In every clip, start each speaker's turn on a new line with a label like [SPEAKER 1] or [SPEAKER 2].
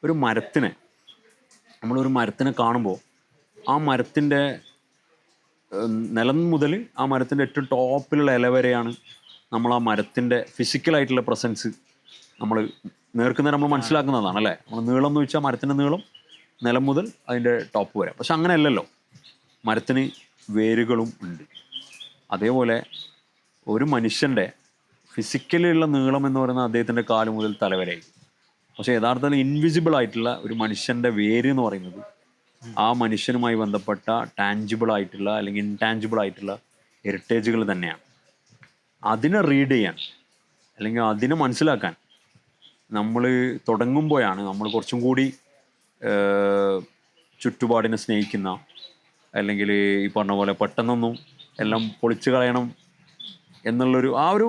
[SPEAKER 1] ഒരു മരത്തിനെ നമ്മളൊരു മരത്തിനെ കാണുമ്പോൾ ആ മരത്തിൻ്റെ നിലം മുതൽ ആ മരത്തിൻ്റെ ഏറ്റവും ടോപ്പിലുള്ള ഇല വരെയാണ് നമ്മൾ ആ മരത്തിൻ്റെ ഫിസിക്കലായിട്ടുള്ള പ്രസൻസ് നമ്മൾ നേർക്കുന്നേരം നമ്മൾ മനസ്സിലാക്കുന്നതാണ് അല്ലേ. നമ്മൾ നീളം എന്ന് വെച്ചാൽ മരത്തിൻ്റെ നീളം നിലം മുതൽ അതിൻ്റെ ടോപ്പ് വരെ. പക്ഷെ അങ്ങനെയല്ലല്ലോ, മരത്തിന് വേരുകളും ഉണ്ട്. അതേപോലെ ഒരു മനുഷ്യൻ്റെ ഫിസിക്കലിയുള്ള നീളം എന്ന് പറയുന്നത് അദ്ദേഹത്തിൻ്റെ കാല് മുതൽ തലവരെയായി. പക്ഷേ യഥാർത്ഥത്തിൽ ഇൻവിസിബിൾ ആയിട്ടുള്ള ഒരു മനുഷ്യൻ്റെ വേര് എന്ന് പറയുന്നത് ആ മനുഷ്യനുമായി ബന്ധപ്പെട്ട ടാഞ്ചിബിൾ ആയിട്ടുള്ള അല്ലെങ്കിൽ ഇൻടാഞ്ചിബിൾ ആയിട്ടുള്ള ഹെറിറ്റേജുകൾ തന്നെയാണ്. അതിനെ റീഡ് ചെയ്യാൻ അല്ലെങ്കിൽ അതിനെ മനസ്സിലാക്കാൻ നമ്മൾ തുടങ്ങുമ്പോഴാണ് നമ്മൾ കുറച്ചും കൂടി ചുറ്റുപാടിനെ സ്നേഹിക്കുന്ന, അല്ലെങ്കിൽ ഈ പറഞ്ഞ പോലെ പെട്ടെന്നൊന്നും എല്ലാം പൊളിച്ചു കളയണം എന്നുള്ളൊരു ആ ഒരു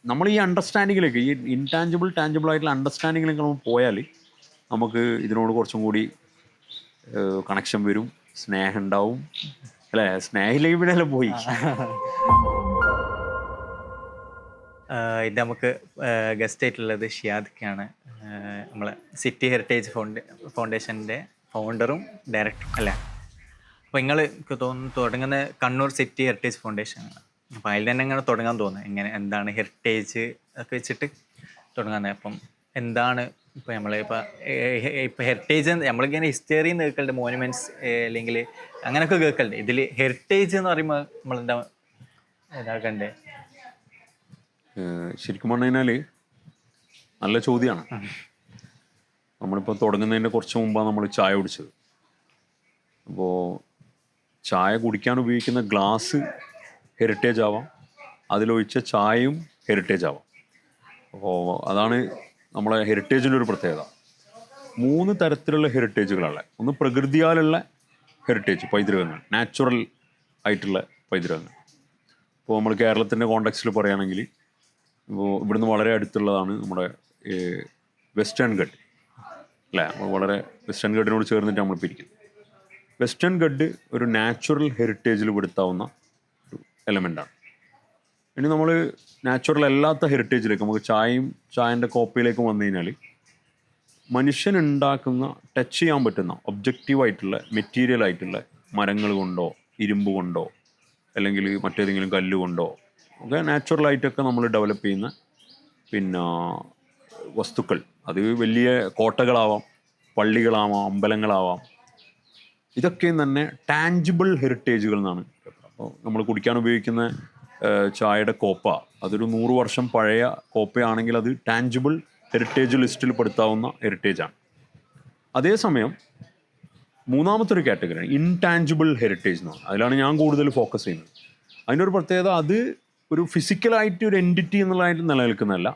[SPEAKER 1] നമ്മൾ ഈ അണ്ടർസ്റ്റാൻഡിങ്ങിലേക്ക്, ഈ ഇൻടാഞ്ചിബിൾ ടാഞ്ചിബിൾ ആയിട്ടുള്ള അണ്ടർസ്റ്റാൻഡിങ്ങിലേക്ക് നമ്മൾ പോയാൽ നമുക്ക് ഇതിനോട് കുറച്ചും കൂടി കണക്ഷൻ വരും, സ്നേഹം ഉണ്ടാവും അല്ലേ. സ്നേഹയിലേക്ക് പിന്നെ എല്ലാം പോയി.
[SPEAKER 2] ഇത് നമുക്ക് ഗസ്റ്റ് ആയിട്ടുള്ളത് ഷിയാദ്ക്കാണ്, നമ്മളെ സിറ്റി ഹെറിറ്റേജ് ഫൗണ്ടേഷൻ്റെ ഫൗണ്ടറും ഡയറക്ടറും അല്ലേ. അപ്പോൾ നിങ്ങൾ തോന്നുന്നു തുടങ്ങുന്ന കണ്ണൂർ സിറ്റി ഹെറിറ്റേജ് ഫൗണ്ടേഷനാണ്. അപ്പോൾ അതിൽ തന്നെ അങ്ങനെ തുടങ്ങാൻ തോന്നുന്നത് എങ്ങനെ, എന്താണ് ഹെറിറ്റേജ് ഒക്കെ വെച്ചിട്ട് തുടങ്ങാൻ. അപ്പം എന്താണ് ഇപ്പോൾ ഇപ്പോൾ ഹെറിറ്റേജ് നമ്മളിങ്ങനെ ഹിസ്റ്ററി എന്ന് കേൾക്കലുണ്ട്, മോണുമെൻറ്റ്സ് അല്ലെങ്കിൽ അങ്ങനെയൊക്കെ കേൾക്കലുണ്ട്. ഇതിൽ ഹെറിറ്റേജ് എന്ന് പറയുമ്പോൾ നമ്മളെന്താ ഇതാക്കണ്ടേ?
[SPEAKER 1] ശരിക്കും പറഞ്ഞു കഴിഞ്ഞാൽ നല്ല ചോദ്യമാണ്. നമ്മളിപ്പോൾ തുടങ്ങുന്നതിൻ്റെ കുറച്ച് മുമ്പാണ് നമ്മൾ ചായ കുടിച്ചത്. അപ്പോൾ ചായ കുടിക്കാൻ ഉപയോഗിക്കുന്ന ഗ്ലാസ് ഹെറിറ്റേജ് ആവാം, അതിലൊഴിച്ച ചായയും ഹെറിറ്റേജ് ആവാം. അപ്പോൾ അതാണ് നമ്മളെ ഹെറിറ്റേജിൻ്റെ ഒരു പ്രത്യേകത. 3 തരത്തിലുള്ള ഹെറിറ്റേജുകളാണ്. ഒന്ന് പ്രകൃതിയാലുള്ള ഹെറിറ്റേജ്, പൈതൃകങ്ങൾ, നാച്ചുറൽ ആയിട്ടുള്ള പൈതൃകങ്ങൾ. ഇപ്പോൾ നമ്മൾ കേരളത്തിൻ്റെ കോണ്ടെക്സ്റ്റിൽ പറയുകയാണെങ്കിൽ ഇപ്പോൾ ഇവിടുന്ന് വളരെ അടുത്തുള്ളതാണ് നമ്മുടെ വെസ്റ്റേൺ ഘട്ട് അല്ലേ. നമ്മൾ വളരെ വെസ്റ്റേൺ ഘട്ടിനോട് ചേർന്നിട്ട് നമ്മൾ പിരിക്കും. വെസ്റ്റേൺ ഘട്ട് ഒരു നാച്ചുറൽ ഹെറിറ്റേജിൽ പെടുത്താവുന്ന ഒരു എലമെൻ്റാണ്. ഇനി നമ്മൾ നാച്ചുറൽ അല്ലാത്ത ഹെറിറ്റേജിലേക്ക്, നമുക്ക് ചായൻ്റെ കോപ്പയിലേക്ക് വന്നു കഴിഞ്ഞാൽ മനുഷ്യനുണ്ടാക്കുന്ന ടച്ച് ചെയ്യാൻ പറ്റുന്ന ഒബ്ജക്റ്റീവായിട്ടുള്ള മെറ്റീരിയൽ ആയിട്ടുള്ള മരങ്ങൾ കൊണ്ടോ ഇരുമ്പ് കൊണ്ടോ അല്ലെങ്കിൽ മറ്റേതെങ്കിലും കല്ലുകൊണ്ടോ ഒക്കെ നാച്ചുറലായിട്ടൊക്കെ നമ്മൾ ഡെവലപ്പ് ചെയ്യുന്ന പിന്നെ വസ്തുക്കൾ, അത് വലിയ കോട്ടകളാവാം, പള്ളികളാവാം, അമ്പലങ്ങളാവാം, ഇതൊക്കെയും തന്നെ ടാഞ്ചിബിൾ ഹെറിറ്റേജുകൾ എന്നാണ്. അപ്പോൾ നമ്മൾ കുടിക്കാൻ ഉപയോഗിക്കുന്ന ചായയുടെ കോപ്പ, അതൊരു 100 വർഷം പഴയ കോപ്പയാണെങ്കിൽ അത് ടാഞ്ചിബിൾ ഹെറിറ്റേജ് ലിസ്റ്റിൽ പെടുത്താവുന്ന ഹെറിറ്റേജാണ്. അതേസമയം മൂന്നാമത്തെ ഒരു കാറ്റഗറിയാണ് ഇൻടാഞ്ചിബിൾ ഹെറിറ്റേജ് എന്ന് പറഞ്ഞാൽ. അതിലാണ് ഞാൻ കൂടുതൽ ഫോക്കസ് ചെയ്യുന്നത്. അതിൻ്റെ ഒരു പ്രത്യേകത, അത് ഒരു ഫിസിക്കലായിട്ട് ഒരു എൻറ്റിറ്റി എന്നുള്ളതായിട്ട് നിലനിൽക്കുന്നതല്ല,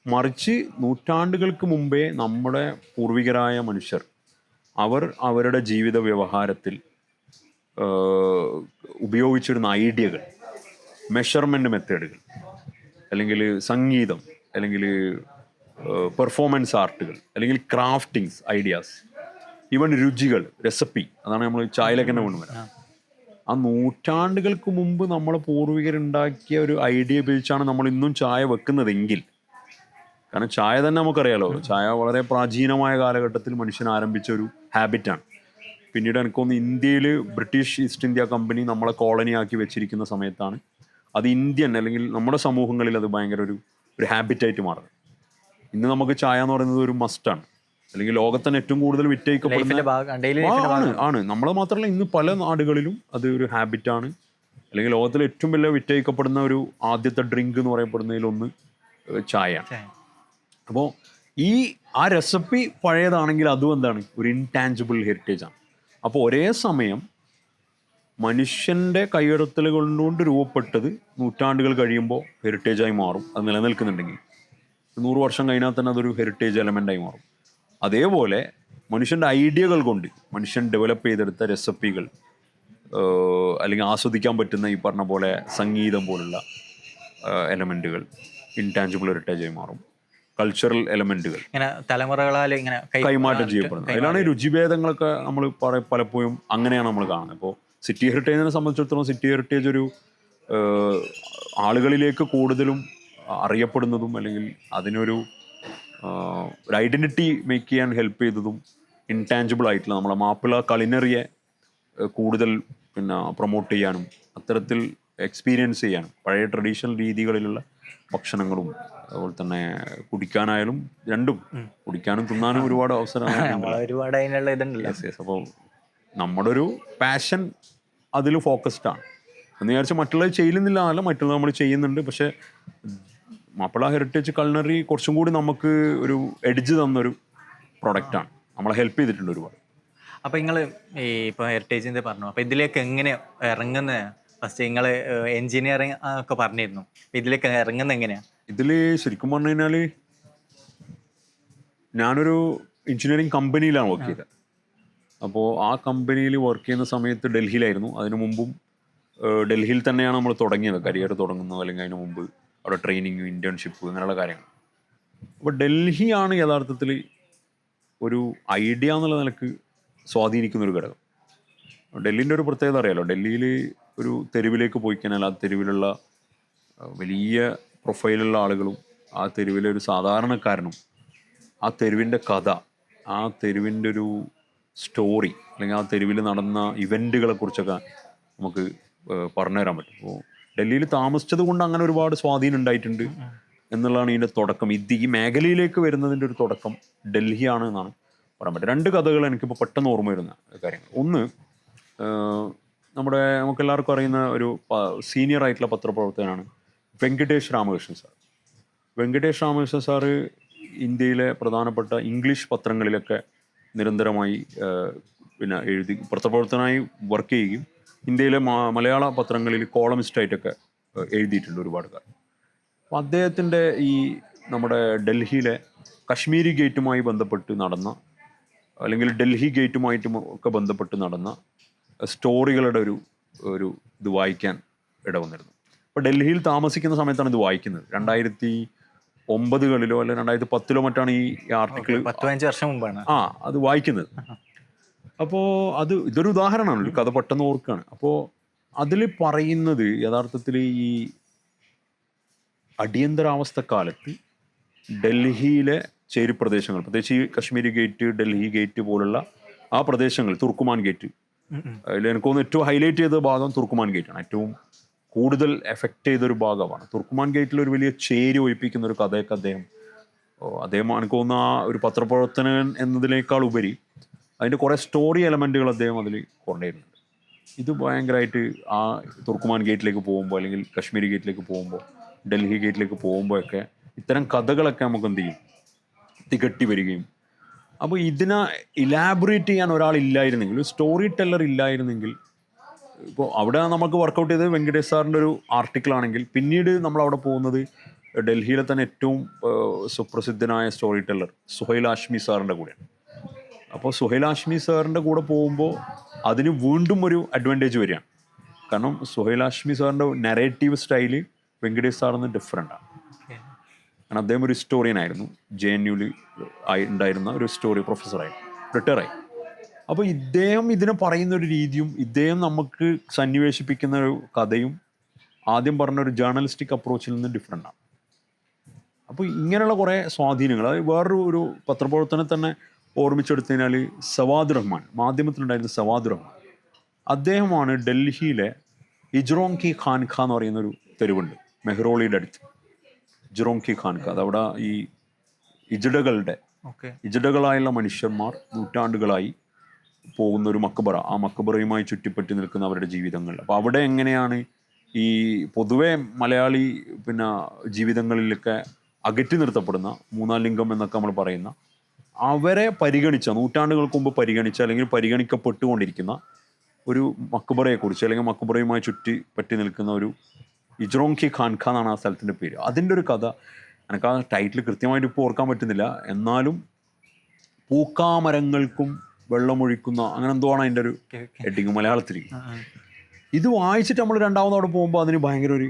[SPEAKER 1] മറിച്ച് നൂറ്റാണ്ടുകൾക്ക് മുമ്പേ നമ്മുടെ പൂർവികരായ മനുഷ്യർ അവർ അവരുടെ ജീവിത വ്യവഹാരത്തിൽ ഉപയോഗിച്ചിരുന്ന ഐഡിയകൾ, മെഷർമെൻറ്റ് മെത്തേഡുകൾ, അല്ലെങ്കിൽ സംഗീതം, അല്ലെങ്കിൽ പെർഫോമൻസ് ആർട്ടുകൾ, അല്ലെങ്കിൽ ക്രാഫ്റ്റിങ്സ് ഐഡിയാസ്, ഈവൻ രുചികൾ, റെസിപ്പി, അതാണ് നമ്മൾ ചായയിലേക്ക് തന്നെ കൊണ്ടുവരാം. ആ നൂറ്റാണ്ടുകൾക്ക് മുമ്പ് നമ്മളെ പൂർവികരുണ്ടാക്കിയ ഒരു ഐഡിയ ഉപയോഗിച്ചാണ് നമ്മൾ ഇന്നും ചായ വെക്കുന്നതെങ്കിൽ, കാരണം ചായ തന്നെ നമുക്കറിയാലോ, ചായ വളരെ പ്രാചീനമായ കാലഘട്ടത്തിൽ മനുഷ്യൻ ആരംഭിച്ച ഒരു ഹാബിറ്റാണ്. പിന്നീട് എനിക്കൊന്ന് ഇന്ത്യയിൽ ബ്രിട്ടീഷ് ഈസ്റ്റ് ഇന്ത്യ കമ്പനി നമ്മളെ കോളനിയാക്കി വെച്ചിരിക്കുന്ന സമയത്താണ് അത് ഇന്ത്യൻ അല്ലെങ്കിൽ നമ്മുടെ സമൂഹങ്ങളിൽ അത് ഭയങ്കര ഒരു ഹാബിറ്റായിട്ട് മാറുന്നത്. ഇന്ന് നമുക്ക് ചായ എന്ന് പറയുന്നത് ഒരു മസ്റ്റാണ്, അല്ലെങ്കിൽ ലോകത്തിന് ഏറ്റവും കൂടുതൽ വിറ്റഴിക്കപ്പെടുന്ന ആണ്. നമ്മളെ മാത്രമല്ല, ഇന്ന് പല നാടുകളിലും അത് ഒരു ഹാബിറ്റാണ്. അല്ലെങ്കിൽ ലോകത്തിലെ ഏറ്റവും വലിയ വിറ്റഴിക്കപ്പെടുന്ന ഒരു ആദ്യത്തെ ഡ്രിങ്ക് എന്ന് പറയപ്പെടുന്നതിലൊന്ന് ചായയാണ്. അപ്പോൾ ആ റെസിപ്പി പഴയതാണെങ്കിൽ അതും എന്താണ്, ഒരു ഇൻടാഞ്ചിബിൾ ഹെറിറ്റേജ് ആണ്. അപ്പോൾ ഒരേ സമയം മനുഷ്യൻ്റെ കൈയെഴുത്തുകൾ കൊണ്ട് രൂപപ്പെട്ടത് നൂറ്റാണ്ടുകൾ കഴിയുമ്പോൾ ഹെറിറ്റേജായി മാറും. അത് നിലനിൽക്കുന്നുണ്ടെങ്കിൽ 100 വർഷം കഴിഞ്ഞാൽ തന്നെ അതൊരു ഹെറിറ്റേജ് എലമെൻ്റായി മാറും. അതേപോലെ മനുഷ്യൻ്റെ ഐഡിയകൾ കൊണ്ട് മനുഷ്യൻ ഡെവലപ്പ് ചെയ്തെടുത്ത റെസിപ്പികൾ, അല്ലെങ്കിൽ ആസ്വദിക്കാൻ പറ്റുന്ന ഈ പറഞ്ഞ പോലെ സംഗീതം പോലുള്ള എലമെൻറ്റുകൾ ഇൻടാഞ്ചിബിൾ ഹെറിറ്റേജായി മാറും. കൾച്ചറൽ എലമെൻറ്റുകൾ
[SPEAKER 2] തലമുറകളാൽ ഇങ്ങനെ
[SPEAKER 1] കൈമാറ്റം ചെയ്യപ്പെടുന്നത്. അതിലാണ് ഈ രുചിഭേദങ്ങളൊക്കെ നമ്മൾ പലപ്പോഴും അങ്ങനെയാണ് നമ്മൾ കാണുന്നത്. ഇപ്പോൾ സിറ്റി ഹെറിറ്റേജിനെ സംബന്ധിച്ചിടത്തോളം സിറ്റി ഹെറിറ്റേജ് ഒരു ആളുകളിലേക്ക് കൂടുതലും അറിയപ്പെടുന്നതും അല്ലെങ്കിൽ അതിനൊരു ഒരു ഐഡൻറ്റിറ്റി മേക്ക് ചെയ്യാൻ ഹെൽപ്പ് ചെയ്തതും ഇൻടാഞ്ചിബിൾ ആയിട്ടുള്ള നമ്മളെ മാപ്പിള കളിനറിയെ കൂടുതൽ പിന്നെ പ്രൊമോട്ട് ചെയ്യാനും അത്തരത്തിൽ എക്സ്പീരിയൻസ് ചെയ്യാനും പഴയ ട്രഡീഷണൽ രീതികളിലുള്ള ഭക്ഷണങ്ങളും അതുപോലെ തന്നെ കുടിക്കാനായാലും രണ്ടും കുടിക്കാനും തിന്നാനും ഒരുപാട് അവസരങ്ങൾ
[SPEAKER 2] ഒരുപാട് അതിനുള്ള ഇതുണ്ടല്ലോ.
[SPEAKER 1] അപ്പോൾ നമ്മുടെ ഒരു പാഷൻ അതിൽ ഫോക്കസ്ഡ് ആണ് എന്ന് വിചാരിച്ചാൽ മറ്റുള്ളത് ചെയ്യുന്നില്ല അല്ല, മറ്റുള്ളത് നമ്മൾ ചെയ്യുന്നുണ്ട്. പക്ഷേ മാപ്പിള ഹെറിറ്റേജ് കൾണറി കുറച്ചും കൂടി നമുക്ക് ഒരു എഡ്ജ് തന്നൊരു പ്രൊഡക്റ്റാണ്, നമ്മളെ ഹെൽപ്പ് ചെയ്തിട്ടുണ്ട് ഒരുപാട്.
[SPEAKER 2] അപ്പോൾ നിങ്ങൾ ഈ ഇപ്പോൾ ഹെറിറ്റേജിൻ്റെ പറഞ്ഞു, അപ്പോൾ ഇതിലേക്ക് എങ്ങനെ ഇറങ്ങുന്നത്? ഫസ്റ്റ് നിങ്ങൾ എൻജിനീയറിങ് ഒക്കെ പറഞ്ഞിരുന്നു, അപ്പോൾ ഇതിലേക്ക് ഇറങ്ങുന്നത് എങ്ങനെയാണ്?
[SPEAKER 1] ഇതിൽ ശരിക്കും പറഞ്ഞു കഴിഞ്ഞാൽ ഞാനൊരു എഞ്ചിനീയറിങ് കമ്പനിയിലാണ് വർക്ക് ചെയ്തത്. അപ്പോൾ ആ കമ്പനിയിൽ വർക്ക് ചെയ്യുന്ന സമയത്ത് ഡൽഹിയിലായിരുന്നു. അതിനു മുമ്പും ഡൽഹിയിൽ തന്നെയാണ് നമ്മൾ തുടങ്ങിയത്, കരിയർ തുടങ്ങുന്നത്, അല്ലെങ്കിൽ അതിന് മുമ്പ് അവിടെ ട്രെയിനിങ്, ഇൻറ്റേൺഷിപ്പ്, അങ്ങനെയുള്ള കാര്യങ്ങൾ. അപ്പോൾ ഡൽഹിയാണ് യഥാർത്ഥത്തിൽ ഒരു ഐഡിയ എന്നുള്ള നിലക്ക് സ്വാധീനിക്കുന്നൊരു ഘടകം. ഡൽഹിൻ്റെ ഒരു പ്രത്യേകത അറിയാലോ, ഡൽഹിയിൽ ഒരു തെരുവിലേക്ക് പോയി കഴിഞ്ഞാൽ ആ തെരുവിലുള്ള വലിയ പ്രൊഫൈലുള്ള ആളുകളും ആ തെരുവിലെ ഒരു സാധാരണക്കാരനും ആ തെരുവിൻ്റെ കഥ, ആ തെരുവിൻ്റെ ഒരു സ്റ്റോറി, അല്ലെങ്കിൽ ആ തെരുവിൽ നടന്ന ഇവൻറ്റുകളെ കുറിച്ചൊക്കെ നമുക്ക് പറഞ്ഞുതരാൻ പറ്റും. അപ്പോൾ ഡൽഹിയിൽ താമസിച്ചത് കൊണ്ട് അങ്ങനെ ഒരുപാട് സ്വാധീനം ഉണ്ടായിട്ടുണ്ട് എന്നുള്ളതാണ് ഇതിൻ്റെ തുടക്കം. ഈ മേഖലയിലേക്ക് വരുന്നതിൻ്റെ ഒരു തുടക്കം ഡൽഹിയാണ് എന്നാണ് പറയാൻ പറ്റും. രണ്ട് കഥകൾ എനിക്കിപ്പോൾ പെട്ടെന്ന് ഓർമ്മ വരുന്ന കാര്യങ്ങൾ. ഒന്ന്, നമുക്കെല്ലാവർക്കും അറിയുന്ന ഒരു സീനിയർ ആയിട്ടുള്ള പത്രപ്രവർത്തകനാണ് വെങ്കടേഷ് രാമകൃഷ്ണൻ സാർ. വെങ്കടേഷ് രാമകൃഷ്ണൻ സാറ് ഇന്ത്യയിലെ പ്രധാനപ്പെട്ട ഇംഗ്ലീഷ് പത്രങ്ങളിലൊക്കെ നിരന്തരമായി പിന്നെ എഴുതി പത്രപ്രവർത്തകനായി വർക്ക് ചെയ്യുകയും ഇന്ത്യയിലെ മലയാള പത്രങ്ങളിൽ കോളമിസ്റ്റായിട്ടൊക്കെ എഴുതിയിട്ടുണ്ട് ഒരുപാട് കാലം. അപ്പോൾ അദ്ദേഹത്തിൻ്റെ ഈ നമ്മുടെ ഡൽഹിയിലെ കശ്മീരി ഗേറ്റുമായി ബന്ധപ്പെട്ട് നടന്ന, അല്ലെങ്കിൽ ഡൽഹി ഗേറ്റുമായിട്ടും ഒക്കെ ബന്ധപ്പെട്ട് നടന്ന സ്റ്റോറികളുടെ ഒരു ഇത് വായിക്കാൻ ഇടവന്നിരുന്നു. അപ്പോൾ ഡൽഹിയിൽ താമസിക്കുന്ന സമയത്താണ് ഇത് വായിക്കുന്നത്. 2009 അല്ലെങ്കിൽ 2010 മറ്റാണ് ഈ ആർട്ടിക്കിൾ,
[SPEAKER 2] 15 വർഷം മുമ്പാണ്
[SPEAKER 1] അത് വായിക്കുന്നത്. അപ്പോൾ ഇതൊരു ഉദാഹരണമാണ്, ഒരു കഥ പെട്ടെന്ന് ഓർക്കുകയാണ്. അപ്പോൾ അതിൽ പറയുന്നത് യഥാർത്ഥത്തിൽ ഈ അടിയന്തരാവസ്ഥ കാലത്ത് ഡൽഹിയിലെ ചേരി പ്രദേശങ്ങൾ, പ്രത്യേകിച്ച് ഈ കശ്മീരി ഗേറ്റ്, ഡൽഹി ഗേറ്റ് പോലുള്ള ആ പ്രദേശങ്ങൾ, തുർക്കുമാൻ ഗേറ്റ്, അതിൽ എനിക്ക് തോന്നുന്നു ഏറ്റവും ഹൈലൈറ്റ് ചെയ്ത ഭാഗം തുർക്കുമാൻ ഗേറ്റാണ്. ഏറ്റവും കൂടുതൽ എഫക്റ്റ് ചെയ്തൊരു ഭാഗമാണ് തുർക്കുമാൻ ഗേറ്റിൽ. ഒരു വലിയ ചേരി ഒഴിപ്പിക്കുന്ന ഒരു കഥയൊക്കെ അദ്ദേഹം എനിക്ക് തോന്നുന്നു ആ ഒരു പത്രപ്രവർത്തകൻ എന്നതിനേക്കാൾ ഉപരി അതിൻ്റെ കുറേ സ്റ്റോറി എലമെൻറ്റുകൾ അദ്ദേഹം അതിൽ കൊണ്ടുവരുന്നുണ്ട്. ഇത് ഭയങ്കരമായിട്ട് ആ തുർക്കുമാൻ ഗേറ്റിലേക്ക് പോകുമ്പോൾ, അല്ലെങ്കിൽ കശ്മീരി ഗേറ്റിലേക്ക് പോകുമ്പോൾ, ഡൽഹി ഗേറ്റിലേക്ക് പോകുമ്പോഴൊക്കെ ഇത്തരം കഥകളൊക്കെ നമുക്ക് എന്ത് ചെയ്യും, തികട്ടി വരികയും. അപ്പോൾ ഇതിനെ ഇലാബറേറ്റ് ചെയ്യാൻ ഒരാളില്ലായിരുന്നെങ്കിൽ, ഒരു സ്റ്റോറി ടെല്ലർ ഇല്ലായിരുന്നെങ്കിൽ, ഇപ്പോൾ അവിടെ നമുക്ക് വർക്കൗട്ട് ചെയ്തത് വെങ്കടേഷ് സാറിൻ്റെ ഒരു ആർട്ടിക്കിളാണെങ്കിൽ, പിന്നീട് നമ്മൾ അവിടെ പോകുന്നത് ഡൽഹിയിലെ തന്നെ ഏറ്റവും സുപ്രസിദ്ധനായ സ്റ്റോറി ടെല്ലർ സുഹൈൽ ഹാഷ്മി സാറിൻ്റെ കൂടെയാണ്. അപ്പോൾ സുഹൈൽ ഹാഷ്മി സാറിൻ്റെ കൂടെ പോകുമ്പോൾ അതിന് വീണ്ടും ഒരു അഡ്വാൻറ്റേജ് വരികയാണ്. കാരണം സുഹൈൽ ഹാഷ്മി സാറിൻ്റെ നരേറ്റീവ് സ്റ്റൈല് വെങ്കടേഷ് സാറിൽ നിന്ന് ഡിഫറെൻ്റാണ്. കാരണം അദ്ദേഹം ഒരു ഹിസ്റ്റോറിയനായിരുന്നു, JNUവിൽ ഉണ്ടായിരുന്ന ഒരു ഹിസ്റ്റോറി പ്രൊഫസറായി റിട്ടയറായി. അപ്പോൾ ഇദ്ദേഹം ഇതിനെ പറയുന്ന ഒരു രീതിയും ഇദ്ദേഹം നമുക്ക് സന്നിവേശിപ്പിക്കുന്ന ഒരു കഥയും ആദ്യം പറഞ്ഞ ഒരു ജേർണലിസ്റ്റിക് അപ്രോച്ചിൽ നിന്ന് ഡിഫറെൻ്റാണ്. അപ്പോൾ ഇങ്ങനെയുള്ള കുറേ സ്വാധീനങ്ങൾ, അത് വേറൊരു പത്രപ്രവർത്തനം തന്നെ ഓർമ്മിച്ചെടുത്തു കഴിഞ്ഞാൽ സവാദ് റഹ്മാൻ, മാധ്യമത്തിലുണ്ടായിരുന്ന സവാദ് റഹ്മാൻ, അദ്ദേഹമാണ് ഡൽഹിയിലെ ഇജ്റോങ്കി ഖാൻഖ എന്ന് പറയുന്നൊരു തെരുവുണ്ട് മെഹ്റോളിയുടെ അടുത്ത്. ഇജ്റോങ്കി ഖാൻഖ, അതവിടെ ഈ ഇജഡകളായുള്ള മനുഷ്യന്മാർ നൂറ്റാണ്ടുകളായി പോകുന്ന ഒരു മക്ബറ, ആ മക്ബറയുമായി ചുറ്റിപ്പറ്റി നിൽക്കുന്ന അവരുടെ ജീവിതങ്ങൾ. അപ്പോൾ അവിടെ എങ്ങനെയാണ് ഈ പൊതുവെ മലയാളി പിന്നെ ജീവിതങ്ങളിലൊക്കെ അകറ്റി നിർത്തപ്പെടുന്ന മൂന്നാം ലിംഗം എന്നൊക്കെ നമ്മൾ പറയുന്ന അവരെ പരിഗണിച്ച, നൂറ്റാണ്ടുകൾക്ക് മുമ്പ് പരിഗണിച്ച അല്ലെങ്കിൽ പരിഗണിക്കപ്പെട്ടുകൊണ്ടിരിക്കുന്ന ഒരു മക്ബറയെക്കുറിച്ച്, അല്ലെങ്കിൽ മക്ബറയുമായി ചുറ്റിപ്പറ്റി നിൽക്കുന്ന ഒരു ഇജ്റോങ്കി ഖാൻഖ എന്നാണ് ആ സ്ഥലത്തിൻ്റെ പേര്. അതിൻ്റെ ഒരു കഥ, എനിക്ക് ആ ടൈറ്റിൽ കൃത്യമായിട്ട് ഇപ്പോൾ ഓർക്കാൻ പറ്റുന്നില്ല, എന്നാലും പൂക്കാമരങ്ങൾക്കും വെള്ളമൊഴിക്കുന്ന അങ്ങനെ എന്തോ ആണ് അതിൻ്റെ ഒരു ഹെഡിങ് മലയാളത്തിൽ. ഇത് വായിച്ചിട്ട് നമ്മൾ രണ്ടാമതവിടെ പോകുമ്പോൾ അതിന് ഭയങ്കര ഒരു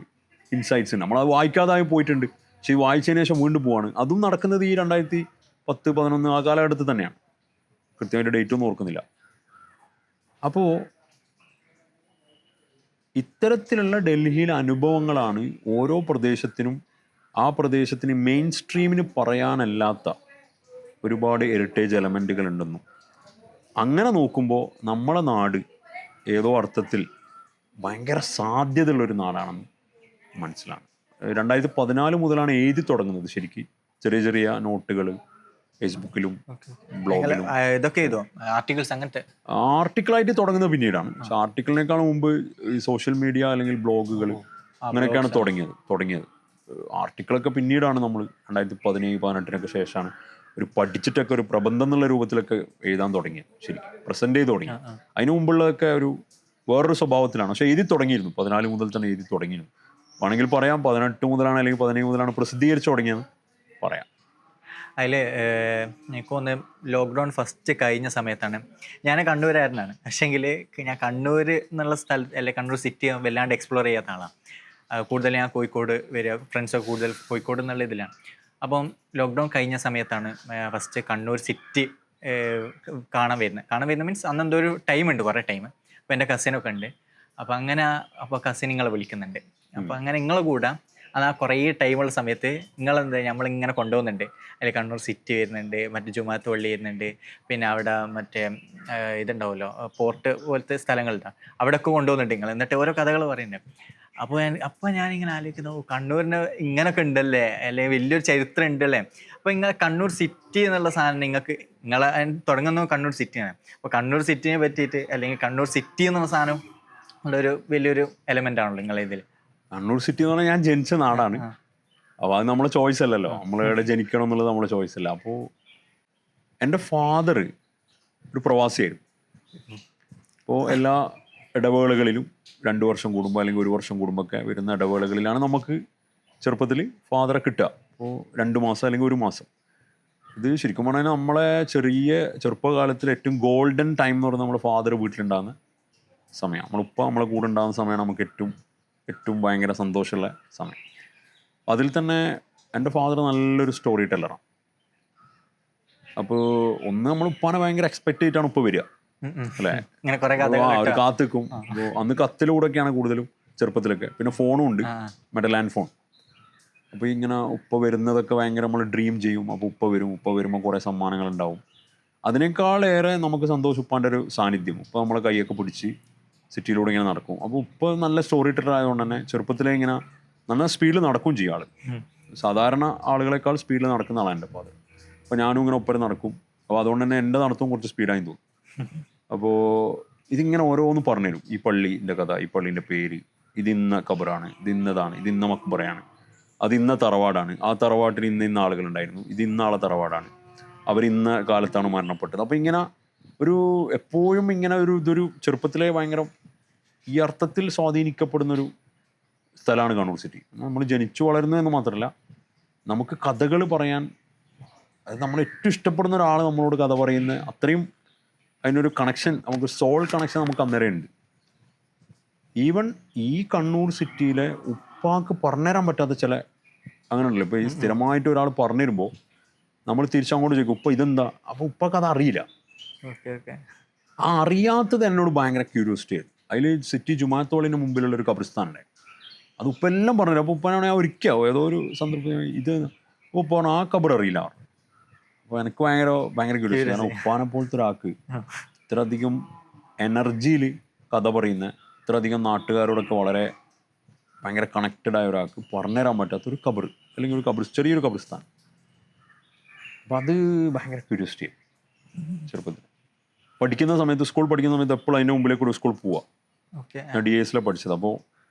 [SPEAKER 1] ഇൻസൈറ്റ്സ് ഉണ്ട്. നമ്മളത് വായിക്കാതായി പോയിട്ടുണ്ട്, പക്ഷേ ഈ വായിച്ചതിന് ശേഷം വീണ്ടും പോവാണ്. അതും നടക്കുന്നത് ഈ 2010-11 ആ കാലഘട്ടത്തിൽ തന്നെയാണ്. കൃത്യമായിട്ട് ഡേറ്റ് ഒന്നും ഓർക്കുന്നില്ല. അപ്പോൾ ഇത്തരത്തിലുള്ള ഡൽഹിയിലെ അനുഭവങ്ങളാണ് ഓരോ പ്രദേശത്തിനും ആ പ്രദേശത്തിന് മെയിൻ സ്ട്രീമിന് പറയാനല്ലാത്ത ഒരുപാട് ഹെറിറ്റേജ് എലമെൻറ്റുകൾ ഉണ്ടെന്നും അങ്ങനെ നോക്കുമ്പോൾ നമ്മളെ നാട് ഏതോ അർത്ഥത്തിൽ ഭയങ്കര സാധ്യതയുള്ളൊരു നാടാണെന്ന് മനസ്സിലാണ്. 2014 മുതലാണ് എഴുതി തുടങ്ങുന്നത് ശരിക്കും. ചെറിയ ചെറിയ നോട്ടുകൾ ഫേസ്ബുക്കിലും ബ്ലോഗിലും
[SPEAKER 2] ഇതൊക്കെ എഴുതുമോ, ആർട്ടിക്കിൾസ് അങ്ങനത്തെ?
[SPEAKER 1] ആർട്ടിക്കിളായിട്ട് തുടങ്ങുന്നത് പിന്നീടാണ്. പക്ഷെ ആർട്ടിക്കിളിനേക്കാൾ മുമ്പ് ഈ സോഷ്യൽ മീഡിയ അല്ലെങ്കിൽ ബ്ലോഗുകൾ അങ്ങനെയൊക്കെയാണ് തുടങ്ങിയത്. ആർട്ടിക്കിളൊക്കെ പിന്നീടാണ് നമ്മൾ 2017-18 ശേഷമാണ് ഒരു പഠിച്ചിട്ടൊക്കെ ഒരു പ്രബന്ധം എന്നുള്ള രൂപത്തിലൊക്കെ എഴുതാൻ തുടങ്ങിയത്, ശരിക്കും പ്രസന്റ് ചെയ്ത് തുടങ്ങി. അതിനു മുമ്പുള്ളതൊക്കെ ഒരു വേറൊരു സ്വഭാവത്തിലാണ്. പക്ഷെ എഴുതി തുടങ്ങിയിരുന്നു, 14 മുതൽ തന്നെ എഴുതി തുടങ്ങിയിരുന്നു. വേണമെങ്കിൽ പറയാം 18 മുതലാണ് അല്ലെങ്കിൽ 17 മുതലാണ് പ്രസിദ്ധീകരിച്ച് തുടങ്ങിയത് പറയാം.
[SPEAKER 2] അതിൽ എനിക്ക് തോന്നുന്നു ലോക്ക്ഡൗൺ ഫസ്റ്റ് കഴിഞ്ഞ സമയത്താണ്. ഞാൻ കണ്ണൂരായിരുന്നാണ്, പക്ഷേങ്കിൽ ഞാൻ കണ്ണൂർ എന്നുള്ള സ്ഥലത്ത് അല്ലെ കണ്ണൂർ സിറ്റി വല്ലാണ്ട് എക്സ്പ്ലോർ ചെയ്യാത്ത ആളാണ്. കൂടുതൽ ഞാൻ കോഴിക്കോട് വരിക, ഫ്രണ്ട്സൊക്കെ കൂടുതൽ കോഴിക്കോട് എന്നുള്ള ഇതിലാണ്. അപ്പം ലോക്ക്ഡൗൺ കഴിഞ്ഞ സമയത്താണ് ഫസ്റ്റ് കണ്ണൂർ സിറ്റി കാണാൻ വരുന്നത് മീൻസ് അന്ന് എന്തോ ഒരു ടൈമുണ്ട്, കുറേ ടൈം. അപ്പോൾ എൻ്റെ കസിനൊക്കെ ഉണ്ട്. അപ്പോൾ കസിൻ നിങ്ങളെ വിളിക്കുന്നുണ്ട്. അപ്പോൾ അങ്ങനെ നിങ്ങളെ കൂടെ അത് ആ കുറേ ടൈമുള്ള സമയത്ത് നമ്മളിങ്ങനെ കൊണ്ടുപോകുന്നുണ്ട്. അതിൽ കണ്ണൂർ സിറ്റി വരുന്നുണ്ട്, മറ്റേ ജുമാഅത്ത് പള്ളി വരുന്നുണ്ട്, പിന്നെ അവിടെ മറ്റേ ഇതുണ്ടാവുമല്ലോ പോർട്ട് പോലത്തെ സ്ഥലങ്ങളുണ്ടാവും, അവിടെയൊക്കെ കൊണ്ടുപോകുന്നുണ്ട് നിങ്ങൾ. എന്നിട്ട് ഓരോ കഥകൾ പറയുന്നുണ്ട്. അപ്പോൾ ഞാനിങ്ങനെ ആലോചിക്കുന്നു, കണ്ണൂരിന് ഇങ്ങനെയൊക്കെ ഉണ്ടല്ലേ, അല്ലെങ്കിൽ വലിയൊരു ചരിത്രം ഉണ്ടല്ലേ. അപ്പോൾ ഇങ്ങനെ കണ്ണൂർ സിറ്റി എന്നുള്ള സാധനം നിങ്ങളെ തുടങ്ങുന്നത് കണ്ണൂർ സിറ്റിയാണ്. അപ്പോൾ കണ്ണൂർ സിറ്റിനെ പറ്റിയിട്ട് അല്ലെങ്കിൽ കണ്ണൂർ സിറ്റി എന്നുള്ള സാധനം ഉള്ളൊരു വലിയൊരു എലമെൻ്റ് ആണല്ലോ നിങ്ങളെ ഇതിൽ.
[SPEAKER 1] കണ്ണൂർ സിറ്റി എന്ന് പറഞ്ഞാൽ ഞാൻ ജനിച്ച നാടാണ്. അപ്പോൾ അത് നമ്മളെ ചോയ്സ് അല്ലല്ലോ, നമ്മളെവിടെ ജനിക്കണം എന്നുള്ളത് നമ്മളെ ചോയ്സ് അല്ല. അപ്പോൾ എൻ്റെ ഫാദർ ഒരു പ്രവാസിയായിരുന്നു. അപ്പോൾ എല്ലാ ഇടവേളകളിലും 2 വർഷം കൂടുമ്പോൾ അല്ലെങ്കിൽ 1 വർഷം കൂടുമ്പോൾ ഒക്കെ വരുന്ന ഇടവേളകളിലാണ് നമുക്ക് ചെറുപ്പത്തിൽ ഫാദറെ കിട്ടുക. അപ്പോൾ 2 മാസം അല്ലെങ്കിൽ 1 മാസം. ഇത് ശരിക്കും പറഞ്ഞാൽ നമ്മളെ ചെറുപ്പകാലത്തിൽ ഏറ്റവും ഗോൾഡൻ ടൈം എന്ന് പറയുന്നത് നമ്മുടെ ഫാദർ വീട്ടിലുണ്ടാകുന്ന സമയം. നമ്മളെ കൂടെ ഉണ്ടാകുന്ന സമയമാണ് നമുക്ക് ഏറ്റവും ഭയങ്കര സന്തോഷമുള്ള സമയം. അതിൽ തന്നെ എൻ്റെ ഫാദർ നല്ലൊരു സ്റ്റോറി ടെല്ലറാണ്. അപ്പോൾ നമ്മൾ ഉപ്പാനെ ഭയങ്കര എക്സ്പെക്ട് ചെയ്തിട്ടാണ് ഉപ്പ വരിക അല്ലേ, അവർ കാത്തിക്കും. അപ്പോൾ അന്ന് കത്തിലൂടെയൊക്കെയാണ് കൂടുതലും ചെറുപ്പത്തിലൊക്കെ. പിന്നെ ഫോണും ഉണ്ട്, മറ്റേ ലാൻഡ് ഫോൺ. അപ്പോൾ ഇങ്ങനെ ഉപ്പ വരുന്നതൊക്കെ ഭയങ്കര നമ്മൾ ഡ്രീം ചെയ്യും. അപ്പോൾ ഉപ്പ വരുമ്പോൾ കുറേ സമ്മാനങ്ങൾ ഉണ്ടാവും. അതിനേക്കാളേറെ നമുക്ക് സന്തോഷം ഉപ്പാൻ്റെ ഒരു സാന്നിധ്യം. ഉപ്പ നമ്മളെ കൈയൊക്കെ പിടിച്ച് സിറ്റിയിലൂടെ ഇങ്ങനെ നടക്കും. അപ്പോൾ ഉപ്പ നല്ല സ്റ്റോറി ടെല്ലർ ആയതുകൊണ്ട് തന്നെ ചെറുപ്പത്തിലേ ഇങ്ങനെ നല്ല സ്പീഡിൽ നടക്കുകയും ചെയ്യും ആൾ. സാധാരണ ആളുകളെക്കാൾ സ്പീഡിൽ നടക്കുന്ന ആളാണ് എൻ്റെ ഫാദർ. അപ്പോൾ ഞാനും ഇങ്ങനെ ഒപ്പരം നടക്കും. അപ്പോൾ അതുകൊണ്ട് തന്നെ എൻ്റെ നടത്തവും കുറച്ച് സ്പീഡായി തോന്നും. അപ്പോൾ ഇതിങ്ങനെ ഓരോന്ന് പറഞ്ഞുതരും. ഈ പള്ളീൻ്റെ കഥ, ഈ പള്ളീൻ്റെ പേര്, ഇതിന്ന ഖബറാണ്, ഇതിന്നതാണ്, ഇതിന്ന മക്ബറയാണ്, അതിന്ന തറവാടാണ്, ആ തറവാട്ടിൽ ഇന്ന ആളുകളുണ്ടായിരുന്നു, ഇതിന്ന ആളെ തറവാടാണ്, അവരിന്ന കാലത്താണ് മരണപ്പെട്ടത്. അപ്പോൾ ഇങ്ങനെ എപ്പോഴും ഇങ്ങനെ ഇതൊരു ചെറുപ്പത്തിലെ ഭയങ്കര ഈ അർത്ഥത്തിൽ സ്വാധീനിക്കപ്പെടുന്നൊരു സ്ഥലമാണ് കണ്ണൂർ സിറ്റി. നമ്മൾ ജനിച്ചു വളരുന്നതെന്ന് മാത്രമല്ല, നമുക്ക് കഥകൾ പറയാൻ, അത് നമ്മൾ ഏറ്റവും ഇഷ്ടപ്പെടുന്ന ഒരാൾ നമ്മളോട് കഥ പറയുന്ന അത്രയും അതിനൊരു കണക്ഷൻ, നമുക്ക് സോൾ കണക്ഷൻ നമുക്ക് അന്നേരം ഉണ്ട്. ഈവൻ ഈ കണ്ണൂർ സിറ്റിയിലെ ഉപ്പാക്ക് പറഞ്ഞുതരാൻ പറ്റാത്ത ചില അങ്ങനെ ഉണ്ടല്ലോ. ഇപ്പോൾ ഈ സ്ഥിരമായിട്ട് ഒരാൾ പറഞ്ഞു തരുമ്പോൾ നമ്മൾ തിരിച്ചങ്ങോട്ട് ചോദിക്കും, ഉപ്പ ഇതെന്താ? അപ്പോൾ ഉപ്പാക്ക് അത് അറിയില്ല. ആ അറിയാത്തത് എന്നോട് ഭയങ്കര ക്യൂരിയോസിറ്റി ആയിരുന്നു. അതിൽ സിറ്റി ജുമാഅത്ത് പള്ളിൻ്റെ മുമ്പിലുള്ളൊരു ഖബർസ്ഥാനുണ്ടായി. അത് ഉപ്പ എല്ലാം പറഞ്ഞു. അപ്പോൾ ഉപ്പനാണ് ഞാൻ ഒരിക്കലോ ഏതോ ഒരു സന്ദർഭം ഇത് ഉപ്പ പറഞ്ഞു ആ ഖബർ അറിയില്ല. അപ്പോൾ എനിക്ക് ഭയങ്കര ക്യൂരിയോസിറ്റി. കാരണം ഉപ്പാനെ പോലത്തെ ഒരാൾക്ക് ഇത്രയധികം എനർജിയിൽ കഥ പറയുന്ന, ഇത്രയധികം നാട്ടുകാരോടൊക്കെ വളരെ ഭയങ്കര കണക്റ്റഡ് ആയ ഒരാൾക്ക് പറഞ്ഞുതരാൻ പറ്റാത്തൊരു ഖബർ അല്ലെങ്കിൽ ചെറിയൊരു ഖബർസ്ഥാൻ. അപ്പം അത് ഭയങ്കര ക്യൂരിയോസിറ്റി ചെറുപ്പത്തിൽ. സ്കൂൾ പഠിക്കുന്ന സമയത്ത് എപ്പോഴും അതിൻ്റെ മുമ്പിലേക്ക് ഒരു സ്കൂൾ പോവുക. ഞാൻ DAS പഠിച്ചത്. അപ്പോൾ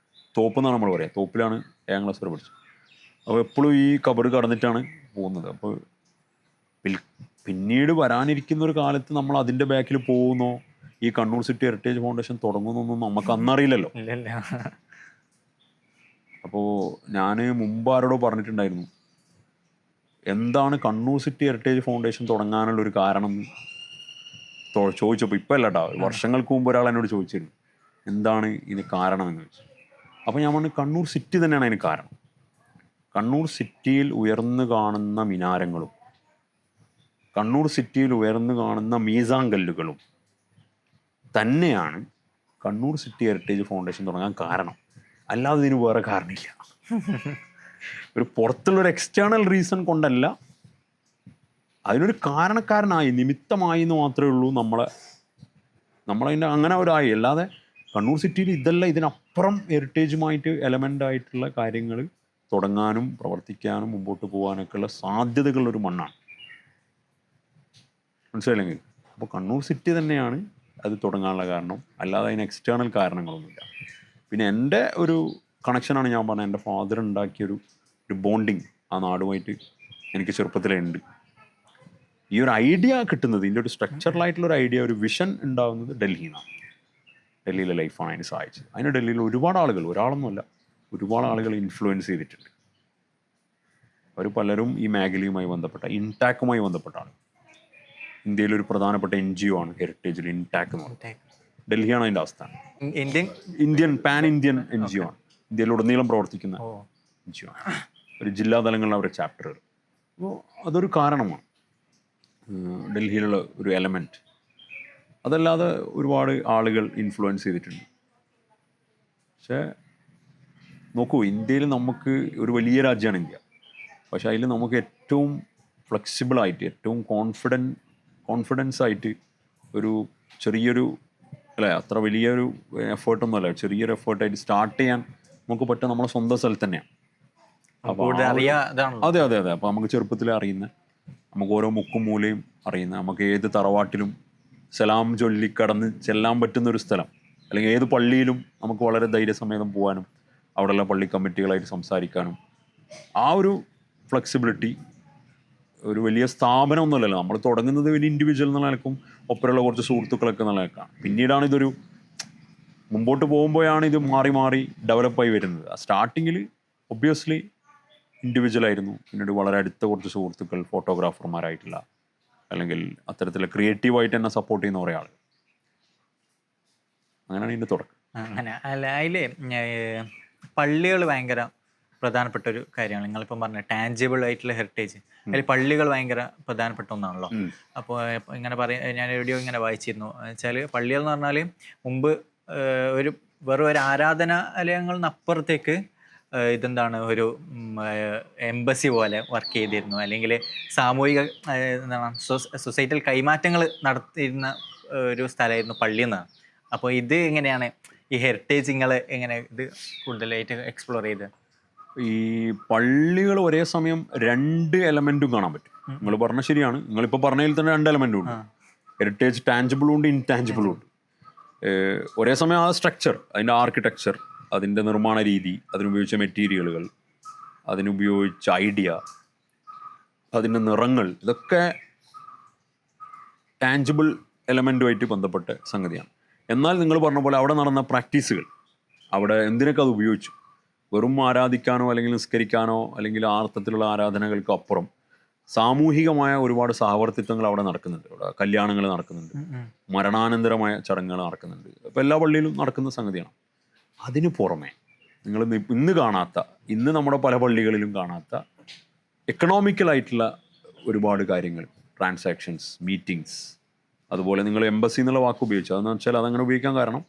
[SPEAKER 1] തോപ്പ് എന്നാണ് നമ്മൾ പറയുക. തോപ്പിലാണ് 7ാം ക്ലാസ് വരെ പഠിച്ചത്. അപ്പോൾ എപ്പോഴും ഈ ഖബർ കടന്നിട്ടാണ് പോകുന്നത്. അപ്പോൾ പിന്നീട് വരാനിരിക്കുന്ന ഒരു കാലത്ത് നമ്മൾ അതിൻ്റെ ബാക്കിൽ പോകുന്നോ, ഈ കണ്ണൂർ സിറ്റി ഹെറിറ്റേജ് ഫൗണ്ടേഷൻ തുടങ്ങുന്നൊന്നും നമുക്ക് അന്നറിയില്ലല്ലോ. അപ്പോൾ ഞാൻ മുമ്പ് ആരോടോ പറഞ്ഞിട്ടുണ്ടായിരുന്നു, എന്താണ് കണ്ണൂർ സിറ്റി ഹെറിറ്റേജ് ഫൗണ്ടേഷൻ തുടങ്ങാനുള്ളൊരു കാരണം ചോദിച്ചപ്പോൾ, ഇപ്പം അല്ല കേട്ടോ, വർഷങ്ങൾക്ക് മുമ്പ് ഒരാൾ എന്നോട് ചോദിച്ചിരുന്നു എന്താണ് ഇതിന് കാരണം എന്ന് ചോദിച്ചു. അപ്പോൾ ഞാൻ പറഞ്ഞു കണ്ണൂർ സിറ്റി തന്നെയാണ് അതിന് കാരണം. കണ്ണൂർ സിറ്റിയിൽ ഉയർന്നു കാണുന്ന മിനാരങ്ങളും കണ്ണൂർ സിറ്റിയിൽ ഉയർന്നു കാണുന്ന മീസാങ്കല്ലുകളും തന്നെയാണ് കണ്ണൂർ സിറ്റി ഹെറിറ്റേജ് ഫൗണ്ടേഷൻ തുടങ്ങാൻ കാരണം. അല്ലാതെ ഇതിന് വേറെ കാരണമില്ല. ഒരു പുറത്തുള്ളൊരു എക്സ്റ്റേണൽ റീസൺ കൊണ്ടല്ല, അതിനൊരു കാരണക്കാരനായി, നിമിത്തമായി എന്ന് മാത്രമേ ഉള്ളൂ നമ്മളതിൻ്റെ അങ്ങനെ ഒരായി. അല്ലാതെ കണ്ണൂർ സിറ്റിയിൽ ഇതല്ല, ഇതിനപ്പുറം ഹെറിറ്റേജുമായിട്ട് എലമെൻ്റ് ആയിട്ടുള്ള കാര്യങ്ങൾ തുടങ്ങാനും പ്രവർത്തിക്കാനും മുമ്പോട്ട് പോകാനൊക്കെ ഉള്ള സാധ്യതകളുള്ളൊരു മണ്ണാണ്. മനസ്സിലായില്ലെങ്കിൽ. അപ്പോൾ കണ്ണൂർ സിറ്റി തന്നെയാണ് അത് തുടങ്ങാനുള്ള കാരണം, അല്ലാതെ അതിന് എക്സ്റ്റേണൽ കാരണങ്ങളൊന്നുമില്ല. പിന്നെ എൻ്റെ ഒരു കണക്ഷനാണ് ഞാൻ പറഞ്ഞത്, എൻ്റെ ഫാദർ ഉണ്ടാക്കിയൊരു ബോണ്ടിങ് ആ നാടുമായിട്ട് എനിക്ക് ചെറുപ്പത്തിലേ ഉണ്ട്. ഈ ഒരു ഐഡിയ കിട്ടുന്നത്, ഇതിൻ്റെ ഒരു സ്ട്രക്ചറലായിട്ടുള്ളൊരു ഐഡിയ, ഒരു വിഷൻ ഉണ്ടാകുന്നത് ഡൽഹിയിൽ നിന്നാണ്. ഡൽഹിയിലെ ലൈഫാണ് അതിന് സഹായിച്ചത്. അതിന് ഡൽഹിയിൽ ഒരുപാട് ആളുകൾ, ഒരാളൊന്നുമല്ല, ഒരുപാട് ആളുകൾ ഇൻഫ്ലുവൻസ് ചെയ്തിട്ടുണ്ട്. അവർ പലരും ഈ മേഖലയുമായി ബന്ധപ്പെട്ട, ഇൻടാക്കുമായി ബന്ധപ്പെട്ടാണ്. ഇന്ത്യയിലൊരു പ്രധാനപ്പെട്ട NGO ആണ് ഹെറിറ്റേജിൽ ഇൻടാക്ക് എന്ന് പറയുന്നത്. ഡൽഹിയാണ് അതിൻ്റെ ആസ്ഥാനം. പാൻ ഇന്ത്യൻ NGO ആണ്. ഇന്ത്യയിലുടനീളം പ്രവർത്തിക്കുന്ന NGO ആണ്. ഒരു ജില്ലാ തലങ്ങളിലെ അവരുടെ ചാപ്റ്ററുകൾ. അപ്പോൾ അതൊരു കാരണമാണ്, ഡൽഹിയിലുള്ള ഒരു എലമെൻറ്റ്. അതല്ലാതെ ഒരുപാട് ആളുകൾ ഇൻഫ്ലുവൻസ് ചെയ്തിട്ടുണ്ട്. പക്ഷേ നോക്കൂ, ഇന്ത്യയിൽ നമുക്ക് ഒരു വലിയ രാജ്യമാണ് ഇന്ത്യ. പക്ഷേ അതിൽ നമുക്ക് ഏറ്റവും ഫ്ലെക്സിബിളായിട്ട്, ഏറ്റവും കോൺഫിഡൻസ് ആയിട്ട് ഒരു ചെറിയൊരു, അല്ലേ, അത്ര വലിയൊരു എഫേർട്ടൊന്നുമല്ല, ചെറിയൊരു എഫേർട്ടായിട്ട് സ്റ്റാർട്ട് ചെയ്യാൻ നമുക്ക് പറ്റുക നമ്മുടെ സ്വന്തം സ്ഥലത്ത് തന്നെയാണ്. അപ്പോൾ അതെ. അപ്പോൾ നമുക്ക് ചെറുപ്പത്തിൽ അറിയുന്ന, നമുക്ക് ഓരോ മുക്കും മൂലയും അറിയുന്ന, നമുക്ക് ഏത് തറവാട്ടിലും സലാം ചൊല്ലിക്കടന്ന് ചെല്ലാൻ പറ്റുന്നൊരു സ്ഥലം, അല്ലെങ്കിൽ ഏത് പള്ളിയിലും നമുക്ക് വളരെ ധൈര്യസമേതം പോകാനും അവിടെയുള്ള പള്ളി കമ്മിറ്റികളായിട്ട് സംസാരിക്കാനും ആ ഒരു ഫ്ലെക്സിബിലിറ്റി ഒരു വലിയ സ്ഥാപനമൊന്നുമല്ലല്ലോ. നമ്മൾ തുടങ്ങുന്നത് ഒരു ഇൻഡിവിജ്വൽ എന്നുള്ള നിലക്കും ഒപ്പരമുള്ള കുറച്ച് സുഹൃത്തുക്കളൊക്കെ എന്നുള്ള നിലക്കാണ്. പിന്നീടാണ് ഇതൊരു, മുമ്പോട്ട് പോകുമ്പോഴാണ് ഇത് മാറി മാറി ഡെവലപ്പായി വരുന്നത്. ആ സ്റ്റാർട്ടിങ്ങിൽ ഒബ്വിയസ്ലി ഇൻഡിവിജ്വലായിരുന്നു. പിന്നീട് വളരെ അടുത്ത കുറച്ച് സുഹൃത്തുക്കൾ, ഫോട്ടോഗ്രാഫർമാരായിട്ടുള്ള, അല്ലെങ്കിൽ അത്തരത്തിലുള്ള ക്രിയേറ്റീവായിട്ട് തന്നെ സപ്പോർട്ട് ചെയ്യുന്ന കുറേ ആളുകൾ. അങ്ങനെയാണ് ഇതിൻ്റെ തുടക്കം.
[SPEAKER 2] അങ്ങനെ അല്ല, അതിൽ പള്ളികൾ ഭയങ്കര പ്രധാനപ്പെട്ട ഒരു കാര്യമാണ്. നിങ്ങളിപ്പം പറഞ്ഞ ടാഞ്ചിബിൾ ആയിട്ടുള്ള ഹെറിറ്റേജ്, അതിൽ പള്ളികൾ ഭയങ്കര പ്രധാനപ്പെട്ട ഒന്നാണല്ലോ. അപ്പോൾ ഇങ്ങനെ ഞാൻ എവിടെയോ ഇങ്ങനെ വായിച്ചിരുന്നു വെച്ചാൽ, പള്ളികൾ എന്ന് പറഞ്ഞാൽ മുമ്പ് വെറും ഒരു ആരാധനാലയങ്ങളിനപ്പുറത്തേക്ക് ഇതെന്താണ്, ഒരു എംബസി പോലെ വർക്ക് ചെയ്തിരുന്നു, അല്ലെങ്കിൽ സാമൂഹിക എന്താണ് സൊസൈറ്റിയിൽ കൈമാറ്റങ്ങൾ നടത്തിയിരുന്ന ഒരു സ്ഥലമായിരുന്നു പള്ളി എന്നാണ്. അപ്പോൾ ഇത് എങ്ങനെയാണ് ഈ ഹെറിറ്റേജ് നിങ്ങൾ എങ്ങനെ ഇത് കൂടുതലായിട്ട് എക്സ്പ്ലോർ ചെയ്ത്?
[SPEAKER 1] ഈ പള്ളികൾ ഒരേ സമയം രണ്ട് എലമെൻറ്റും കാണാൻ പറ്റും. നിങ്ങൾ പറഞ്ഞ ശരിയാണ്. നിങ്ങളിപ്പോൾ പറഞ്ഞതിൽ തന്നെ രണ്ട് എലമെൻറ്റും ഉണ്ട്. ഹെറിറ്റേജ് ടാഞ്ചിബിളും ഉണ്ട്, ഇൻടാഞ്ചിബിളും ഉണ്ട്. ഒരേ സമയം ആ സ്ട്രക്ചർ, അതിൻ്റെ ആർക്കിടെക്ചർ, അതിൻ്റെ നിർമ്മാണ രീതി, അതിനുപയോഗിച്ച മെറ്റീരിയലുകൾ, അതിനുപയോഗിച്ച ഐഡിയ, അതിൻ്റെ നിറങ്ങൾ, ഇതൊക്കെ ടാഞ്ചിബിൾ എലമെൻറ്റുമായിട്ട് ബന്ധപ്പെട്ട സംഗതിയാണ്. എന്നാൽ നിങ്ങൾ പറഞ്ഞ പോലെ അവിടെ നടന്ന പ്രാക്ടീസുകൾ, അവിടെ എന്തിനൊക്കെ അത് ഉപയോഗിച്ചു, വെറും ആരാധിക്കാനോ അല്ലെങ്കിൽ നിസ്കരിക്കാനോ അല്ലെങ്കിൽ ആ അർത്ഥത്തിലുള്ള ആരാധനകൾക്ക് അപ്പുറം സാമൂഹികമായ ഒരുപാട് സഹവർത്തിത്വങ്ങൾ അവിടെ നടക്കുന്നുണ്ട്. അവിടെ കല്യാണങ്ങൾ നടക്കുന്നുണ്ട്, മരണാനന്തരമായ ചടങ്ങുകൾ നടക്കുന്നുണ്ട്. അപ്പോൾ എല്ലാ പള്ളിയിലും നടക്കുന്ന സംഗതിയാണ്. അതിന് പുറമെ നിങ്ങൾ ഇന്ന് കാണാത്ത, ഇന്ന് നമ്മുടെ പല പള്ളികളിലും കാണാത്ത എക്കണോമിക്കലായിട്ടുള്ള ഒരുപാട് കാര്യങ്ങൾ, ട്രാൻസാക്ഷൻസ്, മീറ്റിങ്സ്. അതുപോലെ നിങ്ങൾ എംബസി എന്നുള്ള വാക്ക് ഉപയോഗിച്ചു. അതെന്ന് വെച്ചാൽ അതങ്ങനെ ഉപയോഗിക്കാൻ കാരണം,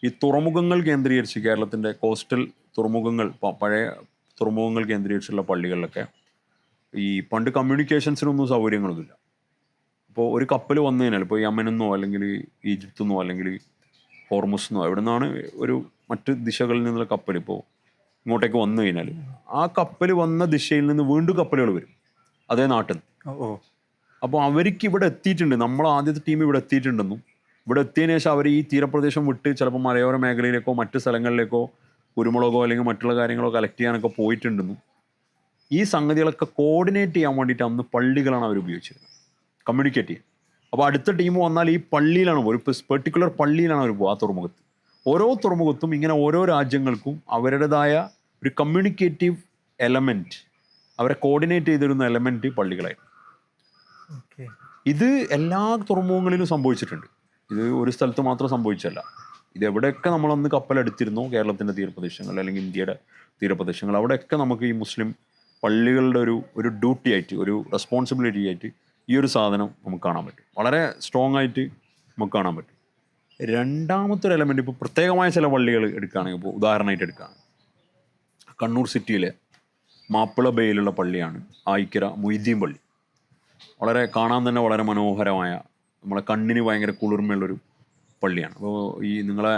[SPEAKER 1] ഈ തുറമുഖങ്ങൾ കേന്ദ്രീകരിച്ച്, കേരളത്തിൻ്റെ കോസ്റ്റൽ തുറമുഖങ്ങൾ, പഴയ തുറമുഖങ്ങൾ കേന്ദ്രീകരിച്ചുള്ള പള്ളികളിലൊക്കെ ഈ പണ്ട് കമ്മ്യൂണിക്കേഷൻസിനൊന്നും സൗകര്യങ്ങളൊന്നുമില്ല. അപ്പോൾ ഒരു കപ്പൽ വന്നു കഴിഞ്ഞാൽ, ഇപ്പോൾ യമനെന്നോ അല്ലെങ്കിൽ ഈജിപ്തെന്നോ അല്ലെങ്കിൽ ഹോർമുസെന്നോ എവിടെ നിന്നാണ് ഒരു മറ്റ് ദിശകളിൽ നിന്നുള്ള കപ്പൽ ഇപ്പോൾ ഇങ്ങോട്ടേക്ക് വന്നു കഴിഞ്ഞാൽ, ആ കപ്പൽ വന്ന ദിശയിൽ നിന്ന് വീണ്ടും കപ്പലുകൾ വരും അതേ നാട്ടിൽ നിന്ന്. അപ്പോൾ അവർക്ക് ഇവിടെ എത്തിയിട്ടുണ്ട്, നമ്മൾ ആദ്യത്തെ ടീം ഇവിടെ എത്തിയിട്ടുണ്ടെന്നും, ഇവിടെ എത്തിയതിനു ശേഷം അവർ ഈ തീരപ്രദേശം വിട്ട് ചിലപ്പോൾ മലയോര മേഖലയിലേക്കോ മറ്റ് സ്ഥലങ്ങളിലേക്കോ കുരുമുളകോ അല്ലെങ്കിൽ മറ്റുള്ള കാര്യങ്ങളോ കളക്ട് ചെയ്യാനൊക്കെ പോയിട്ടുണ്ടെന്നും, ഈ സംഗതികളൊക്കെ കോർഡിനേറ്റ് ചെയ്യാൻ വേണ്ടിയിട്ട് അന്ന് പള്ളികളാണ് അവർ ഉപയോഗിച്ചിരുന്നത്, കമ്മ്യൂണിക്കേറ്റ് ചെയ്യാൻ. അപ്പോൾ അടുത്ത ടീം വന്നാൽ ഈ പള്ളിയിലാണ്, ഒരു പെർട്ടിക്കുലർ പള്ളിയിലാണ് അവർ പോകുക. ആ തുറമുഖത്ത്, ഓരോ തുറമുഖത്തും ഇങ്ങനെ ഓരോ രാജ്യങ്ങൾക്കും അവരുടേതായ ഒരു കമ്മ്യൂണിക്കേറ്റീവ് എലമെൻറ്റ്, അവരെ കോർഡിനേറ്റ് ചെയ്തിരുന്ന എലമെൻറ്റ് പള്ളികളായിരുന്നു. ഇത് എല്ലാ തുറമുഖങ്ങളിലും സംഭവിച്ചിട്ടുണ്ട്. ഇത് ഒരു സ്ഥലത്ത് മാത്രം സംഭവിച്ചല്ല. ഇത് എവിടെയൊക്കെ നമ്മളന്ന് കപ്പലെടുത്തിരുന്നോ, കേരളത്തിൻ്റെ തീരപ്രദേശങ്ങൾ അല്ലെങ്കിൽ ഇന്ത്യയുടെ തീരപ്രദേശങ്ങൾ, അവിടെയൊക്കെ നമുക്ക് ഈ മുസ്ലിം പള്ളികളുടെ ഒരു ഡ്യൂട്ടി ആയിട്ട്, ഒരു റെസ്പോൺസിബിലിറ്റി ആയിട്ട് ഈ ഒരു സാധനം നമുക്ക് കാണാൻ പറ്റും. വളരെ സ്ട്രോങ് ആയിട്ട് നമുക്ക് കാണാൻ പറ്റും. രണ്ടാമത്തെ ഒരു എലമെൻറ്റ്, ഇപ്പോൾ പ്രത്യേകമായ ചില പള്ളികൾ എടുക്കുകയാണെങ്കിൽ, ഇപ്പോൾ ഉദാഹരണമായിട്ട് എടുക്കുകയാണ്, കണ്ണൂർ സിറ്റിയിലെ മാപ്പിള ബേയിലുള്ള പള്ളിയാണ് ആയിക്കര മൊയ്തീൻ പള്ളി. വളരെ കാണാൻ തന്നെ വളരെ മനോഹരമായ, നമ്മളെ കണ്ണിന് ഭയങ്കര കുളിർമയുള്ളൊരു പള്ളിയാണ്. അപ്പോൾ ഈ നിങ്ങളെ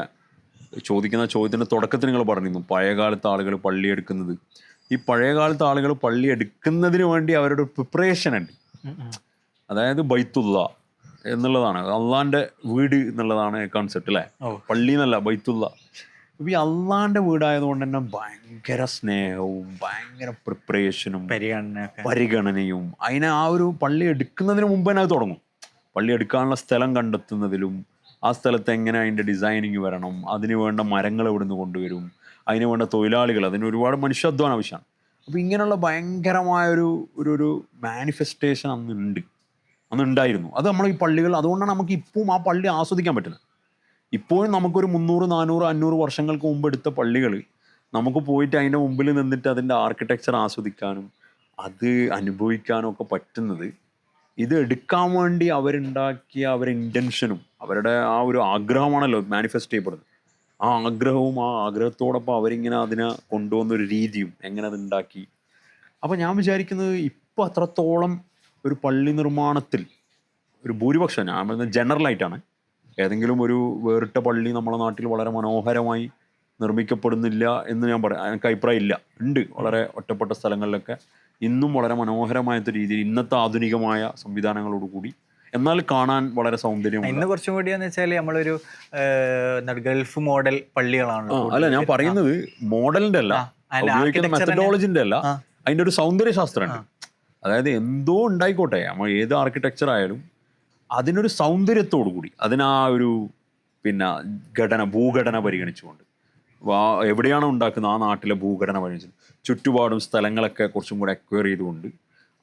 [SPEAKER 1] ചോദിക്കുന്ന ചോദ്യത്തിൻ്റെ തുടക്കത്തിൽ നിങ്ങൾ പറഞ്ഞിരുന്നു പഴയകാലത്ത് ആളുകൾ പള്ളി എടുക്കുന്നത്. ഈ പഴയകാലത്ത് ആളുകൾ പള്ളി എടുക്കുന്നതിന് വേണ്ടി അവരുടെ പ്രിപ്പറേഷൻ ഉണ്ട്. അതായത് ബൈത്തുള്ള എന്നുള്ളതാണ്, അള്ളാൻ്റെ വീട് എന്നുള്ളതാണ് കോൺസെപ്റ്റ് അല്ലേ. പള്ളി എന്നല്ല, ബൈത്തുള്ള. അപ്പോൾ ഈ അള്ളാൻ്റെ വീടായതുകൊണ്ട് തന്നെ ഭയങ്കര സ്നേഹവും ഭയങ്കര പ്രിപ്പറേഷനും പരിഗണനയും അതിനെ ആ ഒരു പള്ളി എടുക്കുന്നതിന് മുമ്പ് തന്നെ അത് തുടങ്ങും. പള്ളി എടുക്കാനുള്ള സ്ഥലം കണ്ടെത്തുന്നതിലും ആ സ്ഥലത്ത് എങ്ങനെ അതിൻ്റെ ഡിസൈനിങ് വരണം, അതിന് വേണ്ട മരങ്ങൾ എവിടുന്ന് കൊണ്ടുവരും, അതിന് വേണ്ട തൊഴിലാളികൾ, അതിന് ഒരുപാട് മനുഷ്യാധ്വാനം ആവശ്യമാണ്. അപ്പോൾ ഇങ്ങനെയുള്ള ഭയങ്കരമായൊരു ഒരു മാനിഫെസ്റ്റേഷൻ അന്നുണ്ടായിരുന്നു. അത് നമ്മൾ ഈ പള്ളികൾ, അതുകൊണ്ടാണ് നമുക്ക് ഇപ്പോഴും ആ പള്ളി ആസ്വദിക്കാൻ പറ്റുന്നത്. ഇപ്പോഴും നമുക്കൊരു 300, 400, 500 വർഷങ്ങൾക്ക് മുമ്പ് എടുത്ത പള്ളികൾ നമുക്ക് പോയിട്ട് അതിൻ്റെ മുമ്പിൽ നിന്നിട്ട് അതിൻ്റെ ആർക്കിടെക്ചർ ആസ്വദിക്കാനും അത് അനുഭവിക്കാനും ഒക്കെ പറ്റുന്നത് ഇത് എടുക്കാൻ വേണ്ടി അവരുണ്ടാക്കിയ അവരുടെ ഇൻറ്റൻഷനും അവരുടെ ആ ഒരു ആഗ്രഹമാണല്ലോ മാനിഫെസ്റ്റ് ചെയ്യപ്പെടുന്നത്. ആ ആഗ്രഹവും ആ ആഗ്രഹത്തോടൊപ്പം അവരിങ്ങനെ അതിനെ കൊണ്ടുവന്നൊരു രീതിയും എങ്ങനെ അത് ഉണ്ടാക്കി. അപ്പോൾ ഞാൻ വിചാരിക്കുന്നത് ഇപ്പോൾ അത്രത്തോളം ഒരു പള്ളി നിർമ്മാണത്തിൽ ഒരു ഭൂരിപക്ഷം, ഞാൻ പറയുന്നത് ജനറലായിട്ടാണ്, ഏതെങ്കിലും ഒരു വേറിട്ട പള്ളി നമ്മളെ നാട്ടിൽ വളരെ മനോഹരമായി നിർമ്മിക്കപ്പെടുന്നില്ല എന്ന് ഞാൻ പറയാം. എനിക്ക് അഭിപ്രായം ഇല്ല. ഉണ്ട്, വളരെ ഒറ്റപ്പെട്ട സ്ഥലങ്ങളിലൊക്കെ ഇന്നും വളരെ മനോഹരമായിട്ട് രീതിയിൽ ഇന്നത്തെ ആധുനികമായ സംവിധാനങ്ങളോടുകൂടി എന്നാൽ കാണാൻ വളരെ സൗന്ദര്യം.
[SPEAKER 2] ഇന്ന് കുറച്ചും കൂടി എന്ന് വെച്ചാൽ നമ്മളൊരു ഗൾഫ് മോഡൽ പള്ളികളാണ്.
[SPEAKER 1] അല്ല, ഞാൻ പറയുന്നത് മോഡലിന്റെ അല്ല, ഉപയോഗിക്കുന്ന മെത്തഡോളജിന്റെ അല്ല, അതിൻ്റെ ഒരു സൗന്ദര്യ ശാസ്ത്രമുണ്ട്. അതായത് എന്തോ ഉണ്ടായിക്കോട്ടെ, നമ്മൾ ഏത് ആർക്കിടെക്ചർ ആയാലും അതിനൊരു സൗന്ദര്യത്തോടു കൂടി അതിനാ ഒരു ഭൂഘടന പരിഗണിച്ചുകൊണ്ട് എവിടെയാണോ ഉണ്ടാക്കുന്നത് ആ നാട്ടിലെ ഭൂഘടന പരിഗണിച്ചു ചുറ്റുപാടും സ്ഥലങ്ങളൊക്കെ കുറച്ചും കൂടെ അക്വയർ ചെയ്തുകൊണ്ട്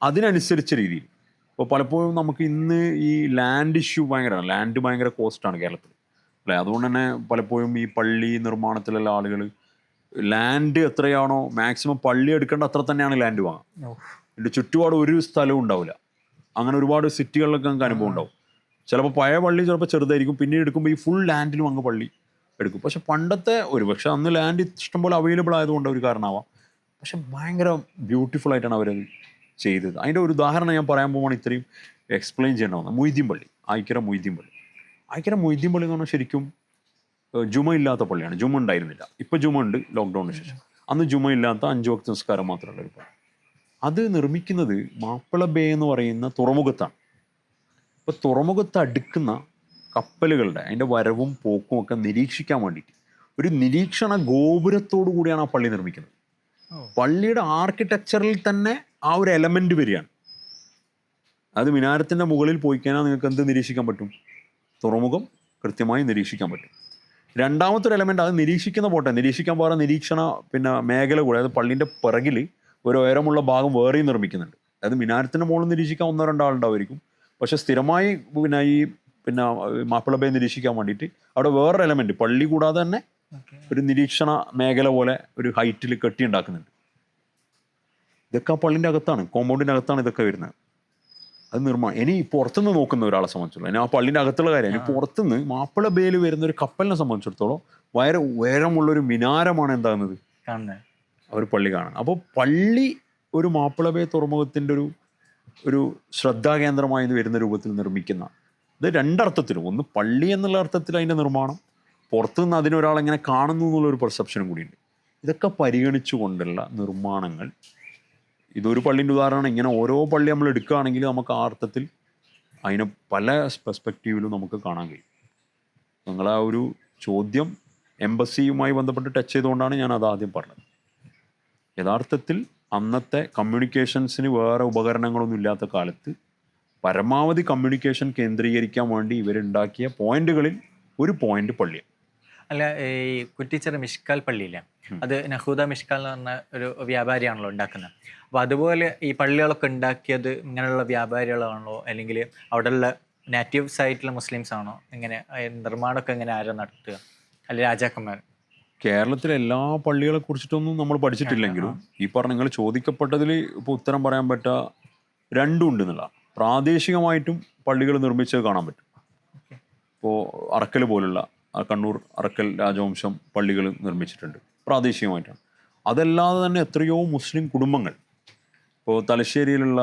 [SPEAKER 1] അതിനനുസരിച്ച രീതിയിൽ. അപ്പോൾ പലപ്പോഴും നമുക്ക് ഇന്ന് ഈ ലാൻഡ് ഇഷ്യൂ ലാൻഡ് ഭയങ്കര കോസ്റ്റാണ് കേരളത്തിൽ അല്ലേ. അതുകൊണ്ട് തന്നെ പലപ്പോഴും ഈ പള്ളി നിർമ്മാണത്തിലുള്ള ആളുകൾ ലാൻഡ് എത്രയാണോ മാക്സിമം പള്ളി എടുക്കേണ്ട അത്ര തന്നെയാണ് ലാൻഡ് വാങ്ങുക. ഇതിൻ്റെ ചുറ്റുപാട് ഒരു സ്ഥലവും ഉണ്ടാവില്ല. അങ്ങനെ ഒരുപാട് സിറ്റികളിലൊക്കെ നമുക്ക് അനുഭവം ഉണ്ടാവും. ചിലപ്പോൾ പഴയ പള്ളി ചിലപ്പോൾ ചെറുതായിരിക്കും, പിന്നീട് എടുക്കുമ്പോൾ ഈ ഫുൾ ലാൻഡിലും അങ്ങ് പള്ളി എടുക്കും. പക്ഷെ പണ്ടത്തെ പക്ഷെ അന്ന് ലാൻഡ് ഇഷ്ടംപോലെ അവൈലബിൾ ആയതുകൊണ്ട് ഒരു കാരണമാവാം. പക്ഷെ ഭയങ്കര ബ്യൂട്ടിഫുൾ ആയിട്ടാണ് അവരത് ചെയ്തത്. അതിൻ്റെ ഒരു ഉദാഹരണം ഞാൻ പറയാൻ പോകുമ്പോൾ ഇത്രയും എക്സ്പ്ലെയിൻ ചെയ്യണമെന്ന്. മൊയ്തീൻ പള്ളി, ആയിക്കര മൊയ്തീൻ പള്ളി. ആയിക്കര മൊയ്തീൻ പള്ളി എന്ന് പറഞ്ഞാൽ ശരിക്കും ജുമ ഇല്ലാത്ത പള്ളിയാണ്. ജുമ ഉണ്ടായിരുന്നില്ല. ഇപ്പോൾ ജുമ ഉണ്ട് ലോക്ക്ഡൗണിന് ശേഷം. അന്ന് ജുമ ഇല്ലാത്ത 5 വക്ത് നിസ്കാരം മാത്രമുള്ള ഒരു പള്ളി. അത് നിർമ്മിക്കുന്നത് മാപ്പിള ബേ എന്ന് പറയുന്ന തുറമുഖത്താണ്. ഇപ്പോൾ തുറമുഖത്ത് അടുക്കുന്ന കപ്പലുകളുടെ അതിൻ്റെ വരവും പോക്കും ഒക്കെ നിരീക്ഷിക്കാൻ വേണ്ടിയിട്ട് ഒരു നിരീക്ഷണ ഗോപുരത്തോടു കൂടിയാണ് ആ പള്ളി നിർമ്മിക്കുന്നത്. പള്ളിയുടെ ആർക്കിടെക്ചറിൽ തന്നെ ആ ഒരു എലമെന്റ് വരികയാണ്. അത് മിനാരത്തിൻ്റെ മുകളിൽ പോയി കഴിഞ്ഞാൽ നിങ്ങൾക്ക് എന്ത് നിരീക്ഷിക്കാൻ പറ്റും? തുറമുഖം കൃത്യമായി നിരീക്ഷിക്കാൻ പറ്റും. രണ്ടാമത്തെ ഒരു എലമെന്റ്, അത് നിരീക്ഷിക്കുന്ന പോട്ടെ, നിരീക്ഷിക്കാൻ പോകാൻ നിരീക്ഷണ മേഖല കൂടെ, അതായത് പള്ളിൻ്റെ പിറകിൽ ഒരു ഉയരമുള്ള ഭാഗം വേറെയും നിർമ്മിക്കുന്നുണ്ട്. അതായത് മിനാരത്തിൻ്റെ മുകളിൽ നിരീക്ഷിക്കാൻ 1-2 ആളുണ്ടാവുമായിരിക്കും. പക്ഷെ സ്ഥിരമായി ഈ മാപ്പിള ബേ നിരീക്ഷിക്കാൻ വേണ്ടിയിട്ട് അവിടെ വേറൊരു എലമെന്റ് പള്ളി കൂടാതെ തന്നെ ഒരു നിരീക്ഷണ മേഖല പോലെ ഒരു ഹൈറ്റിൽ കെട്ടിയുണ്ടാക്കുന്നുണ്ട്. ഇതൊക്കെ ആ പള്ളിൻ്റെ അകത്താണ്, കോമ്പൗണ്ടിൻ്റെ അകത്താണ് ഇതൊക്കെ വരുന്നത്. അത് ഇനി പുറത്തുനിന്ന് നോക്കുന്ന ഒരാളെ സംബന്ധിച്ചിടത്തോളം, ഇനി ആ പള്ളിൻ്റെ അകത്തുള്ള കാര്യം, ഇനി പുറത്തുനിന്ന് മാപ്പിള ബേയിൽ വരുന്ന ഒരു കപ്പലിനെ സംബന്ധിച്ചിടത്തോളം ഉയരമുള്ളൊരു മിനാരമാണ് എന്താകുന്നത് അവർ പള്ളി കാണാൻ. അപ്പോൾ പള്ളി ഒരു മാപ്പിള ബേ തുറമുഖത്തിൻ്റെ ഒരു ശ്രദ്ധാകേന്ദ്രമായി വരുന്ന രൂപത്തിൽ നിർമ്മിക്കുന്ന ഇത് രണ്ടർത്ഥത്തിലും, ഒന്ന് പള്ളി എന്നുള്ള അർത്ഥത്തിൽ അതിൻ്റെ നിർമ്മാണം, പുറത്തുനിന്ന് അതിനൊരാളെങ്ങനെ കാണുന്നു എന്നുള്ളൊരു പെർസെപ്ഷനും കൂടിയുണ്ട്. ഇതൊക്കെ പരിഗണിച്ചു കൊണ്ടുള്ള നിർമ്മാണങ്ങൾ. ഇതൊരു പള്ളിൻ്റെ ഉദാഹരണമാണ്. ഇങ്ങനെ ഓരോ പള്ളി നമ്മൾ എടുക്കുകയാണെങ്കിൽ നമുക്ക് ആ അർത്ഥത്തിൽ അതിനെ പല പെർസ്പെക്റ്റീവിലും നമുക്ക് കാണാൻ കഴിയും. നിങ്ങളാ ഒരു ചോദ്യം എംബസിയുമായി ബന്ധപ്പെട്ട് ടച്ച് ചെയ്തുകൊണ്ടാണ് ഞാൻ അത് ആദ്യം പറഞ്ഞത്. യഥാർത്ഥത്തിൽ അന്നത്തെ കമ്മ്യൂണിക്കേഷൻസിന് വേറെ ഉപകരണങ്ങളൊന്നും ഇല്ലാത്ത കാലത്ത് പരമാവധി കമ്മ്യൂണിക്കേഷൻ കേന്ദ്രീകരിക്കാൻ വേണ്ടി ഇവരുണ്ടാക്കിയ പോയിന്റുകളിൽ ഒരു പോയിന്റ് പള്ളിയാണ്.
[SPEAKER 2] അല്ല, ഈ കുറ്റിച്ചിറ മിഷ്കാൽ പള്ളിയില്ല, അത് നഹൂദ മിഷ്കാൽ എന്ന് പറഞ്ഞ ഒരു വ്യാപാരിയാണല്ലോ ഉണ്ടാക്കുന്നത്. അപ്പോൾ അതുപോലെ ഈ പള്ളികളൊക്കെ ഉണ്ടാക്കിയത് ഇങ്ങനെയുള്ള വ്യാപാരികളാണല്ലോ, അല്ലെങ്കിൽ അവിടെയുള്ള നാറ്റീവ്സ് ആയിട്ടുള്ള മുസ്ലിംസ് ആണോ? എങ്ങനെ നിർമ്മാണമൊക്കെ എങ്ങനെ ആരാ നടത്തുക? അല്ലെ രാജാക്കന്മാർ?
[SPEAKER 1] കേരളത്തിലെ എല്ലാ പള്ളികളെ കുറിച്ചിട്ടൊന്നും നമ്മൾ പഠിച്ചിട്ടില്ലെങ്കിലും ഈ പറഞ്ഞ നിങ്ങൾ ചോദിക്കപ്പെട്ടതിൽ ഇപ്പോൾ ഉത്തരം പറയാൻ പറ്റുക രണ്ടും ഉണ്ട് എന്നുള്ള. പ്രാദേശികമായിട്ടും പള്ളികൾ നിർമ്മിച്ചത് കാണാൻ പറ്റും. ഇപ്പോൾ അറക്കൽ പോലുള്ള കണ്ണൂർ അറക്കൽ രാജവംശം പള്ളികൾ നിർമ്മിച്ചിട്ടുണ്ട് പ്രാദേശികമായിട്ടാണ്. അതല്ലാതെ തന്നെ എത്രയോ മുസ്ലിം കുടുംബങ്ങൾ, ഇപ്പോൾ തലശ്ശേരിയിലുള്ള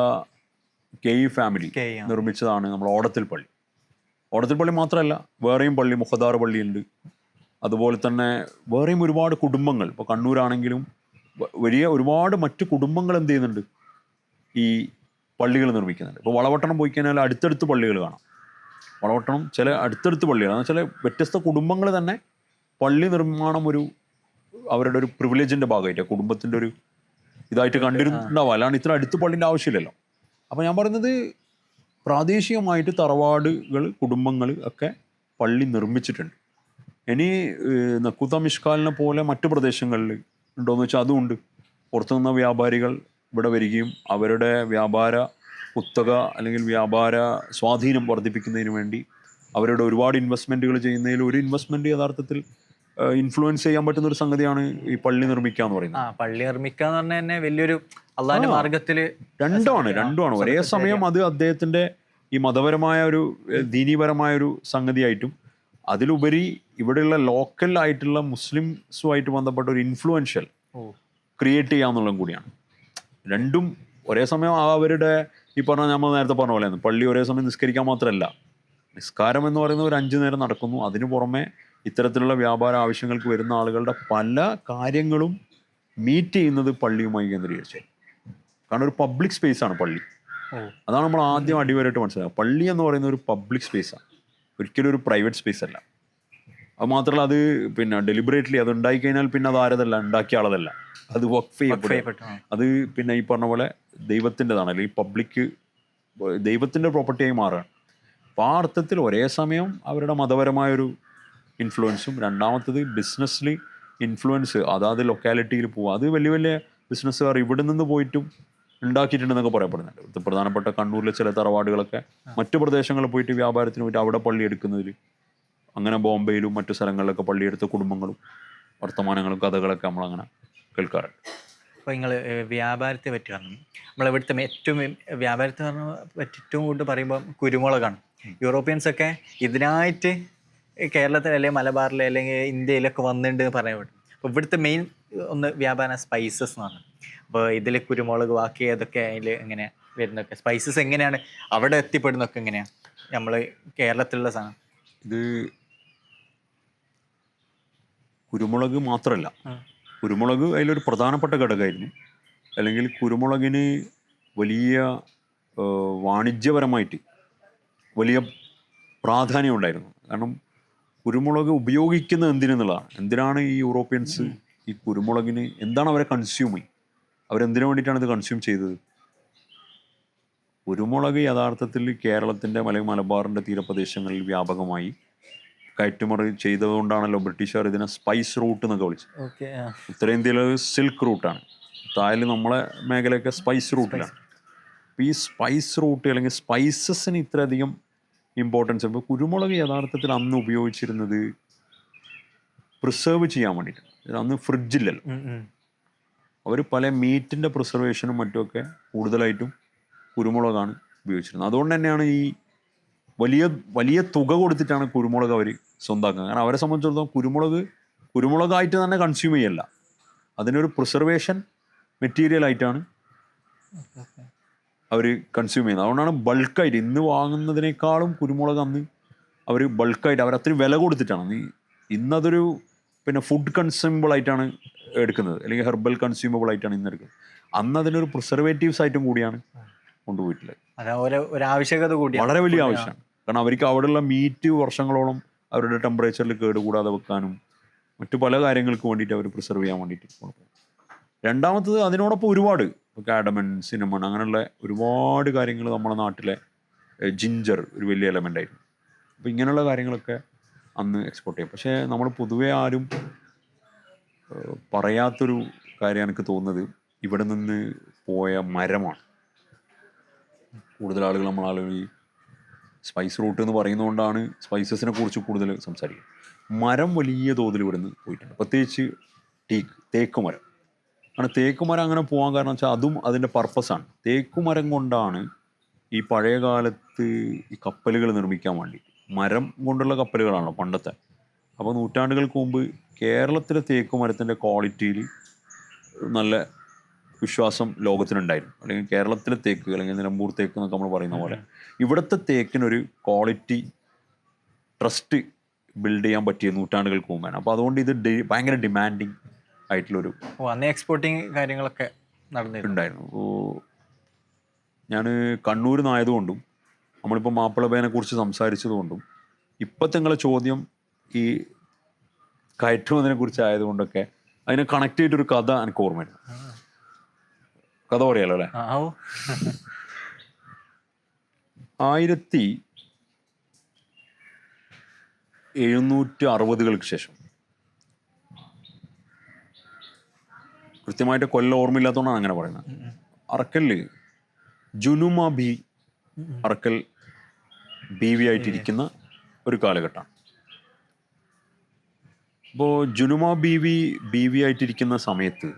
[SPEAKER 1] ഫാമിലി നിർമ്മിച്ചതാണ് നമ്മൾ ഓടത്തിൽ പള്ളി. ഓടത്തിൽ പള്ളി മാത്രമല്ല, വേറെയും പള്ളി, മുഖദാർ പള്ളിയുണ്ട്. അതുപോലെ തന്നെ വേറെയും ഒരുപാട് കുടുംബങ്ങൾ, ഇപ്പോൾ കണ്ണൂരാണെങ്കിലും വലിയ ഒരുപാട് മറ്റ് കുടുംബങ്ങൾ എന്ത് ചെയ്യുന്നുണ്ട്, ഈ പള്ളികൾ നിർമ്മിക്കുന്നുണ്ട്. ഇപ്പോൾ വളവട്ടണം പോയി കഴിഞ്ഞാൽ അടുത്തടുത്ത് പള്ളികൾ കാണാം. വളവട്ടണം ചില അടുത്തടുത്ത് പള്ളികൾ, എന്ന് വെച്ചാൽ വ്യത്യസ്ത കുടുംബങ്ങൾ തന്നെ പള്ളി നിർമ്മാണം ഒരു അവരുടെ ഒരു പ്രിവിലേജിൻ്റെ ഭാഗമായിട്ട്, കുടുംബത്തിൻ്റെ ഒരു ഇതായിട്ട് കണ്ടിരുന്നുണ്ടാവും. അല്ലാണ്ട് ഇത്ര അടുത്ത് പള്ളിൻ്റെ ആവശ്യമില്ലല്ലോ. അപ്പോൾ ഞാൻ പറയുന്നത് പ്രാദേശികമായിട്ട് തറവാടുകൾ, കുടുംബങ്ങൾ ഒക്കെ പള്ളി നിർമ്മിച്ചിട്ടുണ്ട്. ഇനി നക്കൂത്ത മിഷ്കാലിനെ പോലെ മറ്റു പ്രദേശങ്ങളിൽ ഉണ്ടോയെന്ന് വെച്ചാൽ അതുമുണ്ട്. പുറത്തുനിന്ന വ്യാപാരികൾ ഇവിടെ വരികയും അവരുടെ വ്യാപാര കുത്തക അല്ലെങ്കിൽ വ്യാപാര സ്വാധീനം വർദ്ധിപ്പിക്കുന്നതിന് വേണ്ടി അവരുടെ ഒരുപാട് ഇൻവെസ്റ്റ്മെൻറ്റുകൾ ചെയ്യുന്നതിൽ ഒരു ഇൻവെസ്റ്റ്മെൻറ്റ് യഥാർത്ഥത്തിൽ ഇൻഫ്ലുവൻസ് ചെയ്യാൻ പറ്റുന്ന ഒരു സംഗതിയാണ് ഈ പള്ളി നിർമ്മിക്കുക എന്ന് പറയുന്നത്.
[SPEAKER 2] പള്ളി നിർമ്മിക്കുക എന്ന് പറഞ്ഞാൽ തന്നെ വലിയൊരു അള്ളാന്റെ മാർഗത്തിൽ
[SPEAKER 1] രണ്ടുമാണ് ഒരേ സമയം. അത് അദ്ദേഹത്തിന്റെ ഈ മതപരമായ ഒരു ദീനീപരമായ ഒരു സംഗതിയായിട്ടും അതിലുപരി ഇവിടെയുള്ള ലോക്കൽ ആയിട്ടുള്ള മുസ്ലിംസുമായിട്ട് ബന്ധപ്പെട്ട ഒരു ഇൻഫ്ലുവൻഷ്യൽ ക്രിയേറ്റ് ചെയ്യാന്നുള്ളതും കൂടിയാണ്. രണ്ടും ഒരേ സമയം അവരുടെ ഈ പറഞ്ഞ നമ്മൾ നേരത്തെ പറഞ്ഞ പോലെ പള്ളി ഒരേ സമയം നിസ്കരിക്കാൻ മാത്രമല്ല, നിസ്കാരം എന്ന് പറയുന്നത് ഒരു 5 നേരം നടക്കുന്നു. അതിനു പുറമെ ഇത്തരത്തിലുള്ള വ്യാപാര ആവശ്യങ്ങൾക്ക് വരുന്ന ആളുകളുടെ പല കാര്യങ്ങളും മീറ്റ് ചെയ്യുന്നത് പള്ളിയുമായി കേന്ദ്രീകരിച്ച്. കാരണം ഒരു പബ്ലിക് സ്പേസ് ആണ് പള്ളി. അതാണ് നമ്മൾ ആദ്യം അടിവരായിട്ട് മനസ്സിലാക്കുക. പള്ളി എന്ന് പറയുന്ന ഒരു പബ്ലിക് സ്പേസാണ്, ഒരിക്കലും ഒരു പ്രൈവറ്റ് സ്പേസ് അല്ല. അത് മാത്രമല്ല, അത് പിന്നെ ഡെലിബറേറ്റ്ലി അത് ഉണ്ടായിക്കഴിഞ്ഞാൽ പിന്നെ അത് ആരതല്ല, ഉണ്ടാക്കിയ ആളതല്ല, അത് വഖഫ് ചെയ്യപ്പെട്ട, അത് പിന്നെ ഈ പറഞ്ഞ പോലെ ദൈവത്തിൻ്റെതാണ്, അല്ലെങ്കിൽ പബ്ലിക് ദൈവത്തിൻ്റെ പ്രോപ്പർട്ടിയായി മാറുകയാണ്. അപ്പോൾ ആ അർത്ഥത്തിൽ ഒരേ സമയം അവരുടെ മതപരമായൊരു ഇൻഫ്ലുവൻസും, രണ്ടാമത്തത് ബിസിനസ്സിൽ ഇൻഫ്ലുവൻസ്, അതാത് ലൊക്കാലിറ്റിയിൽ പോവുക. അത് വലിയ വലിയ ബിസിനസ്സുകാർ ഇവിടെ നിന്ന് പോയിട്ടും ഉണ്ടാക്കിയിട്ടുണ്ടെന്നൊക്കെ പറയപ്പെടുന്നുണ്ട്. പ്രധാനപ്പെട്ട കണ്ണൂരിലെ ചില തറവാടുകളൊക്കെ മറ്റു പ്രദേശങ്ങളിൽ പോയിട്ട് വ്യാപാരത്തിന് പോയിട്ട് അവിടെ പള്ളി എടുക്കുന്നതിൽ, അങ്ങനെ ബോംബെയിലും മറ്റു സ്ഥലങ്ങളിലൊക്കെ പള്ളിയെടുത്ത കുടുംബങ്ങളും വർത്തമാനങ്ങളും കഥകളൊക്കെ നമ്മളങ്ങനെ കേൾക്കാറുണ്ട്.
[SPEAKER 2] അപ്പോൾ നിങ്ങൾ വ്യാപാരത്തെ പറ്റി പറഞ്ഞു. നമ്മളിവിടുത്തെ ഏറ്റവും വ്യാപാരത്തെ പറ്റി ഏറ്റവും കൂടുതൽ പറയുമ്പോൾ കുരുമുളകാണ്. യൂറോപ്യൻസൊക്കെ ഇതിനായിട്ട് കേരളത്തിൽ അല്ലെങ്കിൽ മലബാറിൽ അല്ലെങ്കിൽ ഇന്ത്യയിലൊക്കെ വന്നിട്ടുണ്ട് പറയപ്പെടും. അപ്പോൾ ഇവിടുത്തെ മെയിൻ ഒന്ന് വ്യാപാരം സ്പൈസസ് എന്നാണ്. അപ്പോൾ ഇതിൽ കുരുമുളക്, ബാക്കി ഏതൊക്കെ അതിൽ എങ്ങനെ വരുന്നൊക്കെ സ്പൈസസ് എങ്ങനെയാണ് അവിടെ എത്തിപ്പെടുന്നൊക്കെ എങ്ങനെയാണ് നമ്മൾ കേരളത്തിലുള്ള സാധനം?
[SPEAKER 1] ഇത് കുരുമുളക് മാത്രമല്ല, കുരുമുളക് അതിലൊരു പ്രധാനപ്പെട്ട ഘടകമായിരുന്നു. അല്ലെങ്കിൽ കുരുമുളകിന് വലിയ വാണിജ്യപരമായിട്ട് വലിയ പ്രാധാന്യം ഉണ്ടായിരുന്നു. കാരണം കുരുമുളക് ഉപയോഗിക്കുന്നത് എന്തിനാണ് ഈ യൂറോപ്യൻസ് ഈ കുരുമുളകിന് എന്താണ് അവരെ കൺസ്യൂം ചെയ്യും, അവരെന്തിനു വേണ്ടിയിട്ടാണ് ഇത് കൺസ്യൂം ചെയ്തത്? കുരുമുളക് യഥാർത്ഥത്തിൽ കേരളത്തിൻ്റെ അല്ലെങ്കിൽ മലബാറിൻ്റെ തീരപ്രദേശങ്ങളിൽ വ്യാപകമായി കയറ്റുമതി ചെയ്തതുകൊണ്ടാണല്ലോ ബ്രിട്ടീഷുകാർ ഇതിനെ സ്പൈസ് റൂട്ട് എന്നൊക്കെ വിളിച്ചത്. ഉത്തരേന്ത്യയിൽ സിൽക്ക് റൂട്ടാണ്, താഴെ നമ്മളെ മേഖലയൊക്കെ സ്പൈസ് റൂട്ടിലാണ്. അപ്പോൾ ഈ സ്പൈസ് റൂട്ട് അല്ലെങ്കിൽ സ്പൈസസിന് ഇത്രയധികം ഇമ്പോർട്ടൻസ്. ഇപ്പോൾ കുരുമുളക് യഥാർത്ഥത്തിൽ അന്ന് ഉപയോഗിച്ചിരുന്നത് പ്രിസർവ് ചെയ്യാൻ വേണ്ടിയിട്ടാണ്. അന്ന് ഫ്രിഡ്ജില്ലല്ലോ. അവർ പല മീറ്റിൻ്റെ പ്രിസർവേഷനും മറ്റുമൊക്കെ കൂടുതലായിട്ടും കുരുമുളകാണ് ഉപയോഗിച്ചിരുന്നത്. അതുകൊണ്ട് തന്നെയാണ് ഈ വലിയ വലിയ തുക കൊടുത്തിട്ടാണ് കുരുമുളക് അവർ സ്വന്തമാക്കുന്നത്. കാരണം അവരെ സംബന്ധിച്ചിടത്തോളം കുരുമുളകായിട്ട് തന്നെ കൺസ്യൂം ചെയ്യല്ല, അതിനൊരു പ്രിസർവേഷൻ മെറ്റീരിയൽ ആയിട്ടാണ് അവർ കൺസ്യൂം ചെയ്യുന്നത്. അതുകൊണ്ടാണ് ബൾക്കായിട്ട് ഇന്ന് വാങ്ങുന്നതിനേക്കാളും കുരുമുളക് അന്ന് അവർ ബൾക്കായിട്ട് അവർ അത്രയും വില കൊടുത്തിട്ടാണ്. ഇന്നതൊരു പിന്നെ ഫുഡ് കൺസ്യൂമബിൾ ആയിട്ടാണ് എടുക്കുന്നത്, അല്ലെങ്കിൽ ഹെർബൽ കൺസ്യൂമബിൾ ആയിട്ടാണ് ഇന്ന് എടുക്കുന്നത്. അന്ന് അതിനൊരു പ്രിസർവേറ്റീവ്സ് ആയിട്ടും കൂടിയാണ് കൊണ്ടുപോയിട്ടുള്ളത്.
[SPEAKER 2] ആവശ്യകത കൂടി
[SPEAKER 1] വളരെ വലിയ ആവശ്യമാണ്. കാരണം അവർക്ക് അവിടെയുള്ള മീറ്റ് വർഷങ്ങളോളം അവരുടെ ടെമ്പറേച്ചറിൽ കേടുകൂടാതെ വെക്കാനും മറ്റു പല കാര്യങ്ങൾക്ക് വേണ്ടിയിട്ട് അവർ പ്രിസർവ് ചെയ്യാൻ വേണ്ടിയിട്ട് കൊടുക്കും. രണ്ടാമത്തത് അതിനോടൊപ്പം ഒരുപാട് കാഡമൺ, സിനമൺ അങ്ങനെയുള്ള ഒരുപാട് കാര്യങ്ങൾ നമ്മുടെ നാട്ടിലെ ജിഞ്ചർ ഒരു വലിയ എലമെൻ്റ് ആയിരുന്നു. അപ്പോൾ ഇങ്ങനെയുള്ള കാര്യങ്ങളൊക്കെ അന്ന് എക്സ്പോർട്ട് ചെയ്യും. പക്ഷേ നമ്മൾ പൊതുവെ ആരും പറയാത്തൊരു കാര്യം എനിക്ക് തോന്നുന്നത് ഇവിടെ നിന്ന് പോയ മരമാണ്. കൂടുതൽ ആളുകൾ ഈ സ്പൈസ് റൂട്ട് എന്ന് പറയുന്നതുകൊണ്ടാണ് സ്പൈസസിനെ കുറിച്ച് കൂടുതൽ സംസാരിക്കുന്നത്. മരം വലിയ തോതിൽ ഇവിടെ നിന്ന് പോയിട്ടുണ്ട്, പ്രത്യേകിച്ച് തേക്ക് മരം. കാരണം തേക്ക് മരം അങ്ങനെ പോകാൻ കാരണം വെച്ചാൽ അതും അതിൻ്റെ പർപ്പസാണ്. തേക്കുമരം കൊണ്ടാണ് ഈ പഴയ കാലത്ത് ഈ കപ്പലുകൾ നിർമ്മിക്കാൻ വേണ്ടി, മരം കൊണ്ടുള്ള കപ്പലുകളാണല്ലോ പണ്ടത്തെ. അപ്പോൾ നൂറ്റാണ്ടുകൾക്ക് മുമ്പ് കേരളത്തിലെ തേക്കുമരത്തിൻ്റെ ക്വാളിറ്റിയിൽ നല്ല വിശ്വാസം ലോകത്തിനുണ്ടായിരുന്നു. അല്ലെങ്കിൽ കേരളത്തിലെ തേക്ക് അല്ലെങ്കിൽ നിലമ്പൂർ തേക്ക് എന്നൊക്കെ നമ്മൾ പറയുന്ന പോലെ ഇവിടുത്തെ തേക്കിനൊരു ക്വാളിറ്റി ട്രസ്റ്റ് ബിൽഡ് ചെയ്യാൻ പറ്റിയ നൂറ്റാണ്ടുകൾക്ക് മുമ്പാണ്. അപ്പോൾ അതുകൊണ്ട് ഇത് ഭയങ്കര ഡിമാൻഡിങ് ആയിട്ടുള്ളൊരു
[SPEAKER 2] അന്ന് എക്സ്പോർട്ടിങ് കാര്യങ്ങളൊക്കെ
[SPEAKER 1] ഉണ്ടായിരുന്നു. അപ്പോൾ ഞാൻ കണ്ണൂരിൽ നിന്നായതുകൊണ്ടും നമ്മളിപ്പോൾ മാപ്പിളബേനെ കുറിച്ച് സംസാരിച്ചതുകൊണ്ടും ഇപ്പോഴത്തെ നിങ്ങളെ ചോദ്യം ഈ കയറ്റുമതിനെ കുറിച്ച് ആയതുകൊണ്ടൊക്കെ അതിനെ കണക്ട് ചെയ്തിട്ടൊരു കഥ എനിക്ക് ഓർമ്മയുണ്ട്. കഥ പറയാലോ അല്ലേ? 1760-കൾക്ക് ശേഷം, കൃത്യമായിട്ട് കൊല്ലം ഓർമ്മയില്ലാത്തതുകൊണ്ടാണ് അങ്ങനെ പറയുന്നത്, അറക്കലില് ജുനുമ ബി അറക്കൽ ബീവി ആയിട്ടിരിക്കുന്ന ഒരു കാലഘട്ടമാണ്. അപ്പോൾ ജുനുമ ബീവി ആയിട്ടിരിക്കുന്ന സമയത്ത്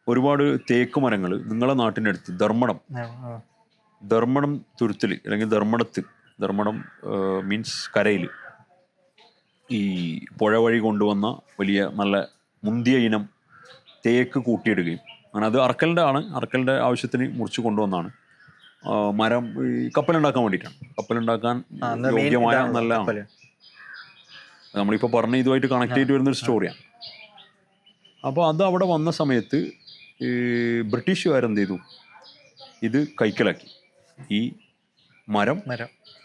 [SPEAKER 1] ഒരുപാട് തേക്ക് മരങ്ങൾ നിങ്ങളെ നാട്ടിൻ്റെ അടുത്ത് ധർമ്മടം തുരുത്തിൽ അല്ലെങ്കിൽ ധർമ്മടം മീൻസ് കരയിൽ ഈ പുഴ വഴി കൊണ്ടുവന്ന വലിയ നല്ല മുന്തിയ ഇനം തേക്ക് കൂട്ടിയിടുകയും അങ്ങനെ അത് അറക്കലിൻ്റെ ആവശ്യത്തിന് മുറിച്ച് കൊണ്ടുവന്നാണ്. മരം ഈ കപ്പലുണ്ടാക്കാൻ വേണ്ടിയിട്ടാണ്. കപ്പലുണ്ടാക്കാൻ യോഗ്യമായ നല്ല നമ്മളിപ്പോൾ പറഞ്ഞ ഇതുമായിട്ട് കണക്ട് ചെയ്ത് വരുന്നൊരു സ്റ്റോറിയാണ്. അപ്പോൾ അത് അവിടെ വന്ന സമയത്ത് ബ്രിട്ടീഷുകാരെന്ത് ചെയ്തു, ഇത് കൈക്കലാക്കി, ഈ മരം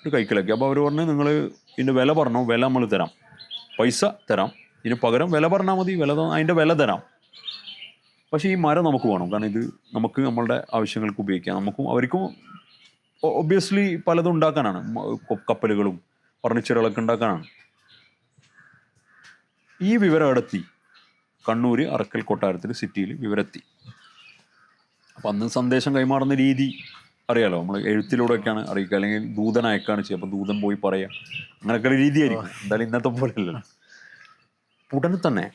[SPEAKER 1] ഇത് കൈക്കലാക്കി. അപ്പോൾ അവർ പറഞ്ഞു, നിങ്ങൾ ഇതിൻ്റെ വില പറഞ്ഞോ, വില നമ്മൾ തരാം, പൈസ തരാം, ഇതിന് പകരം വില പറഞ്ഞാൽ മതി, അതിൻ്റെ വില തരാം, പക്ഷേ ഈ മരം നമുക്ക് വേണം, കാരണം ഇത് നമുക്ക് നമ്മളുടെ ആവശ്യങ്ങൾക്ക് ഉപയോഗിക്കാം, നമുക്കും അവർക്കും ഒബ്വിയസ്ലി പലതും ഉണ്ടാക്കാനാണ്, കപ്പലുകളും ഫർണിച്ചറുകളൊക്കെ ഉണ്ടാക്കാനാണ്. ഈ വിവരം എത്തി കണ്ണൂർ അറക്കൽ കൊട്ടാരത്തിൽ സിറ്റിയിൽ വിവരത്തി. അപ്പം അന്ന് സന്ദേശം കൈമാറുന്ന രീതി അറിയാലോ, നമ്മൾ എഴുത്തിലൂടെയൊക്കെയാണ് അറിയിക്കുക, അല്ലെങ്കിൽ ദൂതൻ അയക്കാണ് ചെയ്യുക. അപ്പം ദൂതൻ പോയി പറയാം, അങ്ങനെയൊക്കെ ഒരു രീതിയായിരിക്കും. എന്തായാലും ഇന്നത്തെ പോലെ അല്ലല്ലോ. ഉടനെ തന്നെ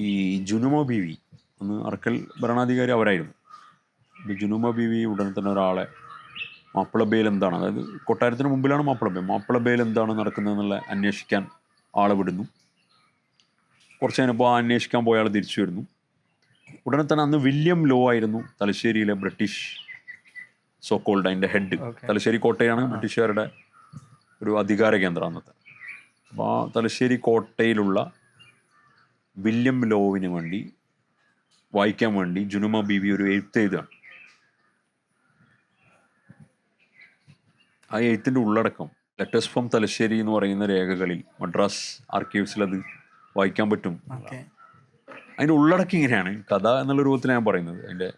[SPEAKER 1] ഈ ജുനുമ ബീവി, അന്ന് അറക്കൽ ഭരണാധികാരി അവരായിരുന്നു. ജുനുമ ബീവി ഉടനെ തന്നെ ഒരാളെ മാപ്പിളബേൽ എന്താണ്, അതായത് കൊട്ടാരത്തിന് മുമ്പിലാണ് മാപ്പിളബേൽ എന്താണ് നടക്കുന്നതെന്നുള്ള അന്വേഷിക്കാൻ ആളെ വിടുന്നു. കുറച്ച് കഴിഞ്ഞപ്പോൾ അന്വേഷിക്കാൻ പോയ ആൾ തിരിച്ചു വരുന്നു. ഉടനെ തന്നെ അന്ന് വില്യം ലോ ആയിരുന്നു തലശ്ശേരിയിലെ ബ്രിട്ടീഷ് സോക്കോൾഡ് അതിൻ്റെ ഹെഡ്. തലശ്ശേരി കോട്ടയാണ് ബ്രിട്ടീഷുകാരുടെ ഒരു അധികാര കേന്ദ്രം അന്നത്തെ. അപ്പോൾ ആ തലശ്ശേരി കോട്ടയിലുള്ള വില്യം ലോവിന് വേണ്ടി വായിക്കാൻ വേണ്ടി ജുനുമ ബീവി ഒരു എഴുത്ത് എഴുതുകയാണ്. ആ എഴുത്തിൻ്റെ ഉള്ളടക്കം ലെറ്റേഴ്സ് ഫ്രം തലശ്ശേരി എന്ന് പറയുന്ന രേഖകളിൽ മദ്രാസ് ആർക്കൈവ്സിൽ അത് വായിക്കാൻ പറ്റും. അതിൻ്റെ ഉള്ളടക്കം ഇങ്ങനെയാണ്. കഥ എന്നുള്ള രൂപത്തിൽ ഞാൻ പറയുന്നത്, അതിൻ്റെ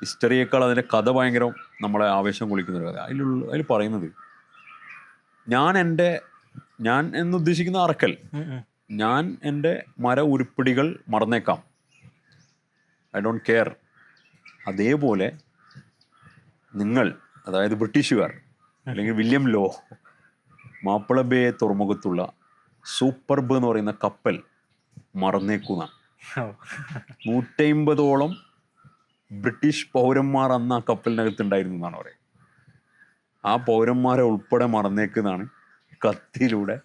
[SPEAKER 1] ഹിസ്റ്ററിയേക്കാൾ അതിൻ്റെ കഥ ഭയങ്കര നമ്മളെ ആവേശം കൊള്ളിക്കുന്നൊരു കഥ. അതിൽ പറയുന്നത്, ഞാൻ എന്നുദ്ദേശിക്കുന്ന അറക്കൽ, ഞാൻ എൻ്റെ മര ഉരുപ്പിടികൾ മറന്നേക്കാം, ഐ ഡോണ്ട് കെയർ. അതേപോലെ നിങ്ങൾ, അതായത് ബ്രിട്ടീഷുകാർ അല്ലെങ്കിൽ വില്യം ലോ, മാപ്പിള ബേ തുറമുഖത്തുള്ള സൂപ്പർബ് എന്ന് പറയുന്ന കപ്പൽ മറന്നേക്കുന്ന 150ഓളം ബ്രിട്ടീഷ് പൗരന്മാർ അന്ന് ആ കപ്പലിനകത്തുണ്ടായിരുന്നു എന്നാണ് പറയുന്നത്. ആ പൗരന്മാരെ ഉൾപ്പെടെ മറന്നേക്കുന്നതാണ് കത്തിലൂടെ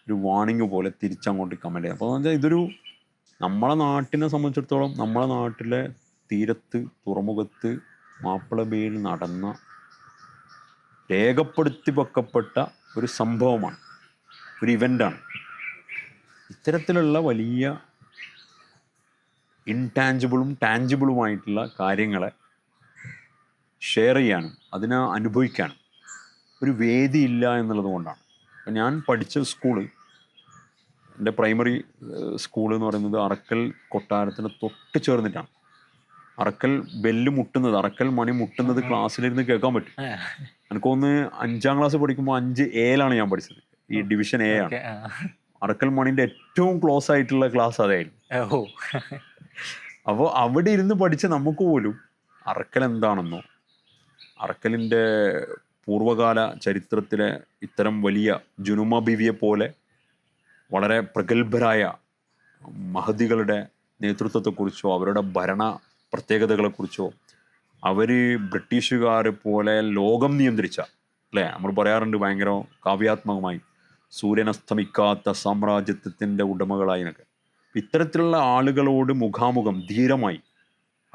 [SPEAKER 1] ഒരു വാണിംഗ് പോലെ തിരിച്ചങ്ങോട്ട് കമൻ്റ് ചെയ്യുന്നത്. അപ്പോൾ എന്ന് വെച്ചാൽ ഇതൊരു നമ്മളെ നാട്ടിനെ സംബന്ധിച്ചിടത്തോളം നമ്മളെ നാട്ടിലെ തീരത്ത് തുറമുഖത്ത് മാപ്പിള ബേയിൽ നടന്ന രേഖപ്പെടുത്തി വെക്കപ്പെട്ട ഒരു സംഭവമാണ്, ഒരു ഇവൻ്റാണ്. ഇത്തരത്തിലുള്ള വലിയ ഇൻടാഞ്ചിബിളും ടാഞ്ചിബിളുമായിട്ടുള്ള കാര്യങ്ങളെ ഷെയർ ചെയ്യാനും അതിനെ അനുഭവിക്കാനും ഒരു വേദിയില്ല എന്നുള്ളത് കൊണ്ടാണ്. അപ്പം ഞാൻ പഠിച്ച സ്കൂള്, എൻ്റെ പ്രൈമറി സ്കൂൾ എന്ന് പറയുന്നത് അറക്കൽ കൊട്ടാരത്തിന് തൊട്ട് ചേർന്നിട്ടാണ്. അറക്കൽ ബെല്ല് മുട്ടുന്നത്, അറക്കൽ മണി മുട്ടുന്നത് ക്ലാസ്സിലിരുന്ന് കേൾക്കാൻ പറ്റും. എനിക്കൊന്ന് 5ാം ക്ലാസ് പഠിക്കുമ്പോൾ 5A ഞാൻ പഠിച്ചത്, ഈ ഡിവിഷൻ A ആണ്. അറക്കൽ മണിൻ്റെ ഏറ്റവും ക്ലോസ് ആയിട്ടുള്ള ക്ലാസ് അതായിരുന്നു. അപ്പോൾ അവിടെ ഇരുന്ന് പഠിച്ച നമുക്ക് പോലും അറക്കൽ എന്താണെന്നോ, അറക്കലിൻ്റെ പൂർവ്വകാല ചരിത്രത്തിലെ ഇത്തരം വലിയ ജുനുമ ബീവിയെ പോലെ വളരെ പ്രഗത്ഭരായ മഹദികളുടെ നേതൃത്വത്തെക്കുറിച്ചോ അവരുടെ ഭരണ പ്രത്യേകതകളെക്കുറിച്ചോ, അവർ ബ്രിട്ടീഷുകാരെ പോലെ ലോകം നിയന്ത്രിച്ച, അല്ലേ, നമ്മൾ പറയാറുണ്ട് ഭയങ്കര കാവ്യാത്മകമായി, സൂര്യനസ്തമിക്കാത്ത സാമ്രാജ്യത്വത്തിൻ്റെ ഉടമകളായി എന്നൊക്കെ. ഇത്തരത്തിലുള്ള ആളുകളോട് മുഖാമുഖം ധീരമായി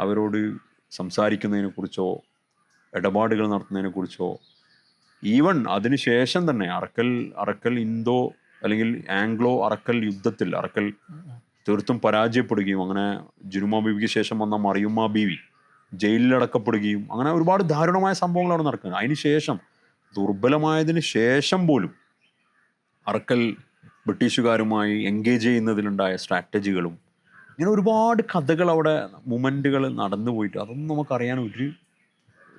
[SPEAKER 1] അവരോട് സംസാരിക്കുന്നതിനെക്കുറിച്ചോ ഇടപാടുകൾ നടത്തുന്നതിനെക്കുറിച്ചോ ഈവൻ അതിനുശേഷം തന്നെ അറക്കൽ ഇന്തോ അല്ലെങ്കിൽ ആംഗ്ലോ അറക്കൽ യുദ്ധത്തിൽ അറക്കൽ തീർത്തും പരാജയപ്പെടുകയും അങ്ങനെ ജുനുമ ബീവിക്ക് ശേഷം വന്ന മറിയുമ്മ ബീവി ജയിലിലടക്കപ്പെടുകയും അങ്ങനെ ഒരുപാട് ദാരുണമായ സംഭവങ്ങൾ അവിടെ നടക്കുന്നത്. അതിന് ശേഷം ദുർബലമായതിന് ശേഷം പോലും അറക്കൽ ബ്രിട്ടീഷുകാരുമായി എൻഗേജ് ചെയ്യുന്നതിലുണ്ടായ സ്ട്രാറ്റജികളും ഇങ്ങനെ ഒരുപാട് കഥകൾ അവിടെ മൊമെൻറ്റുകൾ നടന്നു പോയിട്ട് അതൊന്നും നമുക്കറിയാൻ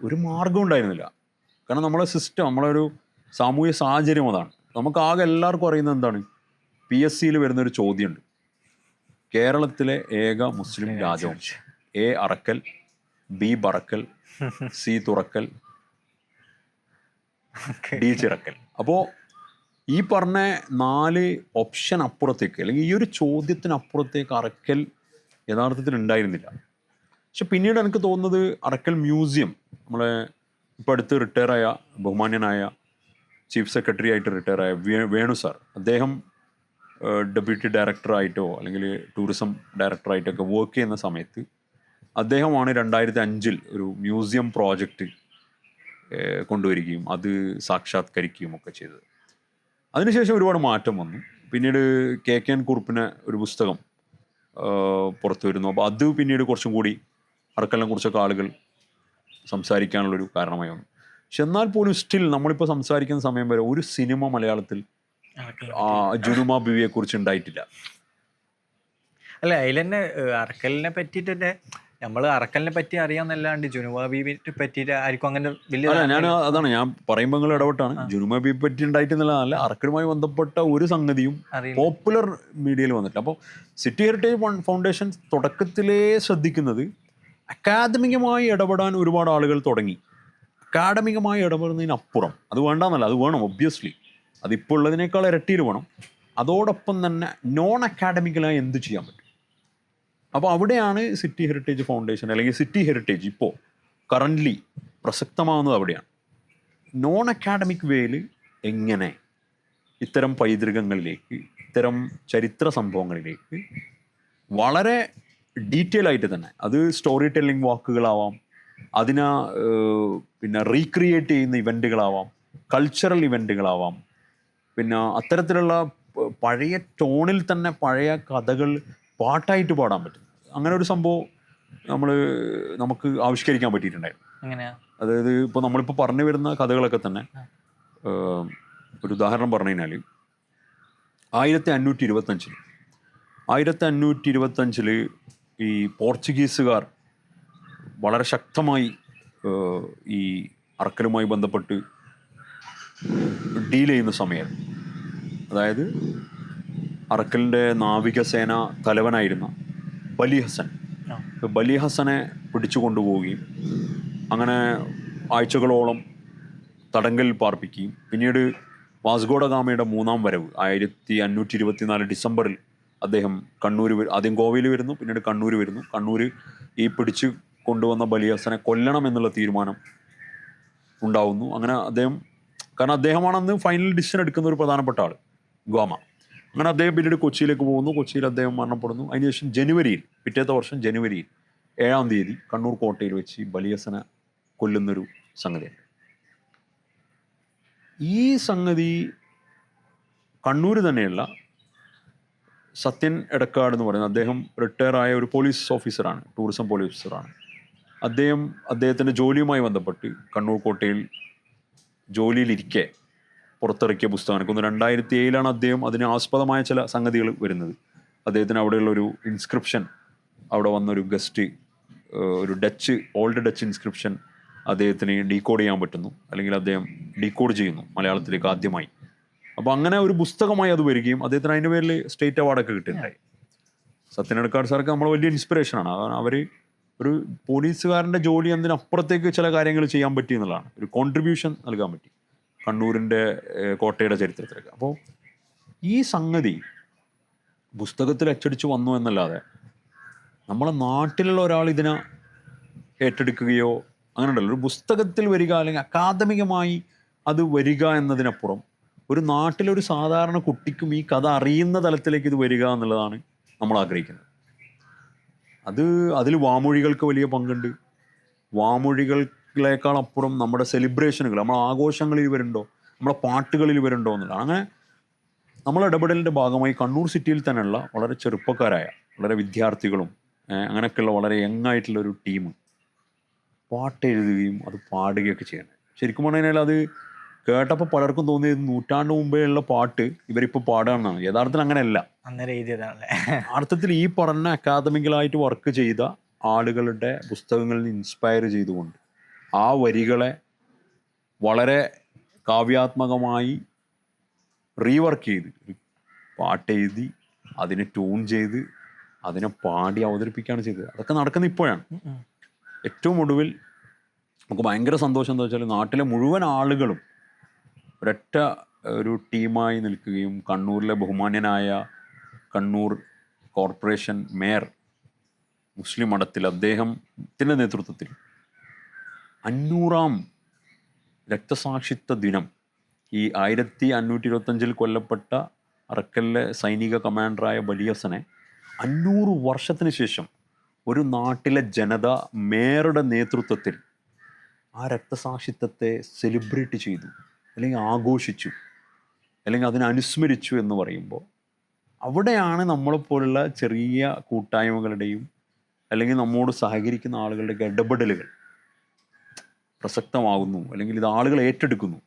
[SPEAKER 1] ഒരു മാർഗം ഉണ്ടായിരുന്നില്ല. കാരണം നമ്മളെ സിസ്റ്റം, നമ്മളൊരു സാമൂഹ്യ സാഹചര്യം അതാണ്. നമുക്കാകെ എല്ലാവർക്കും അറിയുന്നത് എന്താണ്, PSCയിൽ വരുന്നൊരു ചോദ്യമുണ്ട്, കേരളത്തിലെ ഏക മുസ്ലിം രാജവംശം A Arakkal, B ബറക്കൽ, C തുറക്കൽ, D Chirakkal. അപ്പോൾ ഈ പറഞ്ഞ 4 ഓപ്ഷൻ അപ്പുറത്തേക്ക് അല്ലെങ്കിൽ ഈ ഒരു ചോദ്യത്തിനപ്പുറത്തേക്ക് അറക്കൽ യഥാർത്ഥത്തിൽ ഉണ്ടായിരുന്നില്ല. പക്ഷെ പിന്നീട് എനിക്ക് തോന്നുന്നത് അറക്കൽ മ്യൂസിയം, നമ്മളെ ഇപ്പോൾ അടുത്ത് റിട്ടയറായ ബഹുമാന്യനായ ചീഫ് സെക്രട്ടറി ആയിട്ട് റിട്ടയറായ വേണു സാർ, അദ്ദേഹം ഡെപ്യൂട്ടി ഡയറക്ടറായിട്ടോ അല്ലെങ്കിൽ ടൂറിസം ഡയറക്ടറായിട്ടൊക്കെ വർക്ക് ചെയ്യുന്ന സമയത്ത് അദ്ദേഹമാണ് 2005 ഒരു മ്യൂസിയം പ്രോജക്റ്റ് കൊണ്ടുവരികയും അത് സാക്ഷാത്കരിക്കുകയും ഒക്കെ ചെയ്തത്. അതിനുശേഷം ഒരുപാട് മാറ്റം വന്നു. പിന്നീട് KKN കുറുപ്പിന് ഒരു പുസ്തകം പുറത്തു വരുന്നു. അപ്പോൾ അത് പിന്നീട് കുറച്ചും കൂടി അറക്കലിനെ കുറിച്ചൊക്കെ ആളുകൾ സംസാരിക്കാനുള്ളൊരു കാരണമായി വന്നു. പക്ഷെ എന്നാൽ പോലും സ്റ്റിൽ നമ്മളിപ്പോൾ സംസാരിക്കുന്ന സമയം വരെ ഒരു സിനിമ മലയാളത്തിൽ ജുനുമ ബീവിയെ കുറിച്ച് ഉണ്ടായിട്ടില്ല.
[SPEAKER 2] അല്ല, അതിൽ തന്നെ അറക്കലിനെ പറ്റിയിട്ട് തന്നെ നമ്മൾ അറക്കലിനെ പറ്റി അറിയാന്നല്ലാണ്ട് ജുനുമ ബീവിയെ പറ്റിയിട്ട് ആർക്കും അങ്ങനെ വലിയ
[SPEAKER 1] ഞാൻ പറയുമ്പോൾ നിങ്ങൾ ഇടപെട്ടാണ്. ജുനുമ ബീവി പറ്റി ഉണ്ടായിട്ടെന്നുള്ളതല്ല, അറക്കലുമായി ബന്ധപ്പെട്ട ഒരു സംഗതിയും പോപ്പുലർ മീഡിയയിൽ വന്നിട്ടില്ല. അപ്പോൾ സിറ്റി ഹെറിറ്റേജ് ഫൗണ്ടേഷൻ തുടക്കത്തിലേ ശ്രദ്ധിക്കുന്നത് അക്കാദമികമായി ഇടപെടാൻ ഒരുപാട് ആളുകൾ തുടങ്ങി. അക്കാഡമികമായി ഇടപെടുന്നതിനപ്പുറം, അത് വേണ്ടെന്നല്ല, അത് വേണം ഒബ്വിയസ്ലി, അതിപ്പോൾ ഉള്ളതിനേക്കാൾ ഇരട്ടിയിൽ വേണം. അതോടൊപ്പം തന്നെ നോൺ അക്കാഡമിക്കലായി എന്ത് ചെയ്യാൻ പറ്റും. അപ്പോൾ അവിടെയാണ് സിറ്റി ഹെറിറ്റേജ് ഫൗണ്ടേഷൻ അല്ലെങ്കിൽ സിറ്റി ഹെറിറ്റേജ് ഇപ്പോൾ കറൻ്റ്ലി പ്രസക്തമാകുന്നത്. അവിടെയാണ് നോൺ അക്കാഡമിക് വേയിൽ എങ്ങനെ ഇത്തരം പൈതൃകങ്ങളിലേക്ക്, ഇത്തരം ചരിത്ര സംഭവങ്ങളിലേക്ക് വളരെ ഡീറ്റെയിൽ ആയിട്ട് തന്നെ, അത് സ്റ്റോറി ടെല്ലിംഗ് വാക്കുകളാവാം, അതിനെ പിന്നെ റീക്രിയേറ്റ് ചെയ്യുന്ന ഇവൻറ്റുകളാവാം, കൾച്ചറൽ ഇവൻറ്റുകളാവാം, പിന്നെ അത്തരത്തിലുള്ള പഴയ ടോണിൽ തന്നെ പഴയ കഥകൾ പാട്ടായിട്ട് പാടാൻ പറ്റും. അങ്ങനെ ഒരു സംഭവം നമുക്ക് ആവിഷ്കരിക്കാൻ പറ്റിയിട്ടുണ്ടായിരുന്നു. അതായത് ഇപ്പോൾ നമ്മളിപ്പോൾ പറഞ്ഞു വരുന്ന കഥകളൊക്കെ തന്നെ ഒരു ഉദാഹരണം പറഞ്ഞു കഴിഞ്ഞാൽ 1525 ഈ പോർച്ചുഗീസുകാർ വളരെ ശക്തമായി ഈ അറക്കലുമായി ബന്ധപ്പെട്ട് ഡീൽ ചെയ്യുന്ന സമയത്ത്, അതായത് അറക്കലിൻ്റെ നാവികസേന തലവനായിരുന്ന ബലി ഹസനെ പിടിച്ചു കൊണ്ടുപോവുകയും അങ്ങനെ ആഴ്ചകളോളം തടങ്കലിൽ പാർപ്പിക്കുകയും പിന്നീട് വാസ്കോഡ ഗാമയുടെ 3ാം വരവ് 1524 ഡിസംബറിൽ അദ്ദേഹം ആദ്യം ഗോവയിൽ വരുന്നു, പിന്നീട് കണ്ണൂർ വരുന്നു. കണ്ണൂർ ഈ പിടിച്ചു കൊണ്ടുവന്ന ബലി ഹസനെ കൊല്ലണം എന്നുള്ള തീരുമാനം ഉണ്ടാവുന്നു. അങ്ങനെ കാരണം അദ്ദേഹമാണ് അന്ന് ഫൈനൽ ഡിസിഷൻ എടുക്കുന്ന ഒരു പ്രധാനപ്പെട്ട ആൾ, ഗോമ. അങ്ങനെ അദ്ദേഹം പിന്നീട് കൊച്ചിയിലേക്ക് പോകുന്നു. കൊച്ചിയിൽ അദ്ദേഹം മരണപ്പെടുന്നു. അതിനുശേഷം പിറ്റേത്തെ വർഷം ജനുവരിയിൽ 7-ാം തീയതി കണ്ണൂർ കോട്ടയിൽ വെച്ച് ബലി ഹസനെ കൊല്ലുന്നൊരു സംഗതിയുണ്ട്. ഈ സംഗതി കണ്ണൂർ തന്നെയുള്ള സത്യൻ എടക്കാട് എന്ന് പറയുന്നത്, അദ്ദേഹം റിട്ടയറായ ഒരു പോലീസ് ഓഫീസറാണ്, ടൂറിസം പോലീസ് ഓഫീസറാണ്. അദ്ദേഹത്തിൻ്റെ ജോലിയുമായി ബന്ധപ്പെട്ട് കണ്ണൂർ കോട്ടയിൽ ജോലിയിലിരിക്കെ പുറത്തിറക്കിയ പുസ്തകം. എനിക്കൊന്ന് 2007 അദ്ദേഹം അതിന് ആസ്പദമായ ചില സംഗതികൾ വരുന്നത്. അദ്ദേഹത്തിന് അവിടെയുള്ളൊരു ഇൻസ്ക്രിപ്ഷൻ, അവിടെ വന്നൊരു ഗസ്റ്റ് ഒരു ഓൾഡ് ഡച്ച് ഇൻസ്ക്രിപ്ഷൻ അദ്ദേഹത്തിന് ഡീകോഡ് ചെയ്യാൻ പറ്റുന്നു, അല്ലെങ്കിൽ അദ്ദേഹം ഡീകോഡ് ചെയ്യുന്നു മലയാളത്തിലേക്ക് ആദ്യമായി. അപ്പോൾ അങ്ങനെ ഒരു പുസ്തകമായി അത് വരികയും അദ്ദേഹത്തിന് അതിൻ്റെ പേരിൽ സ്റ്റേറ്റ് അവാർഡൊക്കെ കിട്ടുന്നുണ്ടായി. സത്യൻ എടക്കാട് സാർക്ക് നമ്മൾ വലിയ ഇൻസ്പിറേഷനാണ്. അവർ ഒരു പോലീസുകാരൻ്റെ ജോലി അതിനപ്പുറത്തേക്ക് ചില കാര്യങ്ങൾ ചെയ്യാൻ പറ്റി എന്നുള്ളതാണ്, ഒരു കോൺട്രിബ്യൂഷൻ നൽകാൻ പറ്റി കണ്ണൂരിൻ്റെ കോട്ടയുടെ ചരിത്രത്തിലേക്ക്. അപ്പോൾ ഈ സംഗതി പുസ്തകത്തിൽ അച്ചടിച്ച് വന്നു എന്നല്ലാതെ നമ്മളെ നാട്ടിലുള്ള ഒരാൾ ഇതിനെ ഏറ്റെടുക്കുകയോ അങ്ങനെ ഉണ്ടല്ലോ. ഒരു പുസ്തകത്തിൽ വരിക അല്ലെങ്കിൽ അക്കാദമികമായി അത് വരിക എന്നതിനപ്പുറം ഒരു നാട്ടിലൊരു സാധാരണ കുട്ടിക്കും ഈ കഥ അറിയുന്ന തലത്തിലേക്ക് ഇത് വരിക എന്നുള്ളതാണ് നമ്മൾ ആഗ്രഹിക്കുന്നത്. അതിൽ വാമൊഴികൾക്ക് വലിയ പങ്കുണ്ട്. വാമൊഴികളേക്കാൾ അപ്പുറം നമ്മുടെ സെലിബ്രേഷനുകൾ, നമ്മുടെ ആഘോഷങ്ങളിൽ വരുന്നുണ്ടോ, നമ്മുടെ പാട്ടുകളിൽ വരുന്നുണ്ടോ എന്നുള്ളത്. അങ്ങനെ നമ്മൾ ഇടപെടലിൻ്റെ ഭാഗമായി കണ്ണൂർ സിറ്റിയിൽ തന്നെയുള്ള വളരെ ചെറുപ്പക്കാരായ, വളരെ വിദ്യാർത്ഥികളും അങ്ങനെയൊക്കെയുള്ള വളരെ യങ് ആയിട്ടുള്ള ഒരു ടീം പാട്ട് എഴുതുകയും അത് പാടുകയൊക്കെ ചെയ്യണം. ശരിക്കും പറഞ്ഞു കഴിഞ്ഞാൽ അത് കേട്ടപ്പോൾ പലർക്കും തോന്നിയത് നൂറ്റാണ്ട് മുമ്പേ ഉള്ള പാട്ട് ഇവരിപ്പോൾ പാടുകയെന്നാണ്. യഥാർത്ഥത്തിൽ അങ്ങനെയല്ല.
[SPEAKER 2] അന്നേരം എഴുതിയതാണല്ലേ.
[SPEAKER 1] അർത്ഥത്തിൽ ഈ പറഞ്ഞ അക്കാദമിക്കലായിട്ട് വർക്ക് ചെയ്ത ആളുകളുടെ പുസ്തകങ്ങളിൽ നിന്ന് ഇൻസ്പയർ ചെയ്തുകൊണ്ട് ആ വരികളെ വളരെ കാവ്യാത്മകമായി റീവർക്ക് ചെയ്ത് പാട്ടെഴുതി അതിനെ ട്യൂൺ ചെയ്ത് അതിനെ പാടി അവതരിപ്പിക്കുകയാണ് ചെയ്തത്. അതൊക്കെ നടക്കുന്ന ഇപ്പോഴാണ്. ഏറ്റവും ഒടുവിൽ നമുക്ക് ഭയങ്കര സന്തോഷം എന്താ വെച്ചാൽ നാട്ടിലെ മുഴുവൻ ആളുകളും ഒരൊറ്റ ഒരു ടീമായി നിൽക്കുകയും കണ്ണൂരിലെ ബഹുമാന്യനായ കണ്ണൂർ കോർപ്പറേഷൻ മേയർ മുസ്ലിം മഠത്തിൽ അദ്ദേഹത്തിൻ്റെ നേതൃത്വത്തിൽ 500ാം രക്തസാക്ഷിത്വ ദിനം, ഈ 1525 കൊല്ലപ്പെട്ട അറക്കലിലെ സൈനിക കമാൻഡറായ ബലിയസനെ 500 വർഷത്തിന് ശേഷം ഒരു നാട്ടിലെ ജനത മേയറുടെ നേതൃത്വത്തിൽ ആ രക്തസാക്ഷിത്വത്തെ സെലിബ്രേറ്റ് ചെയ്തു, അല്ലെങ്കിൽ ആഘോഷിച്ചു, അല്ലെങ്കിൽ അതിനെ അനുസ്മരിച്ചു എന്ന് പറയുമ്പോൾ അവിടെയാണ് നമ്മളെപ്പോലുള്ള ചെറിയ കൂട്ടായ്മകളുടെയും അല്ലെങ്കിൽ നമ്മോട് സഹകരിക്കുന്ന ആളുകളുടെ ഇടപെടലുകൾ പ്രസക്തമാകുന്നു, അല്ലെങ്കിൽ ഇത് ആളുകൾ ഏറ്റെടുക്കുന്നു,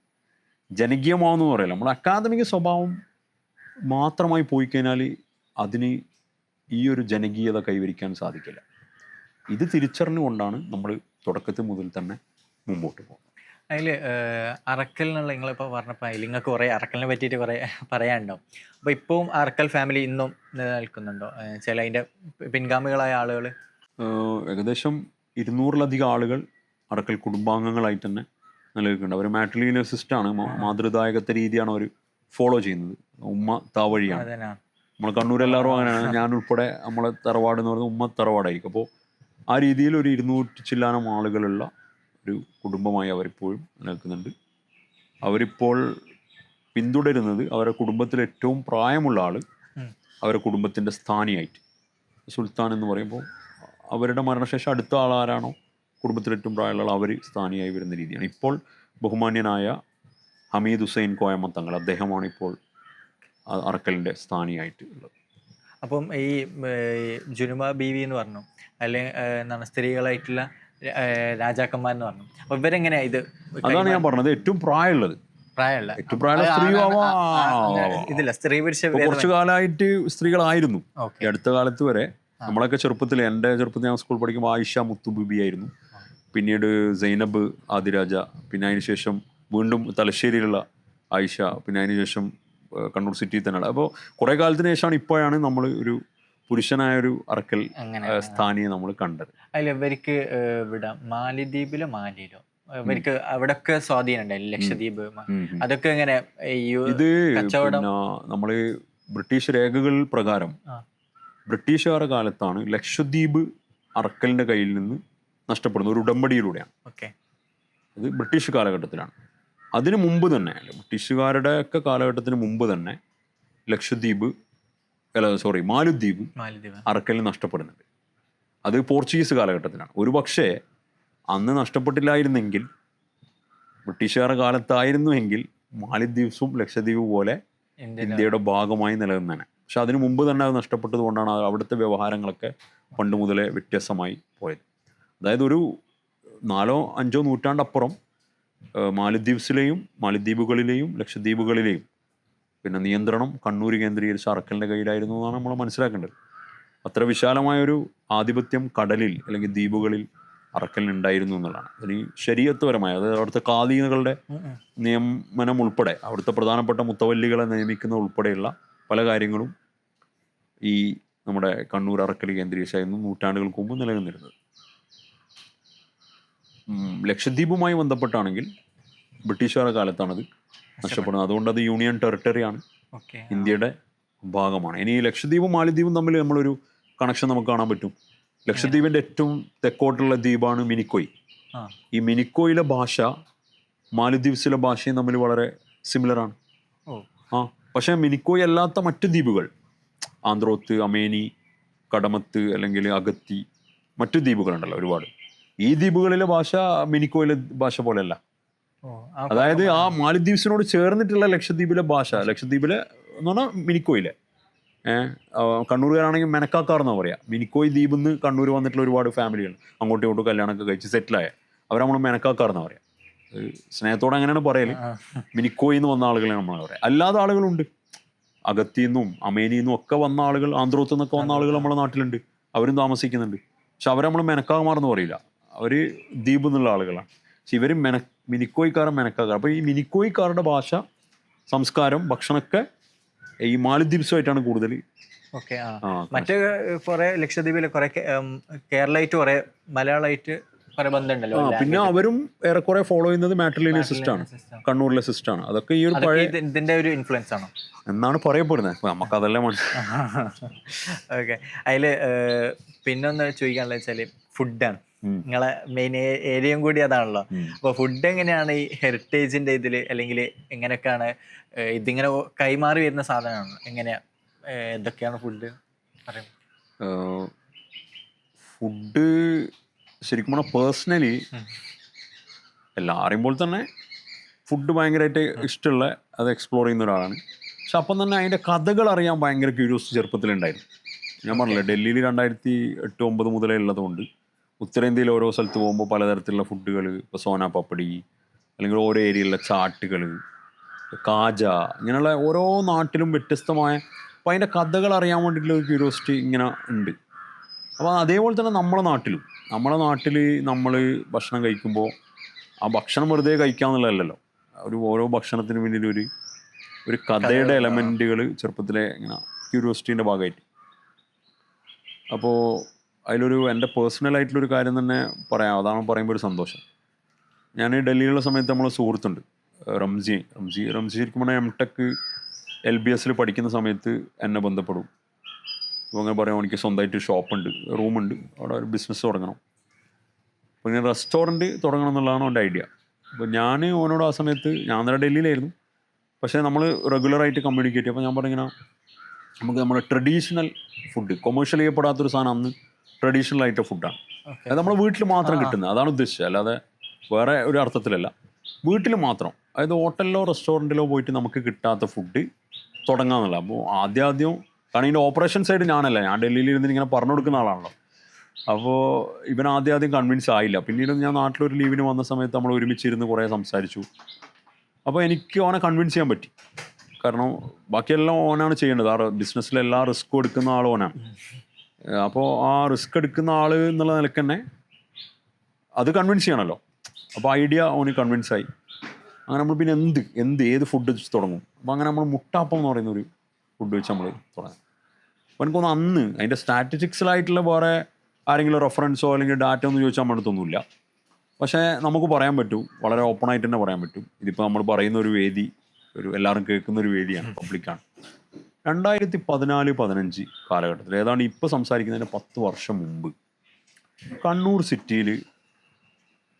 [SPEAKER 1] ജനകീയമാവുന്നു എന്ന് പറയില്ല. നമ്മൾ അക്കാദമിക സ്വഭാവം മാത്രമായി പോയി കഴിഞ്ഞാൽ അതിന് ഈ ഒരു ജനകീയത കൈവരിക്കാൻ സാധിക്കില്ല. ഇത് തിരിച്ചറിഞ്ഞുകൊണ്ടാണ് നമ്മൾ തുടക്കത്തിൽ മുതൽ തന്നെ മുമ്പോട്ട് പോകുന്നത്.
[SPEAKER 2] അതിൽ അറക്കൽ എന്നുള്ള നിങ്ങളിപ്പോൾ പറഞ്ഞപ്പോൾ അതിൽ നിങ്ങൾക്ക് കുറേ അറക്കലിനെ പറ്റിയിട്ട് കുറേ പറയാനുണ്ടാവും. അപ്പോൾ ഇപ്പോഴും അറക്കൽ ഫാമിലി ഇന്നും നിലനിൽക്കുന്നുണ്ടോ? ചില അതിൻ്റെ പിൻഗാമികളായ ആളുകൾ
[SPEAKER 1] ഏകദേശം 200-ലധികം ആളുകൾ അറക്കൽ കുടുംബാംഗങ്ങളായിട്ട് തന്നെ നിലനിൽക്കുന്നുണ്ട്. അവർ മാട്രിലീനിയൽ സിസ്റ്റമാണ്, മാതൃദായകത്തെ രീതിയാണ് അവർ ഫോളോ ചെയ്യുന്നത്. ഉമ്മ താവഴിയാണ്. നമ്മൾ കണ്ണൂർ എല്ലാവരും അങ്ങനെയാണ്. ഞാൻ ഉൾപ്പെടെ നമ്മളെ തറവാട് എന്ന് പറയുന്നത് ഉമ്മ തറവാടായിരിക്കും. അപ്പോൾ ആ രീതിയിൽ ഒരു 200 ചില്ലാനം ആളുകളുള്ള ഒരു കുടുംബമായി അവരിപ്പോഴും നിൽക്കുന്നുണ്ട്. അവരിപ്പോൾ പിന്തുടരുന്നത് അവരുടെ കുടുംബത്തിലെ ഏറ്റവും പ്രായമുള്ള ആൾ അവരുടെ കുടുംബത്തിൻ്റെ സ്ഥാനിയായിട്ട്, സുൽത്താൻ എന്ന് പറയുമ്പോൾ അവരുടെ മരണശേഷം അടുത്ത ആളാരാണോ കുടുംബത്തിലെ ഏറ്റവും പ്രായമുള്ള അവർ സ്ഥാനിയായി വരുന്ന രീതിയാണ്. ഇപ്പോൾ ബഹുമാന്യനായ ഹമീദ് ഹുസൈൻ കോയമ്മ തങ്ങൾ, അദ്ദേഹമാണ് ഇപ്പോൾ അറക്കലിൻ്റെ സ്ഥാനിയായിട്ട് ഉള്ളത്.
[SPEAKER 2] അപ്പം ഈ ജുനുമ ബീവി എന്ന് പറഞ്ഞു, അല്ലെങ്കിൽ എന്താണ് സ്ത്രീകളായിട്ടുള്ള രാജാക്കന്മാരെന്ന് പറഞ്ഞു. അപ്പോൾ ഇവരെങ്ങനെയാ ഇത്?
[SPEAKER 1] അതാണ് ഞാൻ പറഞ്ഞത്, ഏറ്റവും പ്രായമുള്ളത്, ഏറ്റവും പ്രായമുള്ള സ്ത്രീ
[SPEAKER 2] ഇതില്ല, സ്ത്രീ പുരുഷ
[SPEAKER 1] കുറച്ചു കാലമായിട്ട് സ്ത്രീകളായിരുന്നു. ഈ അടുത്ത കാലത്ത് വരെ നമ്മളൊക്കെ ചെറുപ്പത്തിൽ, എൻ്റെ ചെറുപ്പത്തിൽ ഞാൻ സ്കൂൾ പഠിക്കുമ്പോൾ ആയിഷ മുത്തു ബിബി ആയിരുന്നു, പിന്നീട് സൈനബ് ആദിരാജ, പിന്നെ അതിന് ശേഷം വീണ്ടും തലശ്ശേരിയിലുള്ള ആയിഷ, പിന്നെ അതിന് ശേഷം കണ്ണൂർ സിറ്റിയിൽ തന്നെയുള്ള. അപ്പോൾ കുറേ കാലത്തിന് ശേഷമാണ് ഇപ്പോഴാണ് നമ്മൾ ഒരു പുരുഷനായൊരു അറക്കൽ സ്ഥാനിയെ നമ്മൾ കണ്ടത്.
[SPEAKER 2] അതിൽ ഇവർക്ക് ഇവിടെ മാലിദ്വീപിലോ മാലിയിലോ ഇവർക്ക് അവിടെയൊക്കെ സ്വാധീനം ഉണ്ടായില്ല, ലക്ഷദ്വീപ് അതൊക്കെ എങ്ങനെ?
[SPEAKER 1] ഇത് നമ്മൾ ബ്രിട്ടീഷ് രേഖകൾ പ്രകാരം ബ്രിട്ടീഷുകാരുടെ കാലത്താണ് ലക്ഷദ്വീപ് അറക്കലിൻ്റെ കയ്യിൽ നിന്ന് നഷ്ടപ്പെടുന്നത്, ഒരു ഉടമ്പടിയിലൂടെയാണ്. അത് ബ്രിട്ടീഷ് കാലഘട്ടത്തിലാണ്. അതിനു മുമ്പ് തന്നെ, ബ്രിട്ടീഷുകാരുടെ ഒക്കെ കാലഘട്ടത്തിന് മുമ്പ് തന്നെ ലക്ഷദ്വീപ് മാലദ്വീപ് അറക്കലിന് നഷ്ടപ്പെടുന്നുണ്ട്. അത് പോർച്ചുഗീസ് കാലഘട്ടത്തിലാണ്. ഒരു പക്ഷേ അന്ന് നഷ്ടപ്പെട്ടില്ലായിരുന്നെങ്കിൽ, ബ്രിട്ടീഷുകാരുടെ കാലത്തായിരുന്നുവെങ്കിൽ മാലദ്വീപ്സും ലക്ഷദ്വീപ് പോലെ ഇന്ത്യയുടെ ഭാഗമായി നിലനിന്നേനെ. പക്ഷെ അതിനു മുമ്പ് തന്നെ അത് നഷ്ടപ്പെട്ടത് കൊണ്ടാണ് അവിടുത്തെ വ്യവഹാരങ്ങളൊക്കെ പണ്ട് മുതലേ വ്യത്യസ്തമായി പോയത്. അതായത് ഒരു 4-5 നൂറ്റാണ്ടപ്പുറം മാലദ്വീപുകളിലെയും ലക്ഷദ്വീപുകളിലെയും പിന്നെ നിയന്ത്രണം കണ്ണൂർ കേന്ദ്രീകരിച്ച അറക്കലിൻ്റെ കയ്യിലായിരുന്നു എന്നാണ് നമ്മൾ മനസ്സിലാക്കേണ്ടത്. അത്ര വിശാലമായൊരു ആധിപത്യം കടലിൽ അല്ലെങ്കിൽ ദ്വീപുകളിൽ അറക്കലിനുണ്ടായിരുന്നു എന്നുള്ളതാണ്. അതിന് ശരീഅത്തുപരമായ, അതായത് അവിടുത്തെ കാദീനുകളുടെ നിയമനം ഉൾപ്പെടെ, അവിടുത്തെ പ്രധാനപ്പെട്ട മുത്തവല്ലികളെ നിയമിക്കുന്ന ഉൾപ്പെടെയുള്ള പല കാര്യങ്ങളും ഈ നമ്മുടെ കണ്ണൂർ അറക്കൽ കേന്ദ്രീകരിച്ചായിരുന്നു നൂറ്റാണ്ടുകൾക്ക് മുമ്പ് നിലനിന്നിരുന്നത്. ലക്ഷദ്വീപുമായി ബന്ധപ്പെട്ടാണെങ്കിൽ ബ്രിട്ടീഷുകാരുടെ കാലത്താണത് നഷ്ടപ്പെടുന്നത്. അതുകൊണ്ട് അത് യൂണിയൻ ടെറിട്ടറിയാണ്, ഇന്ത്യയുടെ ഭാഗമാണ്. ഇനി ലക്ഷദ്വീപും മാലദ്വീപും തമ്മിൽ നമ്മളൊരു കണക്ഷൻ നമുക്ക് കാണാൻ പറ്റും. ലക്ഷദ്വീപിൻ്റെ ഏറ്റവും തെക്കോട്ടുള്ള ദ്വീപാണ് മിനിക്കോയ്. ഈ മിനിക്കോയിലെ ഭാഷ മാലദ്വീപ്സിലെ ഭാഷയും തമ്മിൽ വളരെ സിമിലറാണ്. പക്ഷേ മിനിക്കോയ് അല്ലാത്ത മറ്റു ദ്വീപുകൾ, ആന്ത്രോത്ത്, അമേനി, കടമത്ത് അല്ലെങ്കിൽ അഗത്തി, മറ്റു ദ്വീപുകളുണ്ടല്ലോ ഒരുപാട്. ഈ ദ്വീപുകളിലെ ഭാഷ മിനിക്കോയിലെ ഭാഷ പോലെയല്ല. അതായത് ആ മാലിദ്വീപ്സിനോട് ചേർന്നിട്ടുള്ള ലക്ഷദ്വീപിലെ ഭാഷ, ലക്ഷദ്വീപിലെ എന്ന് പറഞ്ഞാൽ മിനിക്കോയിലെ കണ്ണൂരുകാരാണെങ്കിൽ മെനക്കാക്കാർ എന്നാ പറയാ. മിനിക്കോയ് ദ്വീപിൽ നിന്ന് കണ്ണൂർ വന്നിട്ടുള്ള ഒരുപാട് ഫാമിലികൾ അങ്ങോട്ടും ഇങ്ങോട്ടും കല്യാണമൊക്കെ കഴിച്ച് സെറ്റിലായ അവർ നമ്മൾ മെനക്കാക്കാർ എന്നാ പറയാ. സ്നേഹത്തോടെ അങ്ങനെയാണ് പറയല്. മിനിക്കോയിൽ നിന്ന് വന്ന ആളുകളെ നമ്മൾ പറയാം. അല്ലാതെ ആളുകളുണ്ട്, അഗത്തിന്നും അമേനിന്നും ഒക്കെ വന്ന ആളുകൾ, ആന്ധ്രോത്ത് നിന്നൊക്കെ വന്ന ആളുകൾ നമ്മുടെ നാട്ടിലുണ്ട്, അവരും താമസിക്കുന്നുണ്ട്. പക്ഷെ അവരെ നമ്മൾ മെനക്കാമാർന്ന് പറയില്ല, അവര് ദ്വീപ് എന്നുള്ള ആളുകളാണ്. പക്ഷെ ഇവര് മിനിക്കോയ്ക്കാരൻ മെനക്കാക്കാർ. അപ്പൊ ഈ മിനിക്കോയ്ക്കാരുടെ ഭാഷ, സംസ്കാരം, ഭക്ഷണമൊക്കെ ഈ മാലിദ്വീപ്സുമായിട്ടാണ് കൂടുതൽ.
[SPEAKER 2] ഓക്കെ. മറ്റേ കുറെ ലക്ഷദ്വീപിലെ കുറെ കേരളായിട്ട് കുറെ മലയാളമായിട്ട് കുറെ ബന്ധമുണ്ടല്ലോ.
[SPEAKER 1] പിന്നെ അവരും ഏറെക്കുറെ ഫോളോ ചെയ്യുന്നത് മാട്രിലിനിയൽ സിസ്റ്റമാണ്, കണ്ണൂരിലെ സിസ്റ്റമാണ്. അതൊക്കെ ഈ ഒരു പഴയ
[SPEAKER 2] ഇതിന്റെ ഒരു ഇൻഫ്ലുവൻസ് ആണോ
[SPEAKER 1] എന്നാണ് പറയപ്പെടുന്നത്. നമുക്ക് അതെല്ലാം മനസ്സിലാവും.
[SPEAKER 2] ഓക്കെ. അതില് പിന്നൊന്ന് ചോദിക്കാനുള്ള വെച്ചാല് ഫുഡാണ്. നിങ്ങളെ മെയിൻ ഏരിയയും കൂടി അതാണല്ലോ. അപ്പൊ ഫുഡ് എങ്ങനെയാണ് ഈ ഹെറിറ്റേജിന്റെ ഇതില്, അല്ലെങ്കിൽ എങ്ങനെയൊക്കെയാണ് ഇതിങ്ങനെ കൈമാറി വരുന്ന സാധനമാണ്? എങ്ങനെയാ, എന്തൊക്കെയാണ് ഫുഡ് പറയും?
[SPEAKER 1] ഫുഡ് ശരിക്കും പറഞ്ഞാൽ പേഴ്സണലി എല്ലാവരെയും പോലെ തന്നെ ഫുഡ് ഭയങ്കരമായിട്ട് ഇഷ്ടമുള്ള, അത് എക്സ്പ്ലോർ ചെയ്യുന്ന ഒരാളാണ്. പക്ഷെ അപ്പം തന്നെ അതിൻ്റെ കഥകൾ അറിയാൻ ഭയങ്കര ക്യൂരിയോസിറ്റി ചെറുപ്പത്തിലുണ്ടായിരുന്നു. ഞാൻ പറഞ്ഞില്ലേ, ഡൽഹിയിൽ 2008-9 മുതലേ ഉള്ളതുകൊണ്ട് ഉത്തരേന്ത്യയിൽ ഓരോ സ്ഥലത്ത് പോകുമ്പോൾ പലതരത്തിലുള്ള ഫുഡുകൾ, ഇപ്പോൾ സോന പപ്പടി അല്ലെങ്കിൽ ഓരോ ഏരിയയിലുള്ള ചാട്ടുകൾ, കാജ, ഇങ്ങനെയുള്ള ഓരോ നാട്ടിലും വ്യത്യസ്തമായ, അപ്പോൾ അതിൻ്റെ കഥകൾ അറിയാൻ വേണ്ടിയിട്ടുള്ള ഒരു ക്യൂരിയോസിറ്റി ഇങ്ങനെ ഉണ്ട്. അപ്പോൾ അതേപോലെ തന്നെ നമ്മളെ നാട്ടിൽ നമ്മൾ ഭക്ഷണം കഴിക്കുമ്പോൾ ആ ഭക്ഷണം വെറുതെ കഴിക്കാമെന്നുള്ളതല്ലല്ലോ, ഓരോ ഭക്ഷണത്തിന് പിന്നിൽ ഒരു കഥയുടെ എലമെൻറ്റുകൾ ചെറുപ്പത്തിലെ ഇങ്ങനെ ക്യൂരിയോസിറ്റീൻ്റെ ഭാഗമായിട്ട്. അപ്പോൾ അതിലൊരു എൻ്റെ പേഴ്സണലായിട്ടുള്ളൊരു കാര്യം തന്നെ പറയാം, അതാണ് പറയുമ്പോൾ ഒരു സന്തോഷം. ഞാൻ ഡൽഹിയിലുള്ള സമയത്ത് നമ്മളെ സുഹൃത്തുണ്ട് റംസി ശരിക്കും പറഞ്ഞാൽ M.Tech LBS പഠിക്കുന്ന സമയത്ത് എന്നെ ബന്ധപ്പെടും. അപ്പോൾ അങ്ങനെ പറയാം, എനിക്ക് സ്വന്തമായിട്ട് ഷോപ്പുണ്ട്, റൂമുണ്ട്, അവിടെ ഒരു ബിസിനസ് തുടങ്ങണം, അപ്പോൾ ഇങ്ങനെ റെസ്റ്റോറൻറ്റ് തുടങ്ങണം എന്നുള്ളതാണ് എൻ്റെ ഐഡിയ. അപ്പോൾ ഞാൻ ഓനോട് ആ സമയത്ത്, ഞാൻ നേരെ ഡൽഹിയിലായിരുന്നു, പക്ഷേ നമ്മൾ റെഗുലറായിട്ട് കമ്മ്യൂണിക്കേറ്റ്. അപ്പോൾ ഞാൻ പറഞ്ഞിങ്ങനെ, നമുക്ക് നമ്മുടെ ട്രഡീഷണൽ ഫുഡ്, കൊമേഴ്ഷ്യൽ ചെയ്യപ്പെടാത്തൊരു സാധനം അന്ന് ട്രഡീഷണൽ ആയിട്ട് ഫുഡാണ്. അത് നമ്മുടെ വീട്ടിൽ മാത്രം കിട്ടുന്നത്, അതാണ് ഉദ്ദേശിച്ചത്, അല്ലാതെ വേറെ ഒരു അർത്ഥത്തിലല്ല. വീട്ടിൽ മാത്രം, അതായത് ഹോട്ടലിലോ റെസ്റ്റോറൻറ്റിലോ പോയിട്ട് നമുക്ക് കിട്ടാത്ത ഫുഡ് തുടങ്ങാമെന്നുള്ള. അപ്പോൾ ആദ്യം കാരണം ഇതിൻ്റെ ഓപ്പറേഷൻ സൈഡ് ഞാനല്ല, ഞാൻ ഡൽഹിയിൽ ഇരുന്ന് ഇങ്ങനെ പറഞ്ഞു കൊടുക്കുന്ന ആളാണല്ലോ. അപ്പോൾ ഇവൻ ആദ്യം കൺവിൻസ് ആയില്ല. പിന്നീട് ഞാൻ നാട്ടിലൊരു ലീവിന് വന്ന സമയത്ത് നമ്മൾ ഒരുമിച്ചിരുന്ന് കുറേ സംസാരിച്ചു. അപ്പോൾ എനിക്ക് ഓനെ കൺവിൻസ് ചെയ്യാൻ പറ്റി. കാരണം ബാക്കിയെല്ലാം ഓനാണ് ചെയ്യേണ്ടത്, ആ ബിസിനസ്സിലെല്ലാം റിസ്ക് എടുക്കുന്ന ആൾ ഓനാണ്. അപ്പോൾ ആ റിസ്ക് എടുക്കുന്ന ആൾ എന്നുള്ള നിലക്ക് തന്നെ അത് കൺവിൻസ് ചെയ്യണമല്ലോ. അപ്പോൾ ഐഡിയ ഓന് കൺവിൻസ് ആയി. അങ്ങനെ നമ്മൾ പിന്നെ ഏത് ഫുഡ് വെച്ച് തുടങ്ങും. അപ്പോൾ അങ്ങനെ നമ്മൾ മുട്ടാപ്പം എന്ന് പറയുന്നൊരു ഫുഡ് വെച്ച് നമ്മൾ തുടങ്ങും. അപ്പോൾ എനിക്കൊന്ന് അന്ന് അതിൻ്റെ സ്റ്റാറ്റിസ്റ്റിക്സിലായിട്ടുള്ള വേറെ ആരെങ്കിലും റെഫറൻസോ അല്ലെങ്കിൽ ഡാറ്റ ഒന്നും ചോദിച്ചാൽ നമ്മുടെ അടുത്തൊന്നുമില്ല. പക്ഷേ നമുക്ക് പറയാൻ പറ്റും, വളരെ ഓപ്പണായിട്ട് തന്നെ പറയാൻ പറ്റും. ഇതിപ്പോൾ നമ്മൾ പറയുന്ന ഒരു വേദി, എല്ലാവരും കേൾക്കുന്ന ഒരു വേദിയാണ്, പബ്ലിക്കാണ്. 2014-15 കാലഘട്ടത്തിൽ, ഏതാണ്ട് ഇപ്പോൾ സംസാരിക്കുന്നതിന് 10 വർഷം മുമ്പ്, കണ്ണൂർ സിറ്റിയിൽ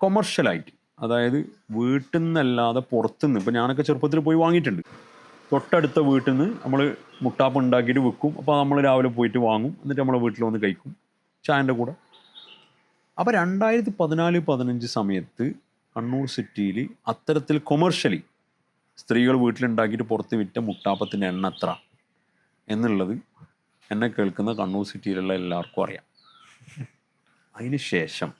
[SPEAKER 1] കൊമേർഷ്യലായിട്ട്, അതായത് വീട്ടിൽ നിന്നല്ലാതെ പുറത്തുനിന്ന്, ഇപ്പോൾ ഞാനൊക്കെ ചെറുപ്പത്തിൽ പോയി വാങ്ങിയിട്ടുണ്ട്, തൊട്ടടുത്ത വീട്ടിൽ നിന്ന് നമ്മൾ മുട്ടാപ്പം ഉണ്ടാക്കിയിട്ട് വെക്കും. അപ്പോൾ നമ്മൾ രാവിലെ പോയിട്ട് വാങ്ങും, എന്നിട്ട് നമ്മളെ വീട്ടിൽ വന്ന് കഴിക്കും ചായൻ്റെ കൂടെ. അപ്പോൾ 2014-15 സമയത്ത് കണ്ണൂർ സിറ്റിയിൽ അത്തരത്തിൽ കൊമേർഷ്യലി സ്ത്രീകൾ വീട്ടിലുണ്ടാക്കിയിട്ട് പുറത്ത് വിറ്റ മുട്ടാപ്പത്തിൻ്റെ എണ്ണ എത്ര എന്നുള്ളത് എന്നെ കേൾക്കുന്ന കണ്ണൂർ സിറ്റിയിലുള്ള എല്ലാവർക്കും അറിയാം. അതിന് ശേഷം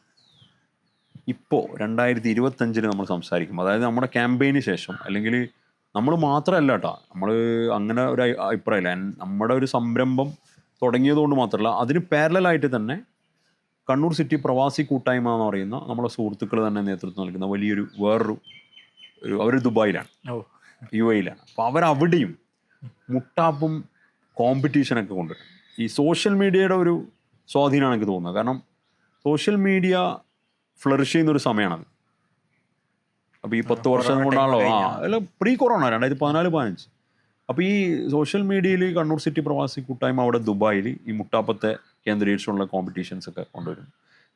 [SPEAKER 1] ഇപ്പോൾ 2025 നമ്മൾ സംസാരിക്കും, അതായത് നമ്മുടെ ക്യാമ്പയിന് ശേഷം, അല്ലെങ്കിൽ നമ്മൾ മാത്രമല്ല കേട്ടോ, നമ്മൾ അങ്ങനെ ഒരു അഭിപ്രായമില്ല, നമ്മുടെ ഒരു സംരംഭം തുടങ്ങിയതുകൊണ്ട് മാത്രമല്ല, അതിന് പാരലായിട്ട് തന്നെ കണ്ണൂർ സിറ്റി പ്രവാസി കൂട്ടായ്മ എന്ന് പറയുന്ന നമ്മളെ സുഹൃത്തുക്കൾ തന്നെ നേതൃത്വം നൽകുന്ന വേറൊരു അവർ ദുബായിലാണ്, UAE-ലാണ്. അപ്പോൾ അവരവിടെയും മുട്ടാപ്പും കോമ്പറ്റീഷനൊക്കെ കൊണ്ടുവരും. ഈ സോഷ്യൽ മീഡിയയുടെ ഒരു സ്വാധീനമാണ് എനിക്ക് തോന്നുന്നത്. കാരണം സോഷ്യൽ മീഡിയ ഫ്ലറിഷ് ചെയ്യുന്നൊരു സമയമാണത്. അപ്പോൾ ഈ 10 വർഷം കൊണ്ടാണല്ലോ, അല്ല പ്രീ കൊറോണ 2014-15. അപ്പോൾ ഈ സോഷ്യൽ മീഡിയയിൽ കണ്ണൂർ സിറ്റി പ്രവാസി കൂട്ടായ്മ അവിടെ ദുബായിൽ ഈ മുട്ടാപ്പത്തെ കേന്ദ്രീകരിച്ചുള്ള കോമ്പറ്റീഷൻസ് ഒക്കെ കൊണ്ടുവരും.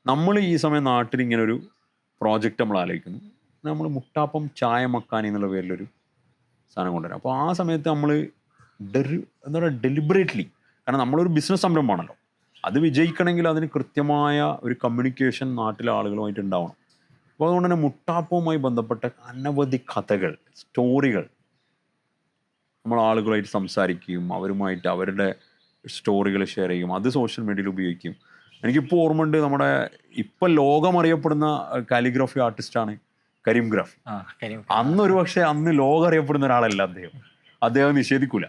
[SPEAKER 1] നമ്മൾ ഈ സമയം നാട്ടിൽ ഇങ്ങനെ ഒരു പ്രോജക്റ്റ് നമ്മൾ ആലോചിക്കുന്നു, നമ്മൾ മുട്ടാപ്പം ചായ മക്കാനി എന്നുള്ള പേരിലൊരു സാധനം കൊണ്ടുവരും. അപ്പോൾ ആ സമയത്ത് നമ്മൾ എന്താ പറയുക, ഡെലിബറേറ്റ്ലി, കാരണം നമ്മളൊരു ബിസിനസ് സംരംഭമാണല്ലോ, അത് വിജയിക്കണമെങ്കിൽ അതിന് കൃത്യമായ ഒരു കമ്മ്യൂണിക്കേഷൻ നാട്ടിലെ ആളുകളുമായിട്ട് ഉണ്ടാവണം. അപ്പോൾ അതുകൊണ്ട് തന്നെ മുട്ടാപ്പവുമായി ബന്ധപ്പെട്ട അനവധി കഥകൾ, സ്റ്റോറികൾ നമ്മൾ ആളുകളായിട്ട് സംസാരിക്കുകയും അവരുമായിട്ട് അവരുടെ സ്റ്റോറികൾ ഷെയർ ചെയ്യും. അത് സോഷ്യൽ മീഡിയയിൽ ഉപയോഗിക്കും. എനിക്കിപ്പോൾ ഓർമ്മയുണ്ട്, നമ്മുടെ ഇപ്പം ലോകം അറിയപ്പെടുന്ന കാലിഗ്രാഫി ആർട്ടിസ്റ്റാണ് കരീം ഗ്രാഫ്. അന്നൊരു പക്ഷേ അന്ന് ലോകം അറിയപ്പെടുന്ന ഒരാളല്ല അദ്ദേഹം നിഷേധിക്കൂല.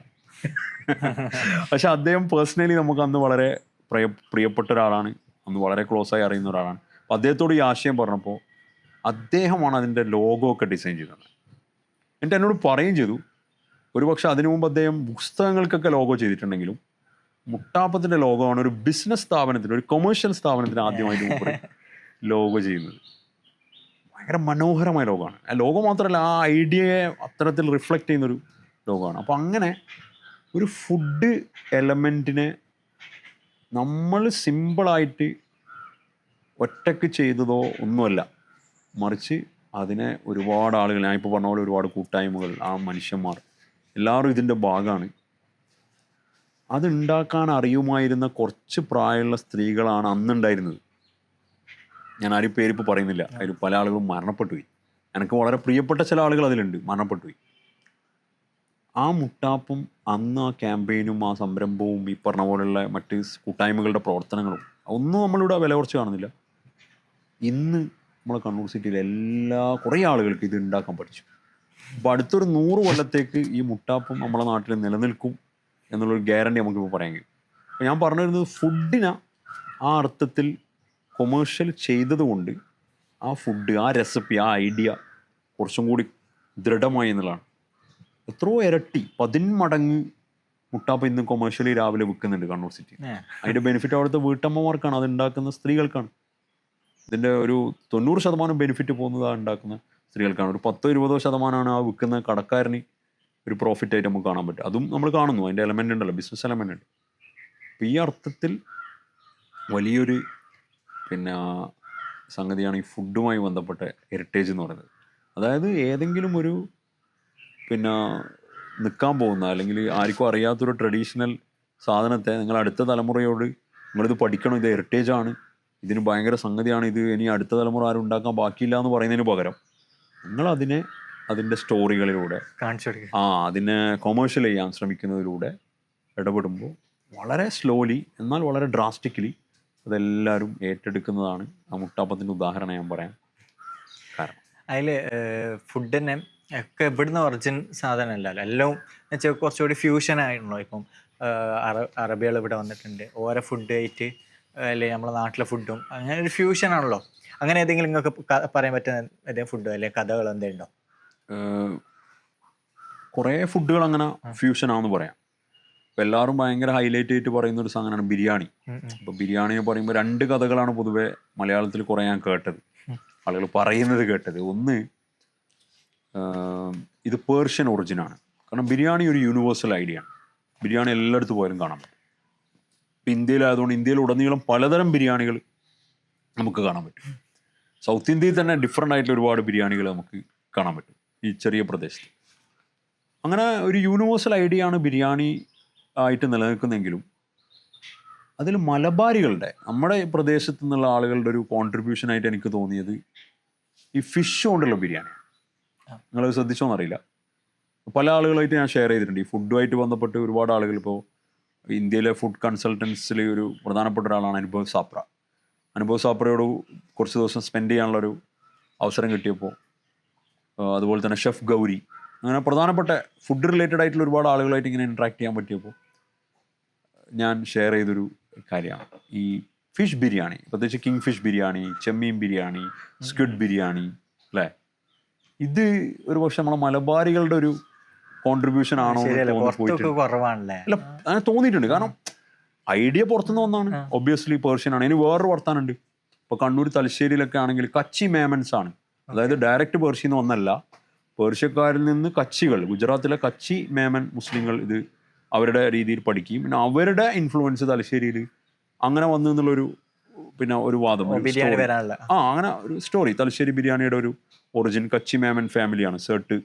[SPEAKER 1] പക്ഷെ അദ്ദേഹം പേഴ്സണലി നമുക്ക് അന്ന് വളരെ പ്രിയപ്പെട്ട ഒരാളാണ്, അന്ന് വളരെ ക്ലോസ് ആയി അറിയുന്ന ഒരാളാണ്. അപ്പോൾ അദ്ദേഹത്തോട് ഈ ആശയം പറഞ്ഞപ്പോൾ അദ്ദേഹമാണ് അതിൻ്റെ ലോഗോ ഒക്കെ ഡിസൈൻ ചെയ്തത്. എന്നിട്ട് എന്നോട് പറയുകയും ചെയ്തു, ഒരുപക്ഷെ അതിനു മുമ്പ് അദ്ദേഹം പുസ്തകങ്ങൾക്കൊക്കെ ലോഗോ ചെയ്തിട്ടുണ്ടെങ്കിലും മുട്ടാപ്പത്തിൻ്റെ ലോഗോ ആണ് ഒരു ബിസിനസ് സ്ഥാപനത്തിന്, ഒരു കൊമേഴ്ഷ്യൽ സ്ഥാപനത്തിന് ആദ്യമായിട്ട് ലോഗോ ചെയ്യുന്നത്. ഭയങ്കര മനോഹരമായ ലോഗമാണ്. ആ ലോഗോ മാത്രമല്ല, ആ ഐഡിയയെ അത്തരത്തിൽ റിഫ്ലക്റ്റ് ചെയ്യുന്നൊരു ലോഗമാണ്. അപ്പോൾ അങ്ങനെ ഒരു ഫുഡ് എലമെൻറ്റിനെ നമ്മൾ സിമ്പിളായിട്ട് ഒറ്റയ്ക്ക് ചെയ്തതോ ഒന്നുമല്ല, മറിച്ച് അതിനെ ഒരുപാട് ആളുകൾ, ഞാൻ ഇപ്പോൾ പറഞ്ഞ പോലെ ഒരുപാട് കൂട്ടായ്മകൾ, ആ മനുഷ്യന്മാർ എല്ലാവരും ഇതിൻ്റെ ഭാഗമാണ്. അതുണ്ടാക്കാൻ അറിയുമായിരുന്ന കുറച്ച് പ്രായമുള്ള സ്ത്രീകളാണ് അന്നുണ്ടായിരുന്നത്. ഞാൻ ആരും പേരിപ്പോൾ പറയുന്നില്ല, അതിൽ പല ആളുകളും മരണപ്പെട്ടു പോയി. എനിക്ക് വളരെ പ്രിയപ്പെട്ട ചില ആളുകൾ അതിലുണ്ട്, മരണപ്പെട്ടു പോയി. ആ മുട്ടാപ്പും അന്ന് ആ ക്യാമ്പയിനും ആ സംരംഭവും ഈ പറഞ്ഞ പോലെയുള്ള മറ്റ് കൂട്ടായ്മകളുടെ പ്രവർത്തനങ്ങളും ഒന്നും നമ്മളിവിടെ വില കുറച്ച് കാണുന്നില്ല. ഇന്ന് നമ്മളെ കണ്ണൂർ സിറ്റിയിൽ കുറേ ആളുകൾക്ക് ഇത് ഉണ്ടാക്കാൻ പഠിച്ചു. അപ്പോൾ അടുത്തൊരു 100 കൊല്ലത്തേക്ക് ഈ മുട്ടാപ്പം നമ്മളെ നാട്ടിൽ നിലനിൽക്കും എന്നുള്ളൊരു ഗ്യാരണ്ടി നമുക്കിപ്പോൾ പറയാൻ കഴിയും. അപ്പോൾ ഞാൻ പറഞ്ഞു വരുന്നത്, ഫുഡിനെ ആ അർത്ഥത്തിൽ കൊമേഴ്ഷ്യൽ ചെയ്തതുകൊണ്ട് ആ ഫുഡ്, ആ റെസിപ്പി, ആ ഐഡിയ കുറച്ചും കൂടി ദൃഢമായി എന്നുള്ളതാണ്. എത്രയോ ഇരട്ടി 10 മടങ്ങ് മുട്ടാപ്പം ഇന്ന് കൊമേഴ്ഷ്യലി രാവിലെ വിൽക്കുന്നുണ്ട് കണ്ണൂർ സിറ്റി. അതിൻ്റെ ബെനിഫിറ്റ് അവിടുത്തെ വീട്ടമ്മമാർക്കാണ്, അത് ഉണ്ടാക്കുന്ന സ്ത്രീകൾക്കാണ്. ഇതിൻ്റെ ഒരു 90% ബെനിഫിറ്റ് പോകുന്നത് ആ ഉണ്ടാക്കുന്ന സ്ത്രീകൾക്കാണ്. ഒരു 10-20% ആ വിൽക്കുന്ന കടക്കാരന് ഒരു പ്രോഫിറ്റായിട്ട് നമുക്ക് കാണാൻ പറ്റും. അതും നമ്മൾ കാണുന്നു, അതിൻ്റെ എലമെൻ്റ് ഉണ്ടല്ലോ, ബിസിനസ് എലമെൻ്റ് ഉണ്ട്. അപ്പോൾ ഈ അർത്ഥത്തിൽ വലിയൊരു സംഗതിയാണ് ഈ ഫുഡുമായി ബന്ധപ്പെട്ട ഹെറിറ്റേജ് എന്ന് പറയുന്നത്. അതായത് ഏതെങ്കിലും ഒരു നിൽക്കാൻ പോകുന്ന, അല്ലെങ്കിൽ ആർക്കും അറിയാത്തൊരു ട്രഡീഷണൽ സാധനത്തെ നിങ്ങൾ അടുത്ത തലമുറയോട് നിങ്ങളിത് പഠിക്കണം, ഇത് ഹെറിറ്റേജാണ്, ഇതിന് ഭയങ്കര സംഗതിയാണ്, ഇത് ഇനി അടുത്ത തലമുറ ആരും ഉണ്ടാക്കാൻ ബാക്കിയില്ല എന്ന് പറയുന്നതിന് പകരം നിങ്ങളതിനെ അതിൻ്റെ സ്റ്റോറികളിലൂടെ അതിനെ കൊമേഴ്ഷ്യൽ ചെയ്യാൻ ശ്രമിക്കുന്നതിലൂടെ ഇടപെടുമ്പോൾ വളരെ സ്ലോലി എന്നാൽ വളരെ ഡ്രാസ്റ്റിക്കലി അതെല്ലാവരും ഏറ്റെടുക്കുന്നതാണ് ആ മുട്ടാപ്പത്തിൻ്റെ ഉദാഹരണം ഞാൻ പറയാം. കാരണം
[SPEAKER 2] അതിൽ ഫുഡ് തന്നെ ഒക്കെ ഇവിടുന്ന് ഒറിജിൻ സാധനമല്ലല്ലോ, എല്ലാം വെച്ചാൽ കുറച്ചുകൂടി ഫ്യൂഷൻ ആയിട്ടുണ്ടോ. ഇപ്പം അറബികൾ ഇവിടെ വന്നിട്ടുണ്ട്, ഓരോ ഫുഡ് ആയിട്ട്, അല്ലെങ്കിൽ നമ്മളെ നാട്ടിലെ ഫുഡും അങ്ങനെ ഒരു ഫ്യൂഷൻ ആണല്ലോ. അങ്ങനെ ഏതെങ്കിലും നിങ്ങൾക്ക് പറയാൻ പറ്റുന്ന ഏതെങ്കിലും ഫുഡോ അല്ലെങ്കിൽ കഥകളോ എന്തെങ്കിലും ഉണ്ടോ?
[SPEAKER 1] കുറേ ഫുഡുകൾ അങ്ങനെ ഫ്യൂഷനാണെന്ന് പറയാം. ഇപ്പം എല്ലാവരും ഭയങ്കര ഹൈലൈറ്റ് ആയിട്ട് പറയുന്ന ഒരു സാധനമാണ് ബിരിയാണി. അപ്പോൾ ബിരിയാണി പറയുമ്പോൾ 2 കഥകളാണ് പൊതുവെ മലയാളത്തിൽ കുറേ ഞാൻ കേട്ടത്, ആളുകൾ പറയുന്നത് കേട്ടത്. ഒന്ന്, ഇത് പേർഷ്യൻ ഒറിജിനാണ്. കാരണം ബിരിയാണി ഒരു യൂണിവേഴ്സൽ ഐഡിയ ആണ്. ബിരിയാണി എല്ലായിടത്തും പോയാലും കാണാൻ പറ്റും. ഇപ്പം ഇന്ത്യയിലായതുകൊണ്ട് ഇന്ത്യയിൽ ഉടനീളം പലതരം ബിരിയാണികൾ നമുക്ക് കാണാൻ പറ്റും. സൗത്ത് ഇന്ത്യയിൽ തന്നെ ഡിഫറെൻ്റ് ആയിട്ടുള്ള ഒരുപാട് ബിരിയാണികൾ നമുക്ക് കാണാൻ പറ്റും ഈ ചെറിയ പ്രദേശത്ത്. അങ്ങനെ ഒരു യൂണിവേഴ്സൽ ഐഡിയ ആണ് ബിരിയാണി ആയിട്ട് നിലനിൽക്കുന്നെങ്കിലും അതിൽ മലബാരികളുടെ, നമ്മുടെ പ്രദേശത്തു നിന്നുള്ള ആളുകളുടെ ഒരു കോൺട്രിബ്യൂഷനായിട്ട് എനിക്ക് തോന്നിയത് ഈ ഫിഷ് കൊണ്ടുള്ള ബിരിയാണി. നിങ്ങൾ ശ്രദ്ധിച്ചോന്നറിയില്ല, പല ആളുകളായിട്ട് ഞാൻ ഷെയർ ചെയ്തിട്ടുണ്ട്. ഈ ഫുഡുമായിട്ട് ബന്ധപ്പെട്ട് ഒരുപാട് ആളുകൾ, ഇപ്പോൾ ഇന്ത്യയിലെ ഫുഡ് കൺസൾട്ടൻസിൽ ഒരു പ്രധാനപ്പെട്ട ഒരാളാണ് അനുഭവ് സാപ്ര. അനുഭവ് സാപ്രയോട് കുറച്ച് ദിവസം സ്പെൻഡ് ചെയ്യാനുള്ളൊരു അവസരം കിട്ടിയപ്പോൾ, അതുപോലെ തന്നെ ഷെഫ് ഗൗരി, അങ്ങനെ പ്രധാനപ്പെട്ട ഫുഡ് റിലേറ്റഡ് ആയിട്ടുള്ള ഒരുപാട് ആളുകളായിട്ട് ഇങ്ങനെ ഇൻട്രാക്ട് ചെയ്യാൻ പറ്റിയപ്പോൾ ഞാൻ ഷെയർ ചെയ്തൊരു കാര്യമാണ് ഈ ഫിഷ് ബിരിയാണി. പ്രത്യേകിച്ച് കിങ് ഫിഷ് ബിരിയാണി, ചെമ്മീൻ ബിരിയാണി, സ്ക്വിഡ് ബിരിയാണി, അല്ലേ? ഇത് ഒരു പക്ഷെ നമ്മളെ മലബാരികളുടെ ഒരു കോൺട്രിബ്യൂഷൻ ആണോ അല്ല, അങ്ങനെ തോന്നിയിട്ടുണ്ട്. കാരണം ഐഡിയ പുറത്തുനിന്ന് വന്നാണ്, ഒബ്വിയസ്ലി പേർഷ്യൻ ആണ്. ഇനി വേറൊരു വർത്താനുണ്ട്. ഇപ്പോൾ കണ്ണൂർ തലശ്ശേരിയിലൊക്കെ ആണെങ്കിൽ കച്ചി മേമൻസ് ആണ്, അതായത് ഡയറക്റ്റ് പേർഷ്യന്ന് വന്നല്ല, പേർഷ്യക്കാരിൽ നിന്ന് കച്ചികൾ, ഗുജറാത്തിലെ കച്ചി മേമൻ മുസ്ലിങ്ങൾ ഇത് അവരുടെ രീതിയിൽ പഠിക്കുകയും പിന്നെ അവരുടെ ഇൻഫ്ലുവൻസ് തലശ്ശേരിയിൽ അങ്ങനെ വന്നു എന്നുള്ളൊരു ഒരു വാദം, അങ്ങനെ ഒരു സ്റ്റോറി. തലശ്ശേരി ബിരിയാണിയുടെ ഒരു ഒറിജിൻ കച്ചി മേമൻ ഫാമിലിയാണ്,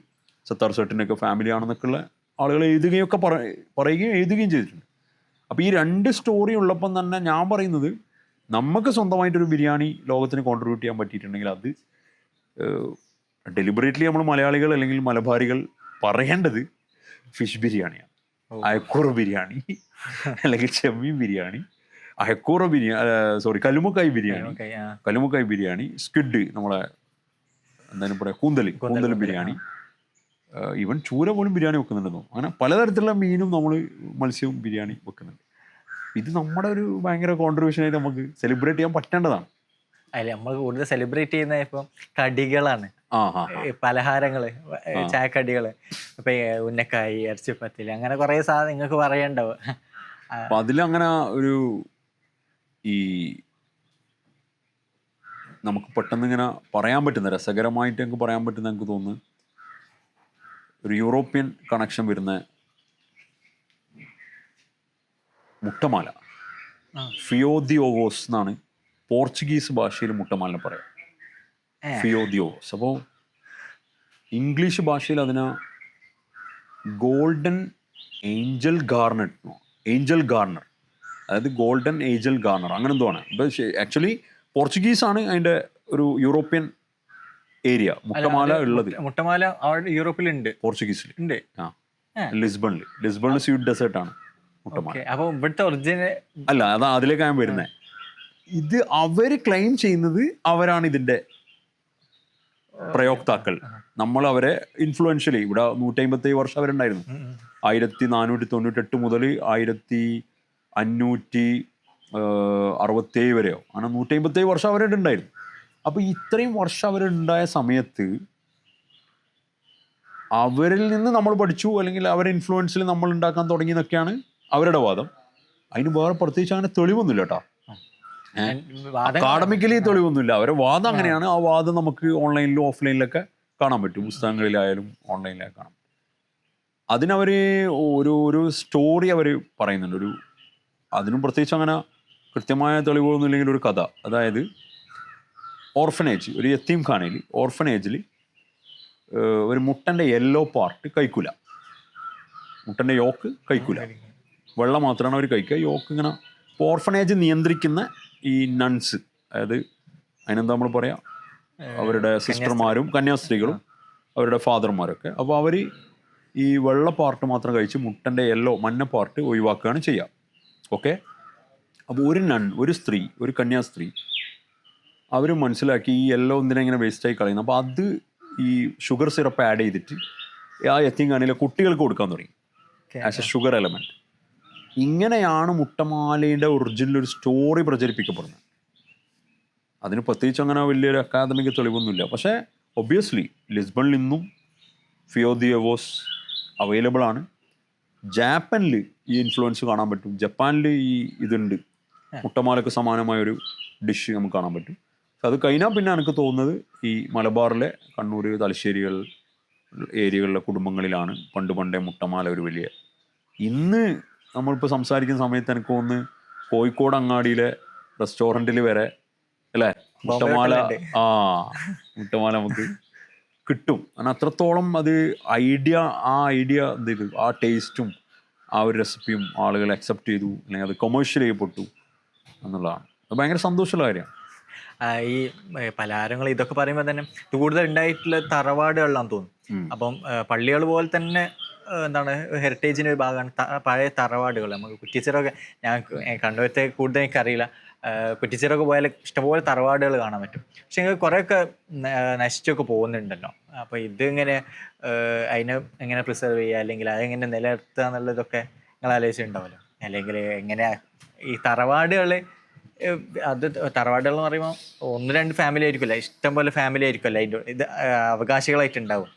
[SPEAKER 1] സത്താർ സെട്ടിൻ്റെ ഒക്കെ ഫാമിലിയാണെന്നൊക്കെയുള്ള ആളുകൾ എഴുതുകയൊക്കെ പറയുകയും എഴുതുകയും ചെയ്തിട്ടുണ്ട്. അപ്പോൾ ഈ രണ്ട് സ്റ്റോറി ഉള്ളപ്പം തന്നെ ഞാൻ പറയുന്നത് നമുക്ക് സ്വന്തമായിട്ടൊരു ബിരിയാണി ലോകത്തിന് കോൺട്രിബ്യൂട്ട് ചെയ്യാൻ പറ്റിയിട്ടുണ്ടെങ്കിൽ അത് ഡെലിബറേറ്റ്ലി നമ്മൾ മലയാളികൾ അല്ലെങ്കിൽ മലബാരികൾ പറയേണ്ടത് ഫിഷ് ബിരിയാണിയാണ്, അയക്കൂറ ബിരിയാണി അല്ലെങ്കിൽ ചെമ്മീൻ ബിരിയാണി, അയക്കൂറ ബിരിയാണി, സോറി കല്ലുമ്മക്കായ് ബിരിയാണി, കല്ലുമ്മക്കായ് ബിരിയാണി, സ്ക്വിഡ്, നമ്മളെ എന്തായാലും പറയാം കൂന്തൽ ബിരിയാണി, ഈവൻ ചൂര പോലും ബിരിയാണി വെക്കുന്നുണ്ടെന്നോ. അങ്ങനെ പലതരത്തിലുള്ള മീനും നമ്മൾ മത്സ്യവും ബിരിയാണി വെക്കുന്നുണ്ട്. ഇത് നമ്മുടെ ഒരു ഭയങ്കര കോൺട്രിബ്യൂഷനായിട്ട് നമുക്ക് സെലിബ്രേറ്റ് ചെയ്യാൻ പറ്റേണ്ടതാണ്.
[SPEAKER 2] അല്ല, നമ്മൾ കൂടുതൽ സെലിബ്രേറ്റ് ചെയ്യുന്ന ഇപ്പം കടികളാണ്, പലഹാരങ്ങള്, ചായക്കടികള്. ഇപ്പൊ ഉന്നക്കായി, ഇറച്ചിപ്പത്തില്, അങ്ങനെ കുറെ സാധനം നിങ്ങൾക്ക് പറയണ്ടാവും.
[SPEAKER 1] അപ്പൊ അതിലങ്ങനെ ഒരു ഈ നമുക്ക് പെട്ടെന്ന് ഇങ്ങനെ പറയാൻ പറ്റുന്ന, രസകരമായിട്ട് എനിക്ക് പറയാൻ പറ്റുന്ന, എനിക്ക് തോന്നുന്നു ഒരു യൂറോപ്യൻ കണക്ഷൻ വരുന്ന മുട്ടമാല, ഫിയോദിയോവോസ് എന്നാണ് പോർച്ചുഗീസ് ഭാഷയിൽ മുട്ടമാലിനെ പറയാം, ഫിയോദിയോവോസ്. അപ്പോൾ ഇംഗ്ലീഷ് ഭാഷയിൽ അതിന് ഗോൾഡൻ ഏഞ്ചൽ ഗാർണർ, അതായത് ഗോൾഡൻ ഏഞ്ചൽ ഗാർണർ അങ്ങനെ എന്തോ ആണ്. ഇപ്പം ആക്ച്വലി പോർച്ചുഗീസ് ആണ് അതിൻ്റെ ഒരു യൂറോപ്യൻ ഏരിയ മുട്ടമാല ഉള്ളത്.
[SPEAKER 2] മുട്ടമാല യൂറോപ്പിലുണ്ട്,
[SPEAKER 1] പോർച്ചുഗീസിൽ
[SPEAKER 2] ഉണ്ട്.
[SPEAKER 1] ലിസ്ബണിൽ സ്വീറ്റ് ഡെസേർട്ട് ആണ് മുട്ടമാല.
[SPEAKER 2] അപ്പൊ ഇവിടുത്തെ ഒറിജിനൽ
[SPEAKER 1] അല്ല, അതാ അതിലേക്കാണ് ഞാൻ വരുന്നത്. ഇത് അവര് ക്ലെയിം ചെയ്യുന്നത് അവരാണ് ഇതിന്റെ പ്രയോക്താക്കൾ. നമ്മൾ അവരെ ഇൻഫ്ലുവൻഷ്യലി ഇവിടെ 157 വർഷം അവരുണ്ടായിരുന്നു. 1498 മുതൽ 1567 വരെയോ അങ്ങനെ 157 വർഷം അവരുടെ ഉണ്ടായിരുന്നു. അപ്പൊ ഇത്രയും വർഷം അവരുണ്ടായ സമയത്ത് അവരിൽ നിന്ന് നമ്മൾ പഠിച്ചു, അല്ലെങ്കിൽ അവരുടെ ഇൻഫ്ലുവൻസിൽ നമ്മൾ ഉണ്ടാക്കാൻ തുടങ്ങി എന്നൊക്കെയാണ് അവരുടെ വാദം. അതിന് വേറെ പ്രത്യേകിച്ച് അങ്ങനെ തെളിവൊന്നുമില്ല കേട്ടോ, അക്കാഡമിക്കലി തെളിവൊന്നുമില്ല. അവരുടെ വാദം അങ്ങനെയാണ്. ആ വാദം നമുക്ക് ഓൺലൈനിലും ഓഫ്ലൈനിലൊക്കെ കാണാൻ പറ്റും, പുസ്തകങ്ങളിലായാലും ഓൺലൈനിലൊക്കെ കാണാം. അതിനവർ ഒരു സ്റ്റോറി അവർ പറയുന്നുണ്ട്. അതിനും പ്രത്യേകിച്ച് അങ്ങനെ കൃത്യമായ തെളിവുകളൊന്നും ഇല്ലെങ്കിൽ ഒരു കഥ. അതായത് ഓർഫനേജ്, ഒരു യത്തീം ഖാനയിൽ ഓർഫനേജിൽ ഒരു മുട്ടൻ്റെ യെല്ലോ പാർട്ട് കഴിക്കൂല, മുട്ടൻ്റെ യോക്ക് കഴിക്കൂല, വെള്ളം മാത്രമാണ് അവർ കഴിക്കുക, യോക്ക് ഇങ്ങനെ. ഓർഫനേജ് നിയന്ത്രിക്കുന്ന ഈ നൺസ്, അതായത് അതിനെന്താ നമ്മൾ പറയാം, അവരുടെ സിസ്റ്റർമാരും കന്യാസ്ത്രീകളും അവരുടെ ഫാദർമാരൊക്കെ. അപ്പോൾ അവർ ഈ വെള്ള പാർട്ട് മാത്രം കഴിച്ച് മുട്ടൻ്റെ മഞ്ഞ പാർട്ട് ഒഴിവാക്കുകയാണ് ചെയ്യുക. ഓക്കെ. അപ്പോൾ ഒരു സ്ത്രീ, ഒരു കന്യാസ്ത്രീ, അവർ മനസ്സിലാക്കി ഈ എന്തിനാ ഇങ്ങനെ വേസ്റ്റായി കളയുന്നത്. അപ്പോൾ അത് ഈ ഷുഗർ സിറപ്പ് ആഡ് ചെയ്തിട്ട് ആ യത്തീംഖാനയിലെ കുട്ടികൾക്ക് കൊടുക്കാൻ തുടങ്ങി ആസ് എ ഷുഗർ എലമെൻറ്റ്. ഇങ്ങനെയാണ് മുട്ടമാലയുടെ ഒറിജിനൽ ഒരു സ്റ്റോറി പ്രചരിപ്പിക്കപ്പെടുന്നത്. അതിന് പ്രത്യേകിച്ച് അങ്ങനെ വലിയൊരു അക്കാദമിക് തെളിവൊന്നുമില്ല. പക്ഷേ ഒബ്വിയസ്ലി ലിസ്ബണിൽ ഇന്നും ഫിയോദിയോവോസ് അവൈലബിൾ ആണ്. ജാപ്പനിൽ ഈ ഇൻഫ്ലുവൻസ് കാണാൻ പറ്റും. ജപ്പാനിൽ ഈ ഇതുണ്ട്, മുട്ടമാലക്ക് സമാനമായൊരു ഡിഷ് നമുക്ക് കാണാൻ പറ്റും. അത് കഴിഞ്ഞാൽ പിന്നെ എനിക്ക് തോന്നുന്നത് ഈ മലബാറിലെ കണ്ണൂർ, തലശ്ശേരികൾ ഏരിയകളിലെ കുടുംബങ്ങളിലാണ് പണ്ടേ മുട്ടമാല ഒരു വലിയ. ഇന്ന് നമ്മളിപ്പോൾ സംസാരിക്കുന്ന സമയത്ത് എനിക്ക് തോന്നുന്നു കോഴിക്കോട് അങ്ങാടിയിലെ റെസ്റ്റോറൻറ്റിൽ വരെ അല്ലേ മുട്ടമാല നമുക്ക് കിട്ടും. കാരണം അത്രത്തോളം അത് ഐഡിയ എന്ത് ചെയ്തു, ആ ടേസ്റ്റും ആ ഒരു റെസിപ്പിയും ആളുകൾ അക്സെപ്റ്റ് ചെയ്തു, അല്ലെങ്കിൽ അത് കൊമേഴ്ഷ്യൽ ചെയ്യപ്പെട്ടു എന്നുള്ളതാണ്. അത് ഭയങ്കര സന്തോഷമുള്ള കാര്യമാണ്.
[SPEAKER 2] ഈ പലഹാരങ്ങൾ ഇതൊക്കെ പറയുമ്പോൾ തന്നെ കൂടുതൽ ഉണ്ടായിട്ടുള്ള തറവാടുകളിലാണെന്ന് തോന്നുന്നു. അപ്പം പള്ളികൾ പോലെ തന്നെ എന്താണ് ഹെറിറ്റേജിൻ്റെ ഒരു ഭാഗമാണ് പഴയ തറവാടുകൾ. നമുക്ക് കുറ്റിച്ചിറൊക്കെ, ഞാൻ കണ്ണൂരത്തെ കൂടുതൽ എനിക്കറിയില്ല, കുറ്റിച്ചിറൊക്കെ പോയാൽ ഇഷ്ടംപോലെ തറവാടുകൾ കാണാൻ പറ്റും. പക്ഷെ കുറേയൊക്കെ നശിച്ചൊക്കെ പോകുന്നുണ്ടല്ലോ. അപ്പോൾ ഇതിങ്ങനെ അതിനെ എങ്ങനെ പ്രിസർവ് ചെയ്യുക, അല്ലെങ്കിൽ അതെങ്ങനെ നിലനിർത്തുക എന്നുള്ളതൊക്കെ നിങ്ങൾ ആലോചിച്ചിട്ടുണ്ടാവുമല്ലോ. അല്ലെങ്കിൽ എങ്ങനെ ഈ തറവാടുകൾ എന്ന് പറയുമ്പോൾ 1-2 ഫാമിലി ആയിരിക്കില്ല, ഇഷ്ടംപോലെ ഫാമിലി ആയിരിക്കുമല്ലോ അതിൻ്റെ ഇത് അവകാശികളായിട്ടുണ്ടാവും.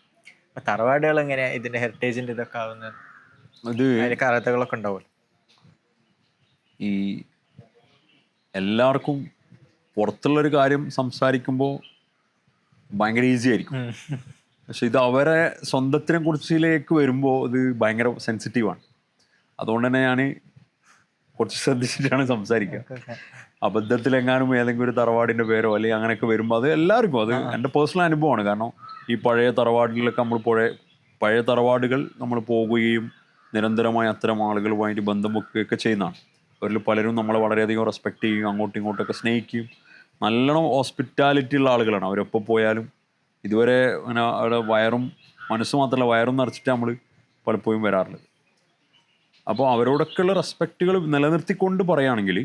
[SPEAKER 2] അപ്പം തറവാടുകൾ എങ്ങനെയാണ് ഇതിൻ്റെ ഹെറിറ്റേജിൻ്റെ ഇതൊക്കെ ആവുന്നത്? അതിൻ്റെ കഥകളൊക്കെ ഉണ്ടാവുമല്ലോ.
[SPEAKER 1] ഈ എല്ലാവർക്കും പുറത്തുള്ളൊരു കാര്യം സംസാരിക്കുമ്പോൾ ഭയങ്കര ഈസി ആയിരിക്കും. പക്ഷെ ഇത് അവരെ സ്വന്തത്തിനെ കുറിച്ചിലേക്ക് വരുമ്പോൾ ഇത് ഭയങ്കര സെൻസിറ്റീവാണ്. അതുകൊണ്ട് തന്നെ ഞാൻ കുറച്ച് ശ്രദ്ധിച്ചിട്ടാണ് സംസാരിക്കുക. അബദ്ധത്തിലെങ്ങാനും ഏതെങ്കിലും ഒരു തറവാടിൻ്റെ പേരോ അല്ലെങ്കിൽ അങ്ങനെയൊക്കെ വരുമ്പോൾ അത് എല്ലാവർക്കും അത് എൻ്റെ പേഴ്സണൽ അനുഭവമാണ്. കാരണം ഈ പഴയ തറവാടുകളിലൊക്കെ പഴയ തറവാടുകൾ നമ്മൾ പോകുകയും നിരന്തരമായി അത്തരം ആളുകളുമായിട്ട് ബന്ധം വെക്കുകയൊക്കെ ചെയ്യുന്നതാണ്. അവരിൽ പലരും നമ്മളെ വളരെയധികം റെസ്പെക്റ്റ് ചെയ്യും, അങ്ങോട്ടും ഇങ്ങോട്ടൊക്കെ സ്നേഹിക്കും, നല്ലോണം ഹോസ്പിറ്റാലിറ്റി ഉള്ള ആളുകളാണ്. അവരെപ്പോൾ പോയാലും ഇതുവരെ അങ്ങനെ അവിടെ വയറും മനസ്സ് മാത്രമല്ല വയറും നിറച്ചിട്ട് നമ്മൾ പലപ്പോഴും വരാറുള്ളത്. അപ്പോൾ അവരോടൊക്കെയുള്ള റെസ്പെക്റ്റുകൾ നിലനിർത്തിക്കൊണ്ട് പറയുകയാണെങ്കിൽ,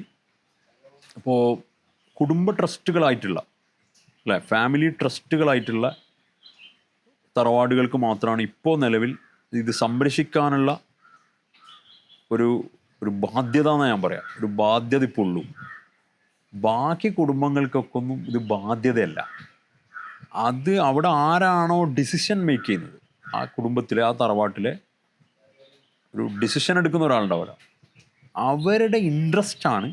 [SPEAKER 1] ഇപ്പോൾ കുടുംബ ട്രസ്റ്റുകളായിട്ടുള്ള അല്ലേ, ഫാമിലി ട്രസ്റ്റുകളായിട്ടുള്ള തറവാടുകൾക്ക് മാത്രമാണ് ഇപ്പോൾ നിലവിൽ ഇത് സംരക്ഷിക്കാനുള്ള ഒരു ഒരു ബാധ്യത എന്ന് ഞാൻ പറയാം. ഒരു ബാധ്യത ഇപ്പോൾ ഉള്ളൂ. ബാക്കി കുടുംബങ്ങൾക്കൊക്കെ ഒന്നും ഇത് ബാധ്യതയല്ല. അത് അവിടെ ആരാണോ ഡിസിഷൻ മേക്ക് ചെയ്യുന്നത്, ആ കുടുംബത്തിലെ ആ തറവാട്ടിലെ ഒരു ഡിസിഷൻ എടുക്കുന്ന ഒരാളുണ്ടാവില്ല, അവരുടെ ഇൻട്രസ്റ്റാണ്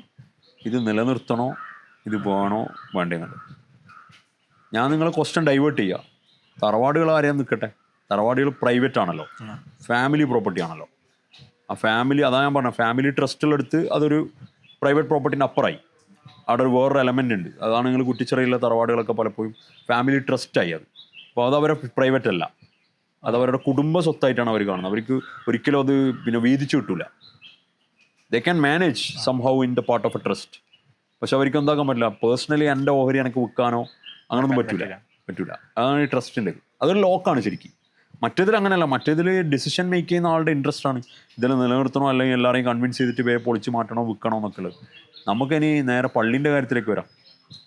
[SPEAKER 1] ഇത് നിലനിർത്തണോ ഇത് പോകണോ വേണ്ടതെന്നുള്ളത്. ഞാൻ നിങ്ങളെ ക്വസ്റ്റ്യൻ ഡൈവേർട്ട് ചെയ്യുക. തറവാടുകൾ ആരെയും നിൽക്കട്ടെ, തറവാടുകൾ പ്രൈവറ്റ് ആണല്ലോ, ഫാമിലി പ്രോപ്പർട്ടി ആണല്ലോ. ആ ഫാമിലി, അതാ ഞാൻ പറഞ്ഞത്, ഫാമിലി ട്രസ്റ്റിലെടുത്ത് അതൊരു പ്രൈവറ്റ് പ്രോപ്പർട്ടിൻ്റെ അപ്പുറമായി അവിടെ ഒരു വേറൊരു എലമെൻ്റ് ഉണ്ട്. അതാണ് നിങ്ങൾ കുറ്റിച്ചിറയിലെ തറവാടുകളൊക്കെ പലപ്പോഴും ഫാമിലി ട്രസ്റ്റായി. അത് അപ്പോൾ അതവരെ പ്രൈവറ്റ് അല്ല, അതവരുടെ കുടുംബ സ്വത്തായിട്ടാണ് അവർ കാണുന്നത്. അവർക്ക് ഒരിക്കലും അത് പിന്നെ വീതിച്ചു കിട്ടൂല. They can manage somehow in the part of A trust. പക്ഷെ അവർക്ക് എന്താക്കാൻ പറ്റില്ല, പേഴ്സണലി എൻ്റെ ഓഹരി എനിക്ക് വിൽക്കാനോ അങ്ങനൊന്നും പറ്റൂല. അതാണ് ഈ ട്രസ്റ്റിൻ്റെ. അതൊരു ലോക്കാണ് ശരിക്കും. മറ്റേതിൽ അങ്ങനെയല്ല. മറ്റേതിൽ ഡിസിഷൻ മേക്ക് ചെയ്യുന്ന ആളുടെ ഇൻട്രസ്റ്റ് ആണ് ഇതിൽ നിലനിർത്തണോ അല്ലെങ്കിൽ എല്ലാവരെയും കൺവിൻസ് ചെയ്തിട്ട് വേ പൊളിച്ച് മാറ്റണോ വിൽക്കണോ എന്നൊക്കെ ഉള്ളത്. നമുക്കിനി നേരെ പള്ളീൻ്റെ കാര്യത്തിലേക്ക് വരാം.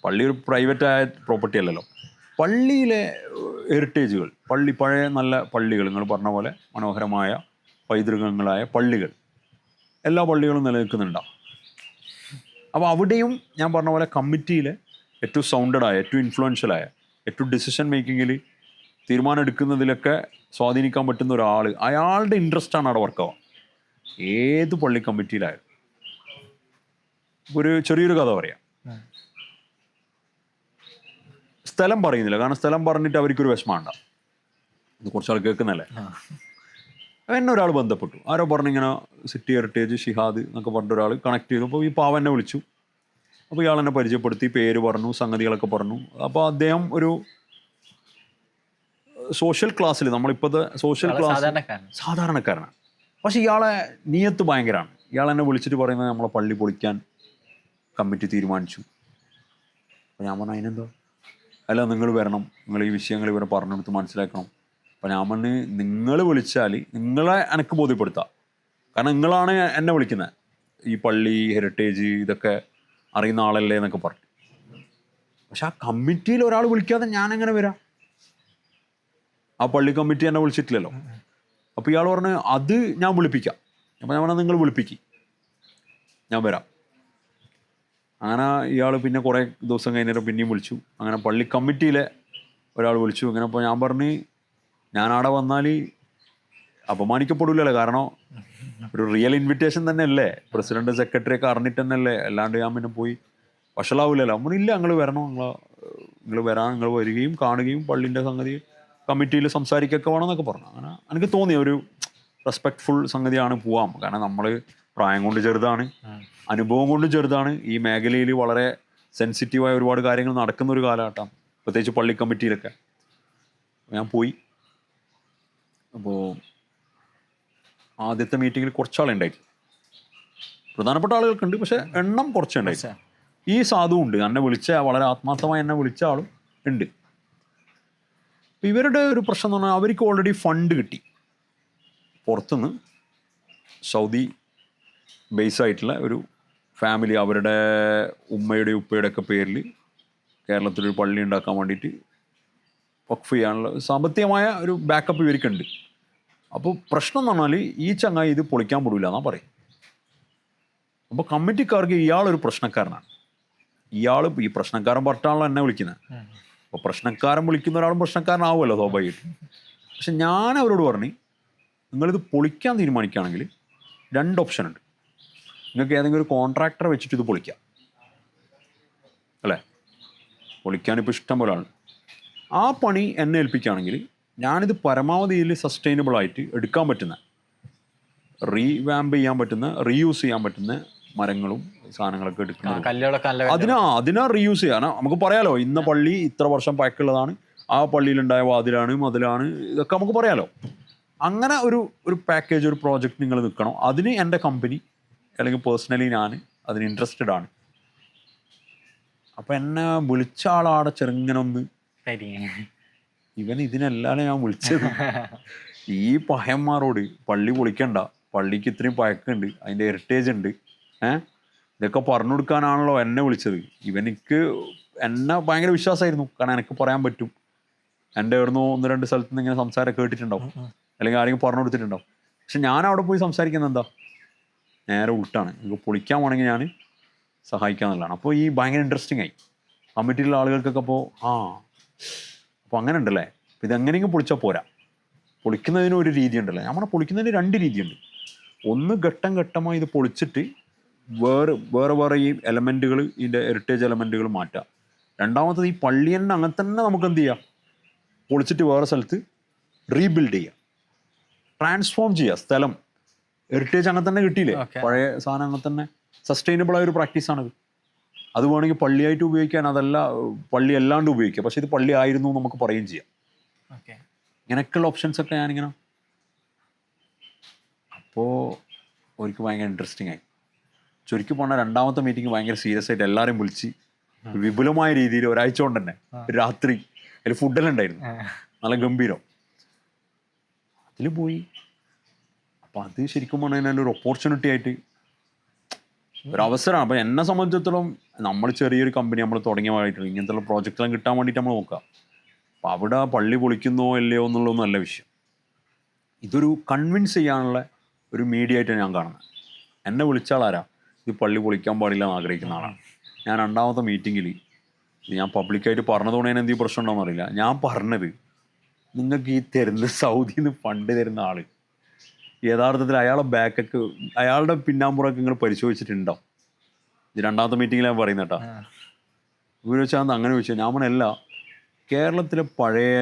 [SPEAKER 1] പള്ളി ഒരു പ്രൈവറ്റ് ആയ പ്രോപ്പർട്ടി അല്ലല്ലോ. പള്ളിയിലെ ഹെറിറ്റേജുകൾ, പഴയ നല്ല പള്ളികൾ, നിങ്ങൾ പറഞ്ഞ പോലെ മനോഹരമായ പൈതൃകങ്ങളായ പള്ളികൾ, എല്ലാ പള്ളികളും നിലനിൽക്കുന്നുണ്ടാവും. അപ്പോൾ അവിടെയും ഞാൻ പറഞ്ഞ പോലെ കമ്മിറ്റിയിലെ ഏറ്റവും സൗണ്ടഡായ, ഏറ്റവും ഇൻഫ്ലുവൻഷ്യലായ, ഏറ്റവും ഡിസിഷൻ മേക്കിങ്ങിൽ തീരുമാനം എടുക്കുന്നതിലൊക്കെ സ്വാധീനിക്കാൻ പറ്റുന്ന ഒരാൾ, അയാളുടെ ഇൻട്രസ്റ്റാണ് അവിടെ വർക്കാവുക. ഏത് പള്ളി കമ്മിറ്റിയിലായാലും. ഒരു ചെറിയൊരു കഥ പറയാം. സ്ഥലം പറയുന്നില്ല, കാരണം സ്ഥലം പറഞ്ഞിട്ട് അവർക്കൊരു വിഷമമുണ്ടാവും. ഇത് കുറച്ചാൾ കേൾക്കുന്നല്ലേ. എന്നെ ഒരാൾ ബന്ധപ്പെട്ടു, ആരോ പറഞ്ഞിങ്ങനെ സിറ്റി ഹെറിറ്റേജ് ഷിഹാദ് എന്നൊക്കെ പറഞ്ഞിട്ട് ഒരാൾ കണക്ട് ചെയ്തു. അപ്പോൾ ഈ പാവ എന്നെ വിളിച്ചു. അപ്പോൾ ഇയാൾ എന്നെ പരിചയപ്പെടുത്തി, പേര് പറഞ്ഞു, സംഗതികളൊക്കെ പറഞ്ഞു. അപ്പോൾ അദ്ദേഹം ഒരു സോഷ്യൽ ക്ലാസ്സിൽ, നമ്മളിപ്പോഴത്തെ സോഷ്യൽ ക്ലാസ് സാധാരണക്കാരനാണ്. പക്ഷെ ഇയാളെ നിയത്ത് ഭയങ്കരമാണ്. ഇയാൾ എന്നെ വിളിച്ചിട്ട് പറയുന്നത് നമ്മളെ പള്ളി പൊളിക്കാൻ കമ്മിറ്റി തീരുമാനിച്ചു. അപ്പോൾ ഞാൻ പറഞ്ഞു അതിനെന്തോ, അല്ല നിങ്ങൾ വരണം, നിങ്ങൾ ഈ വിഷയങ്ങൾ ഇവരെ പറഞ്ഞെടുത്ത് മനസ്സിലാക്കണം. അപ്പോൾ ഞാൻ പറഞ്ഞു നിങ്ങൾ വിളിച്ചാൽ നിങ്ങളെ എനിക്ക് ബോധ്യപ്പെടുത്താം, കാരണം നിങ്ങളാണ് എന്നെ വിളിക്കുന്നത്, ഈ പള്ളി ഹെറിറ്റേജ് ഇതൊക്കെ അറിയുന്ന ആളല്ലേ എന്നൊക്കെ പറഞ്ഞു. പക്ഷെ ആ കമ്മിറ്റിയിൽ ഒരാൾ വിളിക്കാതെ ഞാൻ എങ്ങനെ വരാം? ആ പള്ളി കമ്മിറ്റി എന്നെ വിളിച്ചിട്ടില്ലല്ലോ. അപ്പോൾ ഇയാൾ പറഞ്ഞു അത് ഞാൻ വിളിപ്പിക്കാം. അപ്പോൾ ഞാൻ പറഞ്ഞു നിങ്ങൾ വിളിപ്പിക്കും, ഞാൻ വരാം. അങ്ങനെ ഇയാൾ പിന്നെ കുറേ ദിവസം കഴിഞ്ഞിട്ട് പിന്നെയും വിളിച്ചു. അങ്ങനെ പള്ളി കമ്മിറ്റിയിലെ ഒരാൾ വിളിച്ചു. ഇങ്ങനെ അപ്പോൾ ഞാൻ പറഞ്ഞു ഞാൻ അവിടെ വന്നാൽ അപമാനിക്കപ്പെടില്ലല്ലോ, കാരണം ഒരു റിയൽ ഇൻവിറ്റേഷൻ തന്നെ അല്ലേ, പ്രസിഡന്റ് സെക്രട്ടറി ഒക്കെ അറിഞ്ഞിട്ട് തന്നെ അല്ലേ, അല്ലാണ്ട് ഞാൻ പിന്നെ പോയി വഷളാവില്ലല്ലോ. നമ്മൾ ഇല്ല, നിങ്ങൾ വരണം, നിങ്ങൾ വരാൻ, നിങ്ങൾ വരികയും കാണുകയും പള്ളിൻ്റെ സംഗതി കമ്മിറ്റിയിൽ സംസാരിക്കുകയൊക്കെ വേണം എന്നൊക്കെ പറഞ്ഞു. അങ്ങനെ എനിക്ക് തോന്നിയ ഒരു റെസ്പെക്ട്ഫുൾ സംഗതിയാണ്, പോവാം. കാരണം നമ്മൾ പ്രായം കൊണ്ട് ചെറുതാണ്, അനുഭവം കൊണ്ട് ചെറുതാണ്. ഈ മേഖലയിൽ വളരെ സെൻസിറ്റീവായ ഒരുപാട് കാര്യങ്ങൾ നടക്കുന്ന ഒരു കാലഘട്ടം, പ്രത്യേകിച്ച് പള്ളി കമ്മിറ്റിയിലൊക്കെ. ഞാൻ പോയി. അപ്പോൾ ആദ്യത്തെ മീറ്റിങ്ങിൽ കുറച്ചാളുണ്ടായി. പ്രധാനപ്പെട്ട ആളുകൾക്കുണ്ട്, പക്ഷെ എണ്ണം കുറച്ചുണ്ടായി. ഈ സാധു ഉണ്ട്, എന്നെ വിളിച്ച, വളരെ ആത്മാർത്ഥമായി എന്നെ വിളിച്ച ആളും ഉണ്ട്. ഇവരുടെ ഒരു പ്രശ്നം എന്ന് പറഞ്ഞാൽ അവർക്ക് ഓൾറെഡി ഫണ്ട് കിട്ടി പുറത്തുനിന്ന്. സൗദി ബേസ് ആയിട്ടുള്ള ഒരു ഫാമിലി അവരുടെ ഉമ്മയുടെ ഉപ്പയുടെ ഒക്കെ പേരിൽ കേരളത്തിലൊരു പള്ളി ഉണ്ടാക്കാൻ വേണ്ടിയിട്ട് വഖഫ് ചെയ്യാനുള്ള സാമ്പത്തികമായ ഒരു ബാക്കപ്പ് ഇവർക്കുണ്ട്. അപ്പോൾ പ്രശ്നം എന്ന് പറഞ്ഞാൽ ഈ ചങ്ങായി ഇത് പൊളിക്കാൻ പെടില്ല എന്നാണ് പറയും. അപ്പോൾ കമ്മിറ്റിക്കാർക്ക് ഇയാളൊരു പ്രശ്നക്കാരനാണ്. ഈ പ്രശ്നക്കാരൻ പറഞ്ഞാണല്ലോ എന്നെ വിളിക്കുന്നത്. അപ്പോൾ പ്രശ്നക്കാരൻ വിളിക്കുന്ന ഒരാളും പ്രശ്നക്കാരനാവുമല്ലോ സ്വാഭാവികമായിട്ടും. പക്ഷെ ഞാൻ അവരോട് പറഞ്ഞു നിങ്ങളിത് പൊളിക്കാൻ തീരുമാനിക്കുകയാണെങ്കിൽ 2 ഓപ്ഷൻ ഉണ്ട്. നിങ്ങൾക്ക് ഏതെങ്കിലും ഒരു കോൺട്രാക്ടറെ വെച്ചിട്ട് ഇത് പൊളിക്കാം അല്ലേ, പൊളിക്കാനിപ്പോൾ ഇഷ്ടം പോലെ ആണ്. ആ പണി എന്നെ ഏൽപ്പിക്കുകയാണെങ്കിൽ ഞാനിത് പരമാവധിയിൽ സസ്റ്റൈനബിൾ ആയിട്ട് എടുക്കാൻ പറ്റുന്ന, റീവാമ്പ് ചെയ്യാൻ പറ്റുന്ന, റീയൂസ് ചെയ്യാൻ പറ്റുന്ന മരങ്ങളും സാധനങ്ങളൊക്കെ എടുക്കുന്നത്, അതിനാ റീയൂസ് ചെയ്യാൻ. നമുക്ക് പറയാലോ ഇന്ന പള്ളി ഇത്ര വർഷം പഴക്കമുള്ളതാണ്, ആ പള്ളിയിലുണ്ടായ വാതിലാണ്, മതിലാണ്, ഇതൊക്കെ നമുക്ക് പറയാലോ. അങ്ങനെ ഒരു പാക്കേജ്, ഒരു പ്രോജക്റ്റ് നിങ്ങൾ നിൽക്കണം. അതിന് എൻ്റെ കമ്പനി അല്ലെങ്കിൽ പേഴ്സണലി ഞാൻ അതിന് ഇൻട്രസ്റ്റഡ് ആണ്. അപ്പം എന്നെ വിളിച്ച ആളാടെ ചെറുങ്ങനെ ഒന്ന് ഇവൻ ഇതിനെല്ലാം ഞാൻ വിളിച്ചത് ഈ പഹയന്മാരോട് പള്ളി പൊളിക്കണ്ട, പള്ളിക്ക് ഇത്രയും പഴക്കമുണ്ട്, അതിൻ്റെ ഹെറിറ്റേജ് ഉണ്ട്, ഇതൊക്കെ പറഞ്ഞു കൊടുക്കാനാണല്ലോ എന്നെ വിളിച്ചത്. ഇവനിക്ക് എന്നെ ഭയങ്കര വിശ്വാസമായിരുന്നു, കാരണം എനിക്ക് പറയാൻ പറ്റും. എൻ്റെ ആയിരുന്നു 1-2 സ്ഥലത്ത് നിന്ന് ഇങ്ങനെ സംസാരം കേട്ടിട്ടുണ്ടാവും, അല്ലെങ്കിൽ ആരെങ്കിലും പറഞ്ഞു കൊടുത്തിട്ടുണ്ടാവും. പക്ഷെ ഞാൻ അവിടെ പോയി സംസാരിക്കുന്നത് എന്താ, നേരെ ഉൾട്ടാണ്. എനിക്ക് പൊളിക്കാൻ പോകണമെങ്കിൽ ഞാൻ സഹായിക്കാന്നുള്ളതാണ്. അപ്പോൾ ഈ ഭയങ്കര ഇൻട്രസ്റ്റിംഗ് ആയി കമ്മിറ്റിയിലുള്ള ആളുകൾക്കൊക്കെ. അപ്പോൾ അങ്ങനെ ഉണ്ടല്ലേ, അപ്പോൾ ഇതെങ്ങനെയെങ്കിലും പൊളിച്ചാൽ പോരാ. പൊളിക്കുന്നതിന് ഒരു രീതി ഉണ്ടല്ലേ, നമ്മുടെ പൊളിക്കുന്നതിന് 2 രീതിയുണ്ട്. ഒന്ന് ഘട്ടം ഘട്ടമായി ഇത് പൊളിച്ചിട്ട് വേറെ ഈ എലമെൻറ്റുകൾ, ഇതിൻ്റെ ഹെറിറ്റേജ് എലമെൻറ്റുകൾ മാറ്റാം. രണ്ടാമത്തത് ഈ പള്ളി തന്നെ അങ്ങനെ തന്നെ നമുക്ക് എന്ത് ചെയ്യാം, പൊളിച്ചിട്ട് വേറെ സ്ഥലത്ത് റീബിൽഡ് ചെയ്യാം, ട്രാൻസ്ഫോം ചെയ്യുക. സ്ഥലം ഹെറിറ്റേജ് അങ്ങനെ തന്നെ കിട്ടിയില്ലേ, പഴയ സാധനം അങ്ങനെ തന്നെ സസ്റ്റൈനബിൾ ആയ ഒരു പ്രാക്ടീസാണത്. അത് വേണമെങ്കിൽ പള്ളിയായിട്ട് ഉപയോഗിക്കാൻ, അതല്ല പള്ളി അല്ലാണ്ട് ഉപയോഗിക്കാം. പക്ഷെ ഇത് പള്ളി ആയിരുന്നു നമുക്ക് പറയുകയും ചെയ്യാം. ഇങ്ങനെയൊക്കെയുള്ള ഓപ്ഷൻസൊക്കെ ഞാനിങ്ങനെ അപ്പോൾ ഒരിക്കൽ ഭയങ്കര ഇൻട്രസ്റ്റിംഗ് ആയി. ചുരുക്കി പോണ രണ്ടാമത്തെ മീറ്റിംഗ് ഭയങ്കര സീരിയസ് ആയിട്ട് എല്ലാവരെയും വിളിച്ച് വിപുലമായ രീതിയിൽ ഒരാഴ്ച കൊണ്ട് തന്നെ രാത്രി അതിൽ ഫുഡെല്ലാം ഉണ്ടായിരുന്നു, നല്ല ഗംഭീരം. അതിൽ പോയി. അപ്പം അത് ശരിക്കും പറഞ്ഞു കഴിഞ്ഞാൽ ഒരു ഓപ്പർച്യൂണിറ്റി ആയിട്ട് ഒരവസരമാണ്. അപ്പം എന്നെ സംബന്ധിച്ചിടത്തോളം നമ്മൾ ചെറിയൊരു കമ്പനി നമ്മൾ തുടങ്ങിയതായിട്ടുള്ള ഇങ്ങനത്തെ പ്രോജക്റ്റെല്ലാം കിട്ടാൻ വേണ്ടിയിട്ട് നമ്മൾ നോക്കുക. അപ്പം അവിടെ പള്ളി പൊളിക്കുന്നോ ഇല്ലയോ എന്നുള്ളതൊന്നും അല്ല വിഷയം. ഇതൊരു കൺവിൻസ് ചെയ്യാനുള്ള ഒരു മീഡിയ ആയിട്ടാണ് ഞാൻ കാണുന്നത്. എന്നെ വിളിച്ചാളാരാ, ഇത് പള്ളി പൊളിക്കാൻ പാടില്ല എന്ന് ആഗ്രഹിക്കുന്ന ആളാണ്. ഞാൻ രണ്ടാമത്തെ മീറ്റിങ്ങിൽ ഞാൻ പബ്ലിക്കായിട്ട് പറഞ്ഞതുകൊണ്ട് ഞാൻ എന്തെങ്കിലും പ്രശ്നം ഉണ്ടോയെന്ന് അറിയില്ല. ഞാൻ പറഞ്ഞത്, നിങ്ങൾക്ക് ഈ തരുന്ന സൗദിയിൽ നിന്ന് ഫണ്ട് തരുന്ന ആൾ യഥാർത്ഥത്തിൽ അയാളെ ബാക്കൊക്കെ, അയാളുടെ പിന്നാമ്പുറമൊക്കെ നിങ്ങൾ പരിശോധിച്ചിട്ടുണ്ടോ? ഇത് രണ്ടാമത്തെ മീറ്റിങ്ങിൽ ഞാൻ പറയുന്ന കേട്ടോ. ഇവർ വെച്ചാൽ അങ്ങനെ ചോദിച്ചാൽ ഞാൻ പറഞ്ഞല്ല, കേരളത്തിലെ പഴയ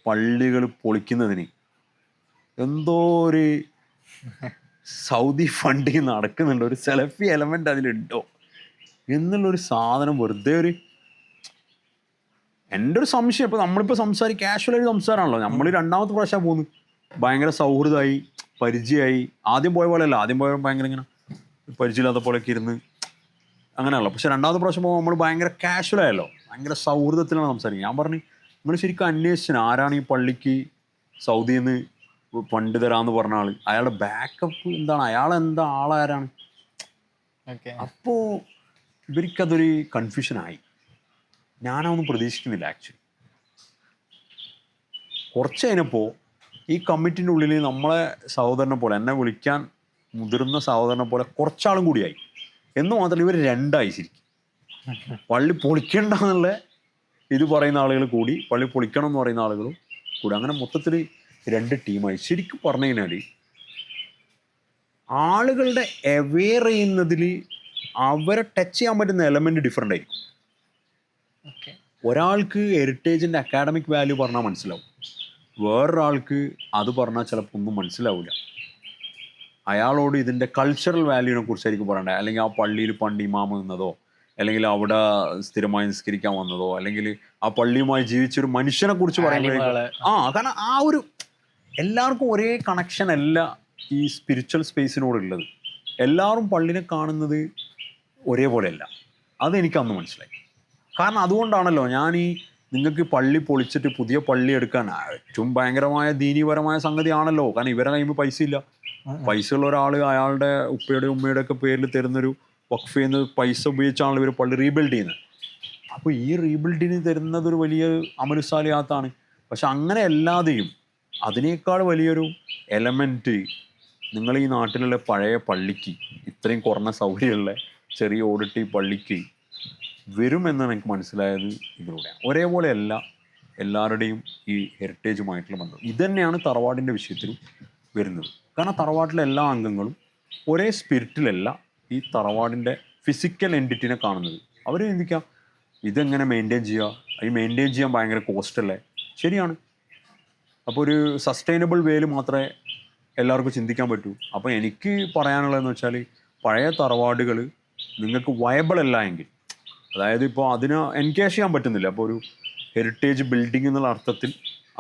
[SPEAKER 1] പള്ളികൾ പൊളിക്കുന്നതിന് എന്തോ ഒരു സൗദി ഫണ്ടിങ് നടക്കുന്നുണ്ട്, ഒരു സെലഫി എലമെൻ്റ് അതിലുണ്ടോ എന്നുള്ളൊരു സാധനം വെറുതെ എൻ്റെ ഒരു സംശയം. ഇപ്പോൾ നമ്മളിപ്പോൾ കാഷ്വലായിട്ട് സംസാരമാണല്ലോ, നമ്മൾ രണ്ടാമത്തെ പ്രാവശ്യം പോകുന്നു, ഭയങ്കര സൗഹൃദമായി, പരിചയമായി. ആദ്യം പോയ പോലെയല്ല, ആദ്യം പോയ ഭയങ്കര ഇങ്ങനെ പരിചയമില്ലാത്ത പോലെയൊക്കെ ഇരുന്ന് അങ്ങനെയല്ല. പക്ഷെ രണ്ടാമത്തെ പ്രാവശ്യം പോകുമ്പോൾ നമ്മൾ ഭയങ്കര കാഷ്വലായല്ലോ, ഭയങ്കര സൗഹൃദത്തിലാണ് സംസാരിക്കുക. ഞാൻ പറഞ്ഞു, നിങ്ങൾ ശരിക്കും അന്വേഷിച്ചു ആരാണ് ഈ പള്ളിക്ക് സൗദിയിൽ നിന്ന് ഫണ്ട് തരാമെന്ന് പറഞ്ഞ ആൾ, അയാളുടെ ബാക്കപ്പ് എന്താണ്, അയാളെന്താ, ആളാരാണ്. അപ്പോൾ ഇവർക്കതൊരു കൺഫ്യൂഷനായി. ഞാനതൊന്നും പ്രതീക്ഷിക്കുന്നില്ല ആക്ച്വലി. കുറച്ച് കഴിഞ്ഞപ്പോൾ ഈ കമ്മിറ്റിൻ്റെ ഉള്ളിൽ നമ്മളെ സഹോദരനെ പോലെ, എന്നെ വിളിക്കാൻ മുതിർന്ന സഹോദരനെ പോലെ കുറച്ചാളും കൂടിയായി. എന്ന് മാത്രമല്ല, ഇവർ 2 ആയി ശരിക്കും. പള്ളി പൊളിക്കണ്ട എന്നുള്ള ഇത് പറയുന്ന ആളുകൾ കൂടി, പള്ളി പൊളിക്കണം എന്ന് പറയുന്ന ആളുകളും കൂടി, അങ്ങനെ മൊത്തത്തിൽ 2 ടീമായി. ശരിക്കും പറഞ്ഞു കഴിഞ്ഞാൽ ആളുകളുടെ അവെയർ ചെയ്യുന്നതിൽ അവരെ ടച്ച് ചെയ്യാൻ പറ്റുന്ന എലമെൻറ്റ് ഡിഫറെൻ്റ് ആയിരിക്കും. ഒരാൾക്ക് ഹെറിറ്റേജിൻ്റെ അക്കാഡമിക് വാല്യൂ പറഞ്ഞാൽ മനസ്സിലാവും, വേറൊരാൾക്ക് അത് പറഞ്ഞാൽ ചിലപ്പോൾ ഒന്നും മനസ്സിലാവില്ല. അയാളോട് ഇതിൻ്റെ കൾച്ചറൽ വാല്യൂവിനെ കുറിച്ചായിരിക്കും പറയണ്ടേ, അല്ലെങ്കിൽ ആ പള്ളിയിൽ പണ്ട് ഇമാമ് നിന്നതോ, അല്ലെങ്കിൽ അവിടെ സ്ഥിരമായി നിസ്കരിക്കാൻ വന്നതോ, അല്ലെങ്കിൽ ആ പള്ളിയുമായി ജീവിച്ചൊരു മനുഷ്യനെ കുറിച്ച് പറയുമ്പോഴേക്കും കാരണം ആ ഒരു എല്ലാവർക്കും ഒരേ കണക്ഷൻ അല്ല ഈ സ്പിരിച്വൽ സ്പേസിനോടുള്ളത്. എല്ലാവരും പള്ളിനെ കാണുന്നത് ഒരേപോലെയല്ല. അതെനിക്ക് അന്ന് മനസ്സിലായി. കാരണം അതുകൊണ്ടാണല്ലോ ഞാൻ നിങ്ങൾക്ക് പള്ളി പൊളിച്ചിട്ട് പുതിയ പള്ളി എടുക്കാൻ ഏറ്റവും ഭയങ്കരമായ ദീനീപരമായ സംഗതിയാണല്ലോ. കാരണം ഇവരെ കഴിയുമ്പോൾ പൈസ ഇല്ല, പൈസ ഉള്ള ഒരാൾ അയാളുടെ ഉപ്പയുടെ ഉമ്മയുടെ ഒക്കെ പേരിൽ തരുന്നൊരു വഖഫ് ചെയ്യുന്ന പൈസ ഉപയോഗിച്ചാണല്ലോ ഇവർ പള്ളി റീബിൽഡ് ചെയ്യുന്നത്. അപ്പോൾ ഈ റീബിൽഡിന് തരുന്നതൊരു വലിയ അമലുസാലിയാത്താണ്. പക്ഷെ അങ്ങനെ അല്ലാതെയും അതിനേക്കാൾ വലിയൊരു എലമെൻറ്റ് നിങ്ങൾ ഈ നാട്ടിലുള്ള പഴയ പള്ളിക്ക്, ഇത്രയും കുറഞ്ഞ സൗകര്യമുള്ള ചെറിയ ഓടിട്ടി പള്ളിക്ക് വരുമെന്നാണ് എനിക്ക് മനസ്സിലായത് ഇതിലൂടെയാണ്. ഒരേപോലെ അല്ല എല്ലാവരുടെയും ഈ ഹെറിറ്റേജുമായിട്ടുള്ള ബന്ധം. ഇതുതന്നെയാണ് തറവാടിൻ്റെ വിഷയത്തിലും വരുന്നത്. കാരണം തറവാട്ടിലെ എല്ലാ അംഗങ്ങളും ഒരേ സ്പിരിറ്റിലല്ല ഈ തറവാടിൻ്റെ ഫിസിക്കൽ എൻറ്റിറ്റിനെ കാണുന്നത്. അവർ ചിന്തിക്കാം, ഇതെങ്ങനെ മെയിൻറ്റെയിൻ ചെയ്യുക, ഈ മെയിൻറ്റെയിൻ ചെയ്യാൻ ഭയങ്കര കോസ്റ്റല്ലേ. ശരിയാണ്. അപ്പോൾ ഒരു സസ്റ്റൈനബിൾ വേയിൽ മാത്രമേ എല്ലാവർക്കും ചിന്തിക്കാൻ പറ്റൂ. അപ്പോൾ എനിക്ക് പറയാനുള്ളതെന്ന് വെച്ചാൽ, പഴയ തറവാടുകൾ നിങ്ങൾക്ക് വയബിൾ അല്ല എങ്കിൽ, അതായത് ഇപ്പോൾ അതിനെ എൻകേഷ് ചെയ്യാൻ പറ്റുന്നില്ല, അപ്പോൾ ഒരു ഹെറിറ്റേജ് ബിൽഡിംഗ് എന്നുള്ള അർത്ഥത്തിൽ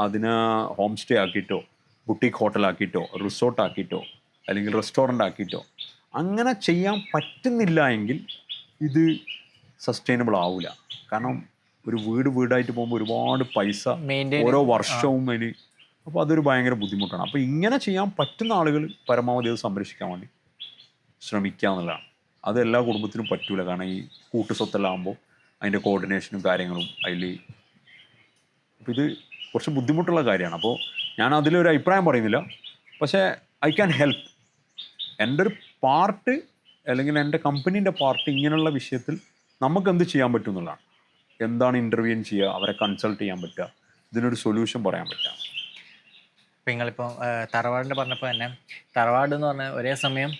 [SPEAKER 1] അതിനെ ഹോം സ്റ്റേ ആക്കിയിട്ടോ ബുട്ടീക്ക് ഹോട്ടലാക്കിയിട്ടോ റിസോർട്ടാക്കിയിട്ടോ അല്ലെങ്കിൽ റെസ്റ്റോറൻ്റ് ആക്കിയിട്ടോ അങ്ങനെ ചെയ്യാൻ പറ്റുന്നില്ല എങ്കിൽ ഇത് സസ്റ്റൈനബിൾ ആവില്ല. കാരണം ഒരു വീടായിട്ട് പോകുമ്പോൾ ഒരുപാട് പൈസ ഓരോ വർഷവും അതിന്, അപ്പോൾ അതൊരു ഭയങ്കര ബുദ്ധിമുട്ടാണ്. അപ്പോൾ ഇങ്ങനെ ചെയ്യാൻ പറ്റുന്ന ആളുകൾ പരമാവധി അത് സംരക്ഷിക്കാൻ വേണ്ടി ശ്രമിക്കുക എന്നുള്ളതാണ്. അത് എല്ലാ കുടുംബത്തിനും പറ്റൂല. കാരണം ഈ കൂട്ടുസ്വത്തെല്ലാം ആകുമ്പോൾ അതിൻ്റെ കോർഡിനേഷനും കാര്യങ്ങളും അതിൽ, അപ്പോൾ ഇത് കുറച്ച് ബുദ്ധിമുട്ടുള്ള കാര്യമാണ്. അപ്പോൾ ഞാൻ അതിലൊരു അഭിപ്രായം പറയുന്നില്ല, പക്ഷേ ഐ ക്യാൻ ഹെൽപ്പ്. എൻ്റെ ഒരു പാർട്ട് അല്ലെങ്കിൽ എൻ്റെ കമ്പനീൻ്റെ പാർട്ട് ഇങ്ങനെയുള്ള വിഷയത്തിൽ നമുക്ക് എന്ത് ചെയ്യാൻ പറ്റും എന്നുള്ളതാണ്. എന്താണ് ഇൻ്റർവ്യൂ ചെയ്യുക, അവരെ കൺസൾട്ട് ചെയ്യാൻ പറ്റുക, ഇതിനൊരു സൊല്യൂഷൻ പറയാൻ പറ്റുക.
[SPEAKER 2] ഇപ്പം നിങ്ങളിപ്പോൾ തറവാടിൻ്റെ പറഞ്ഞപ്പോൾ തന്നെ തറവാട് എന്ന് പറഞ്ഞാൽ ഒരേ സമയം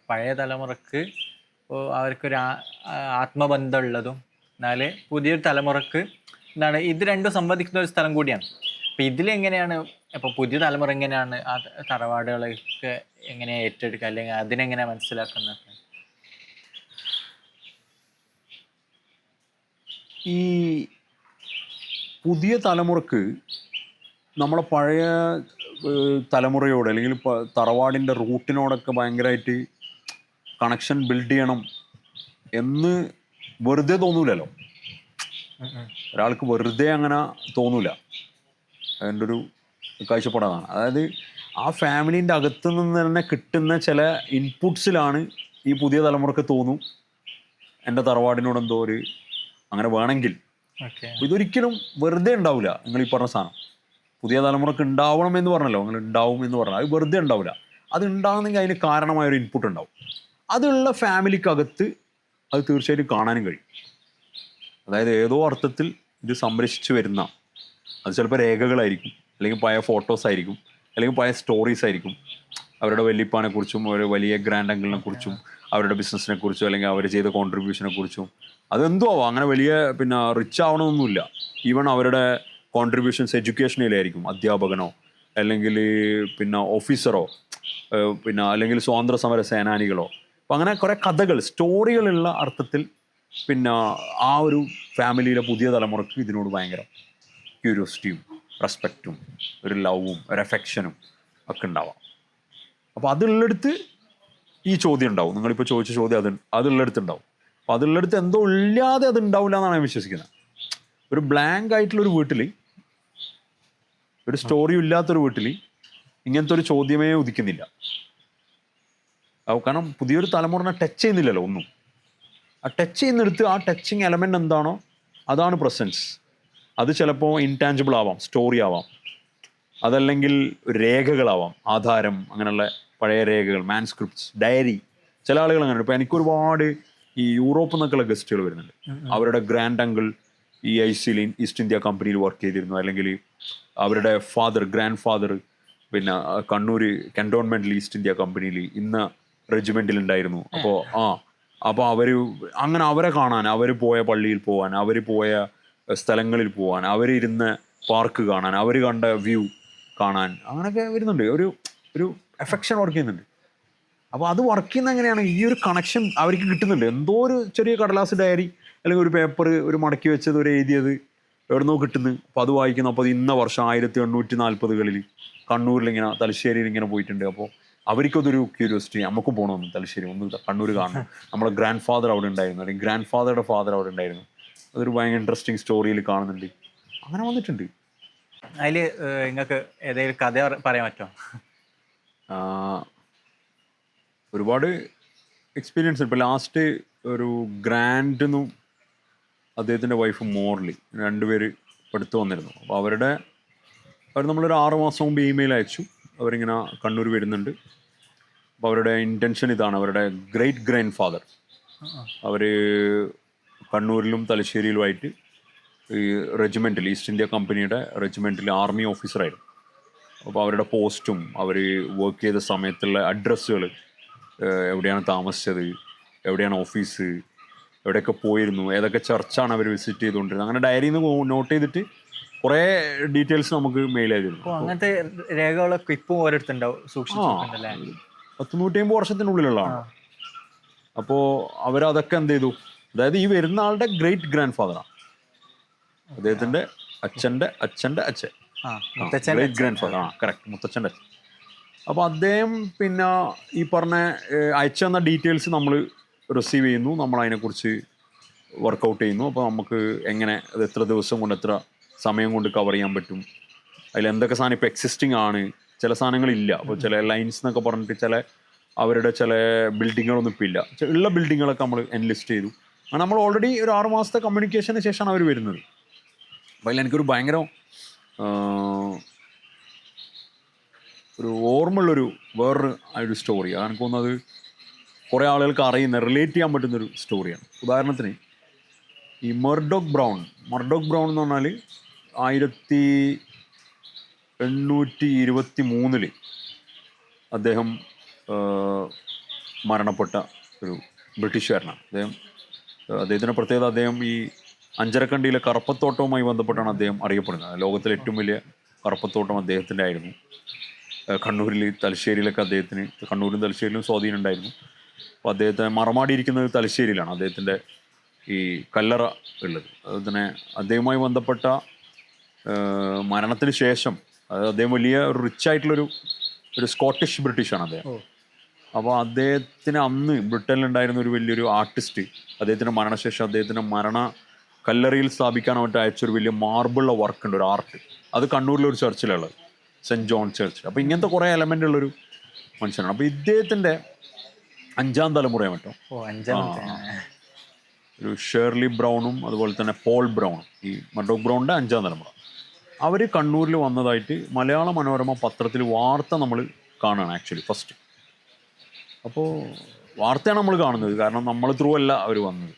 [SPEAKER 2] പഴയ തലമുറക്ക് ഇപ്പോൾ അവർക്കൊരു ആത്മബന്ധമുള്ളതും എന്നാൽ പുതിയൊരു തലമുറക്ക് എന്താണ് ഇത് രണ്ടും സംവദിക്കുന്ന ഒരു സ്ഥലം കൂടിയാണ്. അപ്പം ഇതിലെങ്ങനെയാണ് ഇപ്പോൾ പുതിയ തലമുറ എങ്ങനെയാണ് ആ തറവാടുകളൊക്കെ എങ്ങനെ ഏറ്റെടുക്കുക അല്ലെങ്കിൽ അതിനെങ്ങനെ മനസ്സിലാക്കുന്നത്?
[SPEAKER 1] ഈ പുതിയ തലമുറക്ക് നമ്മളെ പഴയ തലമുറയോട് അല്ലെങ്കിൽ തറവാടിൻ്റെ റൂട്ടിനോടൊക്കെ ഭയങ്കരമായിട്ട് കണക്ഷൻ ബിൽഡ് ചെയ്യണം എന്ന് വെറുതെ തോന്നൂലല്ലോ. ഒരാൾക്ക് വെറുതെ അങ്ങനെ തോന്നൂല. അതിൻ്റെ ഒരു കാഴ്ചപ്പാടാണ്. അതായത് ആ ഫാമിലീൻ്റെ അകത്തു നിന്ന് തന്നെ കിട്ടുന്ന ചില ഇൻപുട്സിലാണ് ഈ പുതിയ തലമുറക്ക് തോന്നും എൻ്റെ തറവാടിനോട് എന്തോ ഒരു അങ്ങനെ വേണമെങ്കിൽ. ഇതൊരിക്കലും വെറുതെ ഉണ്ടാവില്ല. നിങ്ങൾ ഈ പറഞ്ഞ സാധനം പുതിയ തലമുറക്ക് ഉണ്ടാവണം എന്ന് പറഞ്ഞല്ലോ, നിങ്ങൾ ഉണ്ടാവും എന്ന് പറഞ്ഞാൽ അത് വെറുതെ ഉണ്ടാവില്ല. അത് ഉണ്ടാകുന്നെങ്കിൽ അതിന് കാരണമായൊരു ഇൻപുട്ട് ഉണ്ടാവും. അതുള്ള ഫാമിലിക്കകത്ത് അത് തീർച്ചയായിട്ടും കാണാനും കഴിയും. അതായത് ഏതോ അർത്ഥത്തിൽ ഇത് സംരക്ഷിച്ചു വരുന്ന, അത് ചിലപ്പോൾ രേഖകളായിരിക്കും, അല്ലെങ്കിൽ പഴയ ഫോട്ടോസ് ആയിരിക്കും, അല്ലെങ്കിൽ പഴയ സ്റ്റോറീസ് ആയിരിക്കും. അവരുടെ വല്യപ്പാനെ കുറിച്ചും ഒരു വലിയ ഗ്രാൻഡ് അങ്കിളിനെ കുറിച്ചും അവരുടെ ബിസിനസ്സിനെ കുറിച്ചും അല്ലെങ്കിൽ അവർ ചെയ്ത കോൺട്രിബ്യൂഷനെ കുറിച്ചും അതെന്തോ ആവാം. അങ്ങനെ വലിയ റിച്ച് ആവണമെന്നൊന്നുമില്ല. ഈവൺ അവരുടെ കോൺട്രിബ്യൂഷൻസ് എഡ്യൂക്കേഷനിലായിരിക്കും, അധ്യാപകനോ അല്ലെങ്കിൽ ഓഫീസറോ അല്ലെങ്കിൽ സ്വാതന്ത്ര്യ സമര സേനാനികളോ. അപ്പം അങ്ങനെ കുറേ കഥകൾ സ്റ്റോറികളുള്ള അർത്ഥത്തിൽ ആ ഒരു ഫാമിലിയിലെ പുതിയ തലമുറക്ക് ഇതിനോട് ഭയങ്കര ക്യൂരിയോസിറ്റിയും റെസ്പെക്റ്റും ഒരു ലവും ഒരു അഫെക്ഷനും ഒക്കെ ഉണ്ടാവാം. അപ്പോൾ അതുള്ളിടത്ത് ഈ ചോദ്യം ഉണ്ടാവും. നിങ്ങളിപ്പോൾ ചോദിച്ച ചോദ്യം അതുള്ളിടത്ത് ഉണ്ടാവും. അപ്പോൾ അതുള്ളിടത്ത് എന്തോ ഇല്ലാതെ അത് ഉണ്ടാവില്ല എന്നാണ് ഞാൻ വിശ്വസിക്കുന്നത്. ഒരു ബ്ലാങ്ക് ആയിട്ടുള്ളൊരു വീട്ടിൽ, ഒരു സ്റ്റോറിയും ഇല്ലാത്തൊരു വീട്ടിൽ ഇങ്ങനത്തെ ഒരു ചോദ്യമേ ഉദിക്കുന്നില്ല. കാരണം പുതിയൊരു തലമുറനെ ടച്ച് ചെയ്യുന്നില്ലല്ലോ ഒന്നും. ആ ടച്ച് ചെയ്യുന്നിടത്ത് ആ ടച്ചിങ് എലമെൻ്റ് എന്താണോ അതാണ് പ്രസൻസ്. അത് ചിലപ്പോൾ ഇൻടാഞ്ചിബിൾ ആവാം, സ്റ്റോറി ആവാം, അതല്ലെങ്കിൽ രേഖകളാവാം, ആധാരം, അങ്ങനെയുള്ള പഴയ രേഖകൾ, മാൻസ്ക്രിപ്റ്റ്സ്, ഡയറി. ചില ആളുകൾ അങ്ങനെ. ഇപ്പോൾ എനിക്കൊരുപാട് ഈ യൂറോപ്പിൽ നിന്നൊക്കെയുള്ള ഗസ്റ്റുകൾ വരുന്നുണ്ട്. അവരുടെ ഗ്രാൻഡ് അങ്കിൾ ഈ ICL ഈസ്റ്റ് ഇന്ത്യ കമ്പനിയിൽ വർക്ക് ചെയ്തിരുന്നു, അല്ലെങ്കിൽ അവരുടെ ഗ്രാൻഡ് ഫാദർ കണ്ണൂർ കൻ്റോൺമെൻറ്റിൽ ഈസ്റ്റ് ഇന്ത്യ കമ്പനിയിൽ ഇന്ന റെജിമെൻറ്റിൽ ഉണ്ടായിരുന്നു. അപ്പോൾ അവർ അങ്ങനെ അവരെ കാണാൻ, അവർ പോയ പള്ളിയിൽ പോകാൻ, അവർ പോയ സ്ഥലങ്ങളിൽ പോകാൻ, അവരിരുന്ന പാർക്ക് കാണാൻ, അവർ കണ്ട വ്യൂ കാണാൻ, അങ്ങനെയൊക്കെ വരുന്നുണ്ട്. ഒരു എഫെക്ഷൻ വർക്ക് ചെയ്യുന്നുണ്ട്. അപ്പോൾ അത് വർക്ക് ചെയ്യുന്ന എങ്ങനെയാണ്? ഈ ഒരു കണക്ഷൻ അവർക്ക് കിട്ടുന്നുണ്ട്. എന്തോ ഒരു ചെറിയ കടലാസ് ഡയറി അല്ലെങ്കിൽ ഒരു പേപ്പർ, ഒരു മടക്കി വെച്ചത്, ഒരു എഴുതിയത് എവിടുന്നോ കിട്ടുന്നു. അപ്പോൾ അത് വായിക്കുന്നു. അപ്പോൾ അത് ഇന്ന വർഷം 1840 കണ്ണൂരിൽ ഇങ്ങനെ തലശ്ശേരിയിൽ ഇങ്ങനെ പോയിട്ടുണ്ട്. അപ്പോൾ അവർക്കതൊരു ക്യൂരിയോസിറ്റി, നമുക്ക് പോകണമെന്ന്, തലശ്ശേരി ഒന്ന് കണ്ണൂർ കാണണം, നമ്മളെ ഗ്രാൻഡ് ഫാദർ അവിടെ ഉണ്ടായിരുന്നു, അല്ലെങ്കിൽ ഗ്രാൻഡ് ഫാദറുടെ ഫാദർ അവിടെ ഉണ്ടായിരുന്നു. അതൊരു ഭയങ്കര ഇൻട്രസ്റ്റിംഗ് സ്റ്റോറിയിൽ കാണുന്നുണ്ട്. അങ്ങനെ വന്നിട്ടുണ്ട്.
[SPEAKER 2] അതിൽ നിങ്ങൾക്ക് ഏതെങ്കിലും കഥ പറയാൻ പറ്റുമോ?
[SPEAKER 1] ഒരുപാട് എക്സ്പീരിയൻസ്. ഇപ്പോൾ ലാസ്റ്റ് ഒരു ഗ്രാൻഡെന്നും അദ്ദേഹത്തിൻ്റെ വൈഫ് മോർലി രണ്ടുപേര് അടുത്ത് വന്നിരുന്നു. അപ്പോൾ അവർ നമ്മളൊരു 6 മാസം മുമ്പ് ഇമെയിൽ അയച്ചു. അവരിങ്ങനെ കണ്ണൂർ വരുന്നുണ്ട്. അപ്പോൾ അവരുടെ ഇൻറ്റൻഷൻ ഇതാണ്. അവരുടെ ഗ്രേറ്റ് ഗ്രാൻഡ് ഫാദർ അവർ കണ്ണൂരിലും തലശ്ശേരിയിലുമായിട്ട് ഈ റെജിമെൻറ്റിൽ, ഈസ്റ്റ് ഇന്ത്യ കമ്പനിയുടെ റെജിമെൻറ്റിൽ ആർമി ഓഫീസറായിരുന്നു. അപ്പോൾ അവരുടെ പോസ്റ്റും അവർ വർക്ക് ചെയ്ത സമയത്തുള്ള അഡ്രസ്സുകൾ, എവിടെയാണ് താമസിച്ചത്, എവിടെയാണ് ഓഫീസ്, എവിടെയൊക്കെ പോയിരുന്നു, ഏതൊക്കെ ചർച്ചാണ് അവർ വിസിറ്റ് ചെയ്തുകൊണ്ടിരുന്നത്, അങ്ങനെ ഡയറിയിൽ നിന്ന് നോട്ട് ചെയ്തിട്ട് കുറേ ഡീറ്റെയിൽസ് നമുക്ക് മെയിൽ ചെയ്തിരുന്നു.
[SPEAKER 2] അങ്ങനത്തെ രേഖകളൊക്കെ ഇപ്പോൾ ഓരോരുത്തരുണ്ടാവും സൂക്ഷിച്ചു.
[SPEAKER 1] 150 വർഷത്തിനുള്ളിലുള്ളതാണ്. അപ്പോൾ അവരതൊക്കെ എന്ത് ചെയ്തു? അതായത് ഈ വരുന്ന ആളുടെ ഗ്രേറ്റ് ഗ്രാൻഡ് ഫാദറാണ്, അദ്ദേഹത്തിൻ്റെ അച്ഛൻ്റെ അച്ഛൻ്റെ അച്ഛൻ. ഗ്രേറ്റ് ഗ്രാൻഡ് ഫാദർ, കറക്റ്റ്, മുത്തച്ഛൻ്റെ അച്ഛൻ. അപ്പോൾ അദ്ദേഹം പിന്നെ ഈ പറഞ്ഞ അയച്ചു തന്ന ഡീറ്റെയിൽസ് നമ്മൾ റിസീവ് ചെയ്യുന്നു, നമ്മൾ അതിനെക്കുറിച്ച് വർക്കൗട്ട് ചെയ്യുന്നു. അപ്പോൾ നമുക്ക് എങ്ങനെ അത് എത്ര ദിവസം കൊണ്ട് എത്ര സമയം കൊണ്ട് കവർ ചെയ്യാൻ പറ്റും, അതിൽ എന്തൊക്കെ സാധനം ഇപ്പോൾ എക്സിസ്റ്റിംഗ് ആണ്, ചില സാധനങ്ങളില്ല. അപ്പോൾ ചില ലൈൻസ് എന്നൊക്കെ പറഞ്ഞിട്ട് ചില അവരുടെ ചില ബിൽഡിങ്ങുകളൊന്നും ഇപ്പോൾ ഇല്ല, ഉള്ള ബിൽഡിങ്ങുകളൊക്കെ നമ്മൾ എൻലിസ്റ്റ് ചെയ്തു. അങ്ങനെ നമ്മൾ ഓൾറെഡി ഒരു 6 മാസത്തെ കമ്മ്യൂണിക്കേഷന് ശേഷമാണ് അവർ വരുന്നത്. അപ്പോൾ അതിൽ എനിക്കൊരു ഭയങ്കര ഒരു ഓർമ്മയുള്ളൊരു വേറൊരു സ്റ്റോറി, എനിക്ക് തോന്നുന്നത് കുറേ ആളുകൾക്ക് അറിയുന്ന റിലേറ്റ് ചെയ്യാൻ പറ്റുന്നൊരു സ്റ്റോറിയാണ്. ഉദാഹരണത്തിന് ഈ മർഡോക് ബ്രൗൺ എന്ന് പറഞ്ഞാൽ 1823 അദ്ദേഹം മരണപ്പെട്ട ഒരു ബ്രിട്ടീഷുകാരനാണ്. അദ്ദേഹത്തിൻ്റെ പ്രത്യേകത, അദ്ദേഹം ഈ അഞ്ചരക്കണ്ടിയിലെ കറുപ്പത്തോട്ടവുമായി ബന്ധപ്പെട്ടാണ് അദ്ദേഹം അറിയപ്പെടുന്നത്. ലോകത്തിലെ ഏറ്റവും വലിയ കറുപ്പത്തോട്ടം അദ്ദേഹത്തിൻ്റെ ആയിരുന്നു. കണ്ണൂരിൽ, തലശ്ശേരിയിലൊക്കെ അദ്ദേഹത്തിന്, കണ്ണൂരും തലശ്ശേരിയിലും സ്വാധീനം ഉണ്ടായിരുന്നു. അപ്പോൾ അദ്ദേഹത്തെ മറമാടിയിരിക്കുന്നത് തലശ്ശേരിയിലാണ് അദ്ദേഹത്തിൻ്റെ ഈ കല്ലറ ഉള്ളത്. അതുപോലെ തന്നെ അദ്ദേഹവുമായി ബന്ധപ്പെട്ട മരണത്തിന് ശേഷം, അതായത് അദ്ദേഹം വലിയ ഒരു റിച്ച് ആയിട്ടുള്ളൊരു സ്കോട്ടിഷ് ബ്രിട്ടീഷാണ് അദ്ദേഹം. അപ്പോൾ അദ്ദേഹത്തിന് അന്ന് ബ്രിട്ടനിലുണ്ടായിരുന്ന ഒരു വലിയൊരു ആർട്ടിസ്റ്റ് അദ്ദേഹത്തിൻ്റെ മരണശേഷം അദ്ദേഹത്തിൻ്റെ കല്ലറയിൽ സ്ഥാപിക്കാനായിട്ട് അയച്ചൊരു വലിയ മാർബിളുള്ള വർക്ക് ഉണ്ട്, ഒരു ആർട്ട്. അത് കണ്ണൂരിലൊരു ചർച്ചിലുള്ളത്, സെൻറ്റ് ജോൺ ചർച്ച്. അപ്പോൾ ഇങ്ങനത്തെ കുറേ എലമെൻ്റ് ഉള്ളൊരു മനുഷ്യനാണ്. അപ്പോൾ ഇദ്ദേഹത്തിൻ്റെ 5ാം തലമുറയാണ് കേട്ടോ, ഒരു ഷേർലി ബ്രൗണും അതുപോലെ തന്നെ പോൾ ബ്രൗണും, ഈ മർഡോക് ബ്രൗണിൻ്റെ 5ാം തലമുറ. അവർ കണ്ണൂരിൽ വന്നതായിട്ട് മലയാള മനോരമ പത്രത്തിൽ വാർത്ത നമ്മൾ കാണുകയാണ് ആക്ച്വലി ഫസ്റ്റ്. അപ്പോൾ വാർത്തയാണ് നമ്മൾ കാണുന്നത്, കാരണം നമ്മൾ ത്രൂ അല്ല അവർ വന്നത്.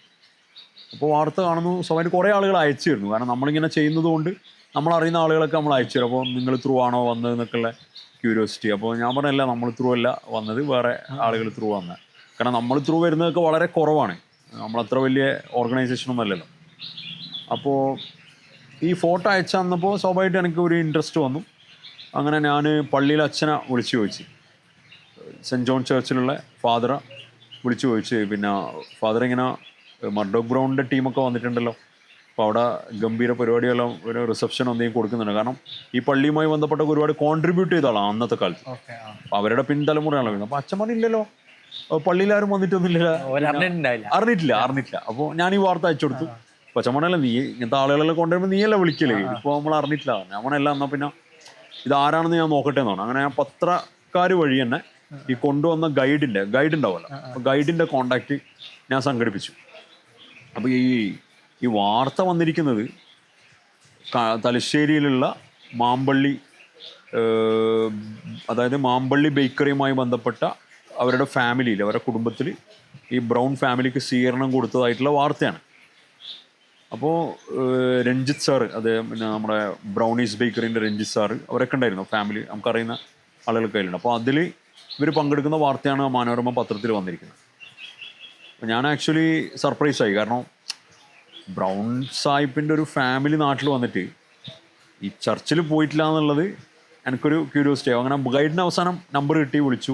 [SPEAKER 1] അപ്പോൾ വാർത്ത കാണുന്നു, സ്വയം കുറേ ആളുകൾ അയച്ചു തരുന്നു, കാരണം നമ്മളിങ്ങനെ ചെയ്യുന്നത് കൊണ്ട് നമ്മളറിയുന്ന ആളുകളൊക്കെ നമ്മൾ അയച്ചു തരും. അപ്പോൾ നിങ്ങൾ ത്രൂ ആണോ വന്നത് എന്നൊക്കെയുള്ള ക്യൂരിയോസിറ്റി. അപ്പോൾ ഞാൻ പറഞ്ഞല്ല, നമ്മൾ ത്രൂ അല്ല വന്നത്, വേറെ ആളുകൾ ത്രൂ വന്നത്. കാരണം നമ്മൾ ത്രൂ വരുന്നതൊക്കെ വളരെ കുറവാണ്, നമ്മളത്ര വലിയ ഓർഗനൈസേഷനൊന്നും അല്ലല്ലോ. അപ്പോൾ ഈ ഫോട്ടോ അയച്ചു തന്നപ്പോൾ സ്വാഭാവികമായിട്ട് എനിക്ക് ഒരു ഇൻട്രസ്റ്റ് വന്നു. അങ്ങനെ ഞാൻ പള്ളിയിലെ അച്ഛനെ വിളിച്ചു ചോദിച്ചു, സെൻറ്റ് ജോൺ ചർച്ചിലുള്ള ഫാദറെ വിളിച്ചു ചോദിച്ചു, പിന്നെ ഫാദർ ഇങ്ങനെ മർഡോക് ബ്രൗണിൻ്റെ ടീമൊക്കെ വന്നിട്ടുണ്ടല്ലോ, അപ്പോൾ അവിടെ ഗംഭീര പരിപാടികളെല്ലാം, ഒരു റിസപ്ഷൻ എന്തെങ്കിലും കൊടുക്കുന്നുണ്ട്. കാരണം ഈ പള്ളിയുമായി ബന്ധപ്പെട്ട ഒരുപാട് കോൺട്രിബ്യൂട്ട് ചെയ്ത ആളാണ് അന്നത്തെ കാലത്ത്. അപ്പോൾ അവരുടെ പിൻതലമുറയാണല്ലോ വരുന്നത്. അപ്പോൾ അച്ഛൻ പറഞ്ഞില്ലല്ലോ, പള്ളിയിലാരും വന്നിട്ടൊന്നുമില്ല, അറിഞ്ഞിട്ടില്ല. അപ്പോൾ ഞാൻ ഈ വാർത്ത അയച്ചു കൊടുത്തു. അപ്പോൾ അച്ഛൻ പറഞ്ഞല്ല, നീ ഇങ്ങനത്തെ ആളുകളെല്ലാം കൊണ്ടുവരുമ്പോൾ നീയല്ലേ വിളിക്കലേ, ഇപ്പോൾ നമ്മൾ അറിഞ്ഞിട്ടില്ല. ഞാൻ പറഞ്ഞല്ല, എന്നാൽ പിന്നെ ഇതാരാണെന്ന് ഞാൻ നോക്കട്ടെ എന്നാണ്. അങ്ങനെ ഞാൻ പത്രക്കാർ വഴി തന്നെ ഈ കൊണ്ടുവന്ന ഗൈഡ് ഉണ്ടാവുമല്ലോ, അപ്പോൾ ഗൈഡിൻ്റെ കോണ്ടാക്റ്റ് ഞാൻ സംഘടിപ്പിച്ചു. അപ്പോൾ ഈ വാർത്ത വന്നിരിക്കുന്നത് തലശ്ശേരിയിലുള്ള മാമ്പള്ളി, അതായത് മാമ്പള്ളി ബേക്കറിയുമായി ബന്ധപ്പെട്ട അവരുടെ ഫാമിലിയിൽ, അവരുടെ കുടുംബത്തിൽ ഈ ബ്രൗൺ ഫാമിലിക്ക് സ്വീകരണം കൊടുത്തതായിട്ടുള്ള വാർത്തയാണ്. അപ്പോൾ രഞ്ജിത്ത് സാറ്, പിന്നെ നമ്മുടെ ബ്രൗണീസ് ബേക്കറിൻ്റെ രഞ്ജിത്ത് സാറ്, അവരൊക്കെ ഉണ്ടായിരുന്നു, ഫാമിലി നമുക്കറിയുന്ന ആളുകൾക്ക് കയ്യിലുണ്ട്. അപ്പോൾ അതിൽ ഇവർ പങ്കെടുക്കുന്ന വാർത്തയാണ് മനോരമ പത്രത്തിൽ വന്നിരിക്കുന്നത്. അപ്പോൾ ഞാൻ ആക്ച്വലി സർപ്രൈസായി, കാരണം ബ്രൗൺ സാഹിബിൻ്റെ ഒരു ഫാമിലി നാട്ടിൽ വന്നിട്ട് ഈ ചർച്ചിൽ പോയിട്ടില്ല എന്നുള്ളത് എനിക്കൊരു ക്യൂരിയോസിറ്റി ആവും. അങ്ങനെ ഗൈഡിന് അവസാനം നമ്പർ കിട്ടി, വിളിച്ചു.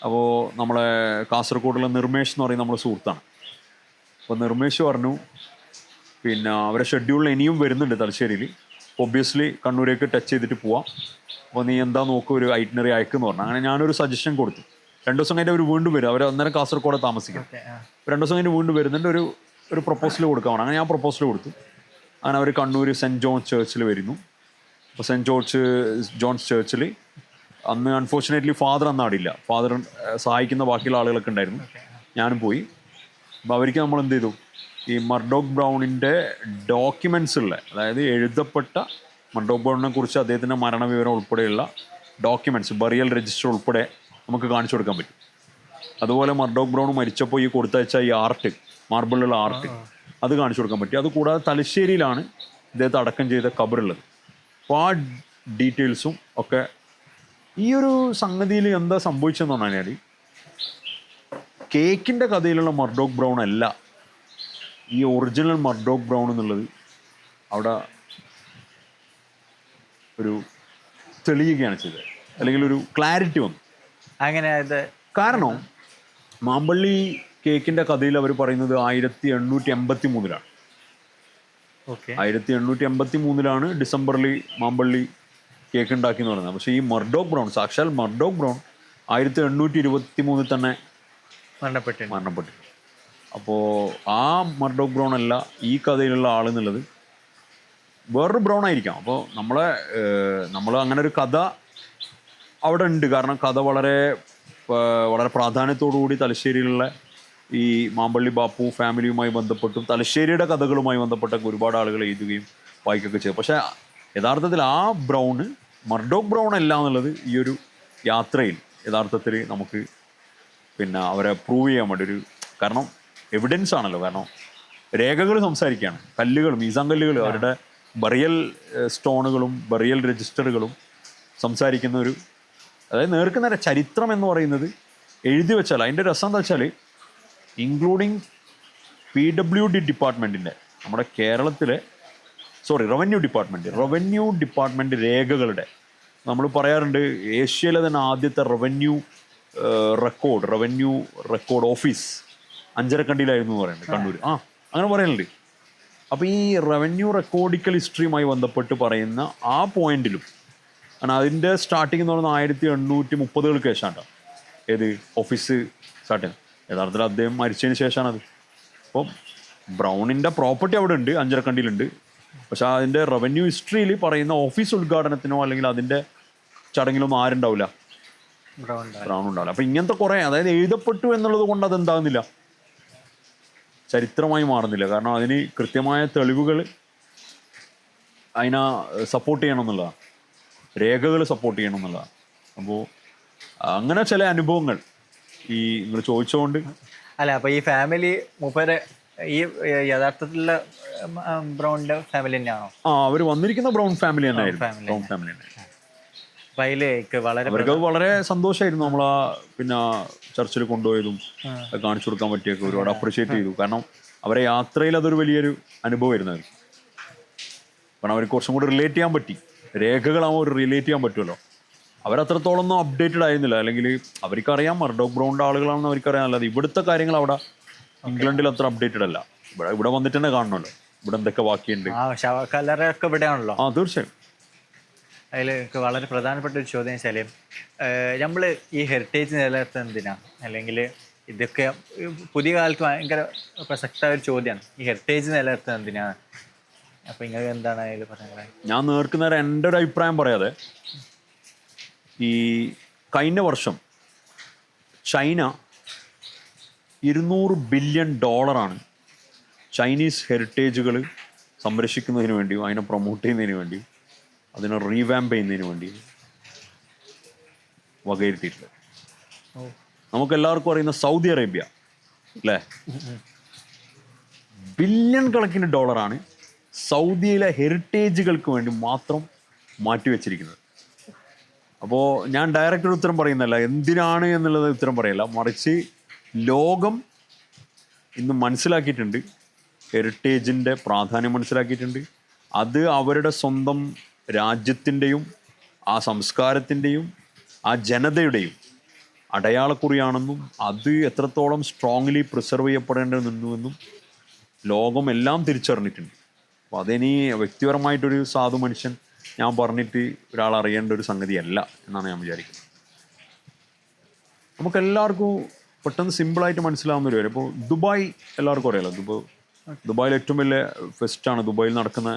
[SPEAKER 1] അപ്പോൾ നമ്മളെ കാസർഗോഡുള്ള നിർമ്മേഷ് എന്ന് പറയുന്ന നമ്മുടെ സുഹൃത്താണ്. അപ്പോൾ നിർമ്മേഷ് പറഞ്ഞു, പിന്നെ അവരെ ഷെഡ്യൂളിൽ ഇനിയും വരുന്നുണ്ട് തലശ്ശേരിയിൽ, ഒബ്വിയസ്ലി കണ്ണൂരേക്ക് ടച്ച് ചെയ്തിട്ട് പോവാം, അപ്പോൾ നീ എന്താ നോക്കുക, ഒരു ഐറ്റിനറി അയക്കെന്ന് പറഞ്ഞു. അങ്ങനെ ഞാനൊരു സജഷൻ കൊടുത്തു. 2 ദിവസം കഴിഞ്ഞ് അവർ വീണ്ടും വരും, അവർ അന്നേരം കാസർഗോഡ് താമസിക്കും. 2 ദിവസം കഴിഞ്ഞ് വീണ്ടും വരുന്നുണ്ട്, ഒരു പ്രൊപ്പോസൽ കൊടുക്കാൻ. അങ്ങനെ ഞാൻ പ്രൊപ്പോസൽ കൊടുത്തു. അങ്ങനെ അവർ കണ്ണൂർ സെൻറ്റ് ജോൺ ചർച്ചിൽ വരുന്നു. അപ്പോൾ സെൻറ്റ് ജോൺസ് ചർച്ചിൽ അന്ന് അൺഫോർച്ചുനേറ്റ്ലി ഫാദർ അന്ന് ആടില്ല, ഫാദർ സഹായിക്കുന്ന ബാക്കിയുള്ള ആളുകളൊക്കെ ഉണ്ടായിരുന്നു, ഞാനും പോയി. അപ്പോൾ അവർക്ക് നമ്മൾ എന്ത് ചെയ്തു, ഈ മർഡോക് ബ്രൗണിൻ്റെ ഡോക്യുമെൻറ്റ്സ് ഉള്ള, അതായത് എഴുതപ്പെട്ട മർഡോക് ബ്രൗണിനെ കുറിച്ച് അദ്ദേഹത്തിൻ്റെ മരണവിവരം ഉൾപ്പെടെയുള്ള ഡോക്യുമെൻറ്റ്സ്, ബറിയൽ രജിസ്റ്റർ ഉൾപ്പെടെ നമുക്ക് കാണിച്ചു കൊടുക്കാൻ പറ്റും. അതുപോലെ മർഡോക് ബ്രൗൺ മരിച്ചപ്പോൾ ഈ കൊടുത്തയച്ച ഈ ആർട്ട്, മാർബിളിലുള്ള ആർട്ട്, അത് കാണിച്ചു കൊടുക്കാൻ പറ്റി. അതുകൂടാതെ തലശ്ശേരിയിലാണ് ഇദ്ദേഹത്തെ അടക്കം ചെയ്ത ഖബറുള്ളത്. അപ്പോൾ ആ ഡീറ്റെയിൽസും ഒക്കെ. ഈ ഒരു സംഗതിയിൽ എന്താ സംഭവിച്ചതെന്ന് പറഞ്ഞാൽ, കേക്കിൻ്റെ കഥയിലുള്ള മർഡോക് ബ്രൗൺ അല്ല ഈ ഒറിജിനൽ മർഡോക് ബ്രൗൺ എന്നുള്ളത് അവിടെ ഒരു തെളിയുകയാണ് ചെയ്തത്, അല്ലെങ്കിൽ ഒരു ക്ലാരിറ്റി വന്നു.
[SPEAKER 2] അങ്ങനെ
[SPEAKER 1] കാരണം മാമ്പള്ളി കേക്കിൻ്റെ കഥയിൽ അവർ പറയുന്നത് 1883
[SPEAKER 2] ഓക്കെ.
[SPEAKER 1] 1883 ഡിസംബറിൽ മാമ്പള്ളി കേക്ക് ഉണ്ടാക്കി എന്ന് പറയുന്നത്. പക്ഷേ ഈ മർഡോക് ബ്രൗൺ, സാക്ഷാൽ മർഡോക് ബ്രൗൺ 1823 തന്നെ
[SPEAKER 2] മരണപ്പെട്ടിട്ടുണ്ട്.
[SPEAKER 1] മരണപ്പെട്ടു. അപ്പോൾ ആ മർഡോക് ബ്രൗൺ അല്ല ഈ കഥയിലുള്ള ആളെന്നുള്ളത് വേറൊരു ബ്രൗൺ ആയിരിക്കാം. അപ്പോൾ നമ്മൾ അങ്ങനെ ഒരു കഥ അവിടെ ഉണ്ട്. കാരണം കഥ വളരെ വളരെ പ്രാധാന്യത്തോടുകൂടി തലശ്ശേരിയിലുള്ള ഈ മാമ്പള്ളി ബാപ്പു ഫാമിലിയുമായി ബന്ധപ്പെട്ടും തലശ്ശേരിയുടെ കഥകളുമായി ബന്ധപ്പെട്ടൊക്കെ ഒരുപാട് ആളുകൾ എഴുതുകയും വായിക്കുകയൊക്കെ ചെയ്തു. പക്ഷേ യഥാർത്ഥത്തിൽ ആ ബ്രൗണ് മർഡോക് ബ്രൗൺ അല്ല എന്നുള്ളത് ഈ ഒരു യാത്രയിൽ യഥാർത്ഥത്തിൽ നമുക്ക് പിന്നെ അവരെ പ്രൂവ് ചെയ്യാൻ വേണ്ടി ഒരു, കാരണം എവിഡൻസ് ആണല്ലോ, കാരണം രേഖകൾ സംസാരിക്കുകയാണ്, കല്ലുകൾ, മീസാങ്കല്ലുകൾ, അവരുടെ ബറിയൽ സ്റ്റോണുകളും ബറിയൽ രജിസ്റ്ററുകളും സംസാരിക്കുന്ന ഒരു, അതായത് നേർക്കുനേരെ ചരിത്രം എന്ന് പറയുന്നത് എഴുതി വെച്ചാൽ അതിൻ്റെ രസം എന്താ വെച്ചാൽ ഇൻക്ലൂഡിങ് PWD ഡിപ്പാർട്ട്മെൻറ്റിൻ്റെ, നമ്മുടെ കേരളത്തിലെ റവന്യൂ ഡിപ്പാർട്ട്മെൻറ്റ് രേഖകളുടെ, നമ്മൾ പറയാറുണ്ട് ഏഷ്യയിലെ തന്നെ ആദ്യത്തെ റവന്യൂ റെക്കോർഡ് ഓഫീസ് അഞ്ചരക്കണ്ടിയിലായിരുന്നു എന്ന് പറയുന്നത്, കണ്ണൂർ. അങ്ങനെ പറയുന്നുണ്ട്. അപ്പോൾ ഈ റവന്യൂ റെക്കോർഡിക്കൽ ഹിസ്റ്ററിയുമായി ബന്ധപ്പെട്ട് പറയുന്ന ആ പോയിന്റിലും, കാരണം അതിൻ്റെ സ്റ്റാർട്ടിങ് എന്ന് പറയുന്നത് 1830 ശേഷമാണ്. ഏത് ഓഫീസ് സ്റ്റാർട്ട് ചെയ്യുന്നത് യഥാർത്ഥത്തിൽ അദ്ദേഹം മരിച്ചതിന് ശേഷമാണത്. അപ്പം ബ്രൗണിൻ്റെ പ്രോപ്പർട്ടി അവിടെ ഉണ്ട്, അഞ്ചരക്കണ്ടിയിലുണ്ട്. പക്ഷെ അതിൻ്റെ റവന്യൂ ഹിസ്റ്ററിയിൽ പറയുന്ന ഓഫീസ് ഉദ്ഘാടനത്തിനോ അല്ലെങ്കിൽ അതിൻ്റെ ചടങ്ങിലൊന്നും ആരുണ്ടാവില്ല, ബ്രൗൺ ഉണ്ടാവില്ല. അപ്പം ഇങ്ങനത്തെ കുറേ, അതായത് എഴുതപ്പെട്ടു എന്നുള്ളത് കൊണ്ട് അതെന്താകുന്നില്ല, ചരിത്രമായി മാറുന്നില്ല. കാരണം അതിന് കൃത്യമായ തെളിവുകൾ അതിനെ സപ്പോർട്ട് ചെയ്യണം എന്നുള്ളതാണ്, രേഖകൾ സപ്പോർട്ട് ചെയ്യണം എന്നുള്ളതാണ്. അപ്പോൾ അങ്ങനെ ചില അനുഭവങ്ങൾ ഈ നിങ്ങൾ ചോദിച്ചുകൊണ്ട്.
[SPEAKER 2] അല്ല, അപ്പോൾ ഈ ഫാമിലി മൂപ്പരെ ഈ യഥാർത്ഥത്തിലുള്ള ബ്രൗണിന്റെ ഫാമിലി തന്നെയാണോ?
[SPEAKER 1] അവർ വന്നിരിക്കുന്ന ബ്രൗൺ ഫാമിലി തന്നെയായിരുന്നു. ബ്രൗൺ ഫാമിലി തന്നെ. അവർക്ക് വളരെ സന്തോഷമായിരുന്നു നമ്മളാ പിന്നെ ചർച്ചിൽ കൊണ്ടുപോയതും കാണിച്ചു കൊടുക്കാൻ പറ്റിയൊക്കെ ഒരുപാട് അപ്രിഷിയേറ്റ് ചെയ്തു. കാരണം അവരെ യാത്രയിൽ അതൊരു വലിയൊരു അനുഭവമായിരുന്നു അവർക്ക്. കാരണം അവർക്ക് കുറച്ചും കൂടി റിലേറ്റ് ചെയ്യാൻ പറ്റി, രേഖകളാകുമ്പോൾ ഒരു റിലേറ്റ് ചെയ്യാൻ പറ്റുമല്ലോ. അവരത്രത്തോളൊന്നും അപ്ഡേറ്റഡ് ആയിരുന്നില്ല, അല്ലെങ്കിൽ അവർക്കറിയാം മർഡോക് ബ്രൗണിൻ്റെ ആളുകളാണെന്ന് അവർക്കറിയാം. അല്ലാതെ ഇവിടുത്തെ കാര്യങ്ങൾ അവിടെ ഇംഗ്ലണ്ടിൽ അത്ര അപ്ഡേറ്റഡ് അല്ല. ഇവിടെ വന്നിട്ട് തന്നെ കാണണമല്ലോ ഇവിടെ എന്തൊക്കെ ബാക്കിയുണ്ട്.
[SPEAKER 2] ഇവിടെയാണല്ലോ.
[SPEAKER 1] തീർച്ചയായും.
[SPEAKER 2] അതിൽ എനിക്ക് വളരെ പ്രധാനപ്പെട്ട ഒരു ചോദ്യം വെച്ചാൽ, നമ്മൾ ഈ ഹെറിറ്റേജ് നിലനിർത്തുന്നത് എന്തിനാ, അല്ലെങ്കിൽ ഇതൊക്കെ പുതിയ കാലത്ത് ഭയങ്കര പ്രസക്തമായ ഒരു ചോദ്യമാണ്, ഈ ഹെറിറ്റേജ് നിലനിർത്തുന്നത് എന്തിനാണ്? അപ്പം നിങ്ങൾക്ക് എന്താണ് അതിൽ പറയുന്നത്?
[SPEAKER 1] ഞാൻ നേർക്കുന്നേരം എൻ്റെ ഒരു അഭിപ്രായം പറയാതെ, ഈ കഴിഞ്ഞ വർഷം ചൈന $200 ബില്യൺ ചൈനീസ് ഹെറിറ്റേജുകൾ സംരക്ഷിക്കുന്നതിന് വേണ്ടിയും അതിനെ പ്രൊമോട്ട് ചെയ്യുന്നതിന് വേണ്ടിയും അതിനെ റീവാമ്പ് ചെയ്യുന്നതിന് വേണ്ടിയും വകയിരുത്തിയിട്ടുള്ളത്. നമുക്കെല്ലാവർക്കും അറിയുന്ന സൗദി അറേബ്യ അല്ലേ, ബില്യൺ കണക്കിന് ഡോളറാണ് സൗദിയിലെ ഹെറിറ്റേജുകൾക്ക് വേണ്ടി മാത്രം മാറ്റിവെച്ചിരിക്കുന്നത്. അപ്പോൾ ഞാൻ ഡയറക്റ്റ് ഒരു ഉത്തരം പറയുന്നല്ല, എന്തിനാണ് എന്നുള്ളത് ഉത്തരം പറയല്ല, മറിച്ച് ലോകം ഇന്ന് മനസ്സിലാക്കിയിട്ടുണ്ട്, ഹെറിറ്റേജിൻ്റെ പ്രാധാന്യം മനസ്സിലാക്കിയിട്ടുണ്ട്. അത് അവരുടെ സ്വന്തം രാജ്യത്തിൻ്റെയും ആ സംസ്കാരത്തിൻ്റെയും ആ ജനതയുടെയും അടയാളക്കുറിയാണെന്നും അത് എത്രത്തോളം സ്ട്രോങ്ലി പ്രിസർവ് ചെയ്യപ്പെടേണ്ടതെന്നുവെന്നും ലോകം എല്ലാം തിരിച്ചറിഞ്ഞിട്ടുണ്ട്. അപ്പോൾ അതിനി വ്യക്തിപരമായിട്ടൊരു സാധു മനുഷ്യൻ ഞാൻ പറഞ്ഞിട്ട് ഒരാൾ അറിയേണ്ട ഒരു സംഗതിയല്ല എന്നാണ് ഞാൻ വിചാരിക്കുന്നത്. നമുക്കെല്ലാവർക്കും പെട്ടെന്ന് സിമ്പിളായിട്ട് മനസ്സിലാവുന്ന ഒരു കാര്യം, ഇപ്പോൾ ദുബായ് എല്ലാവർക്കും അറിയാലോ. ദുബായിൽ ഏറ്റവും വലിയ ഫെസ്റ്റാണ് ദുബായിൽ നടക്കുന്ന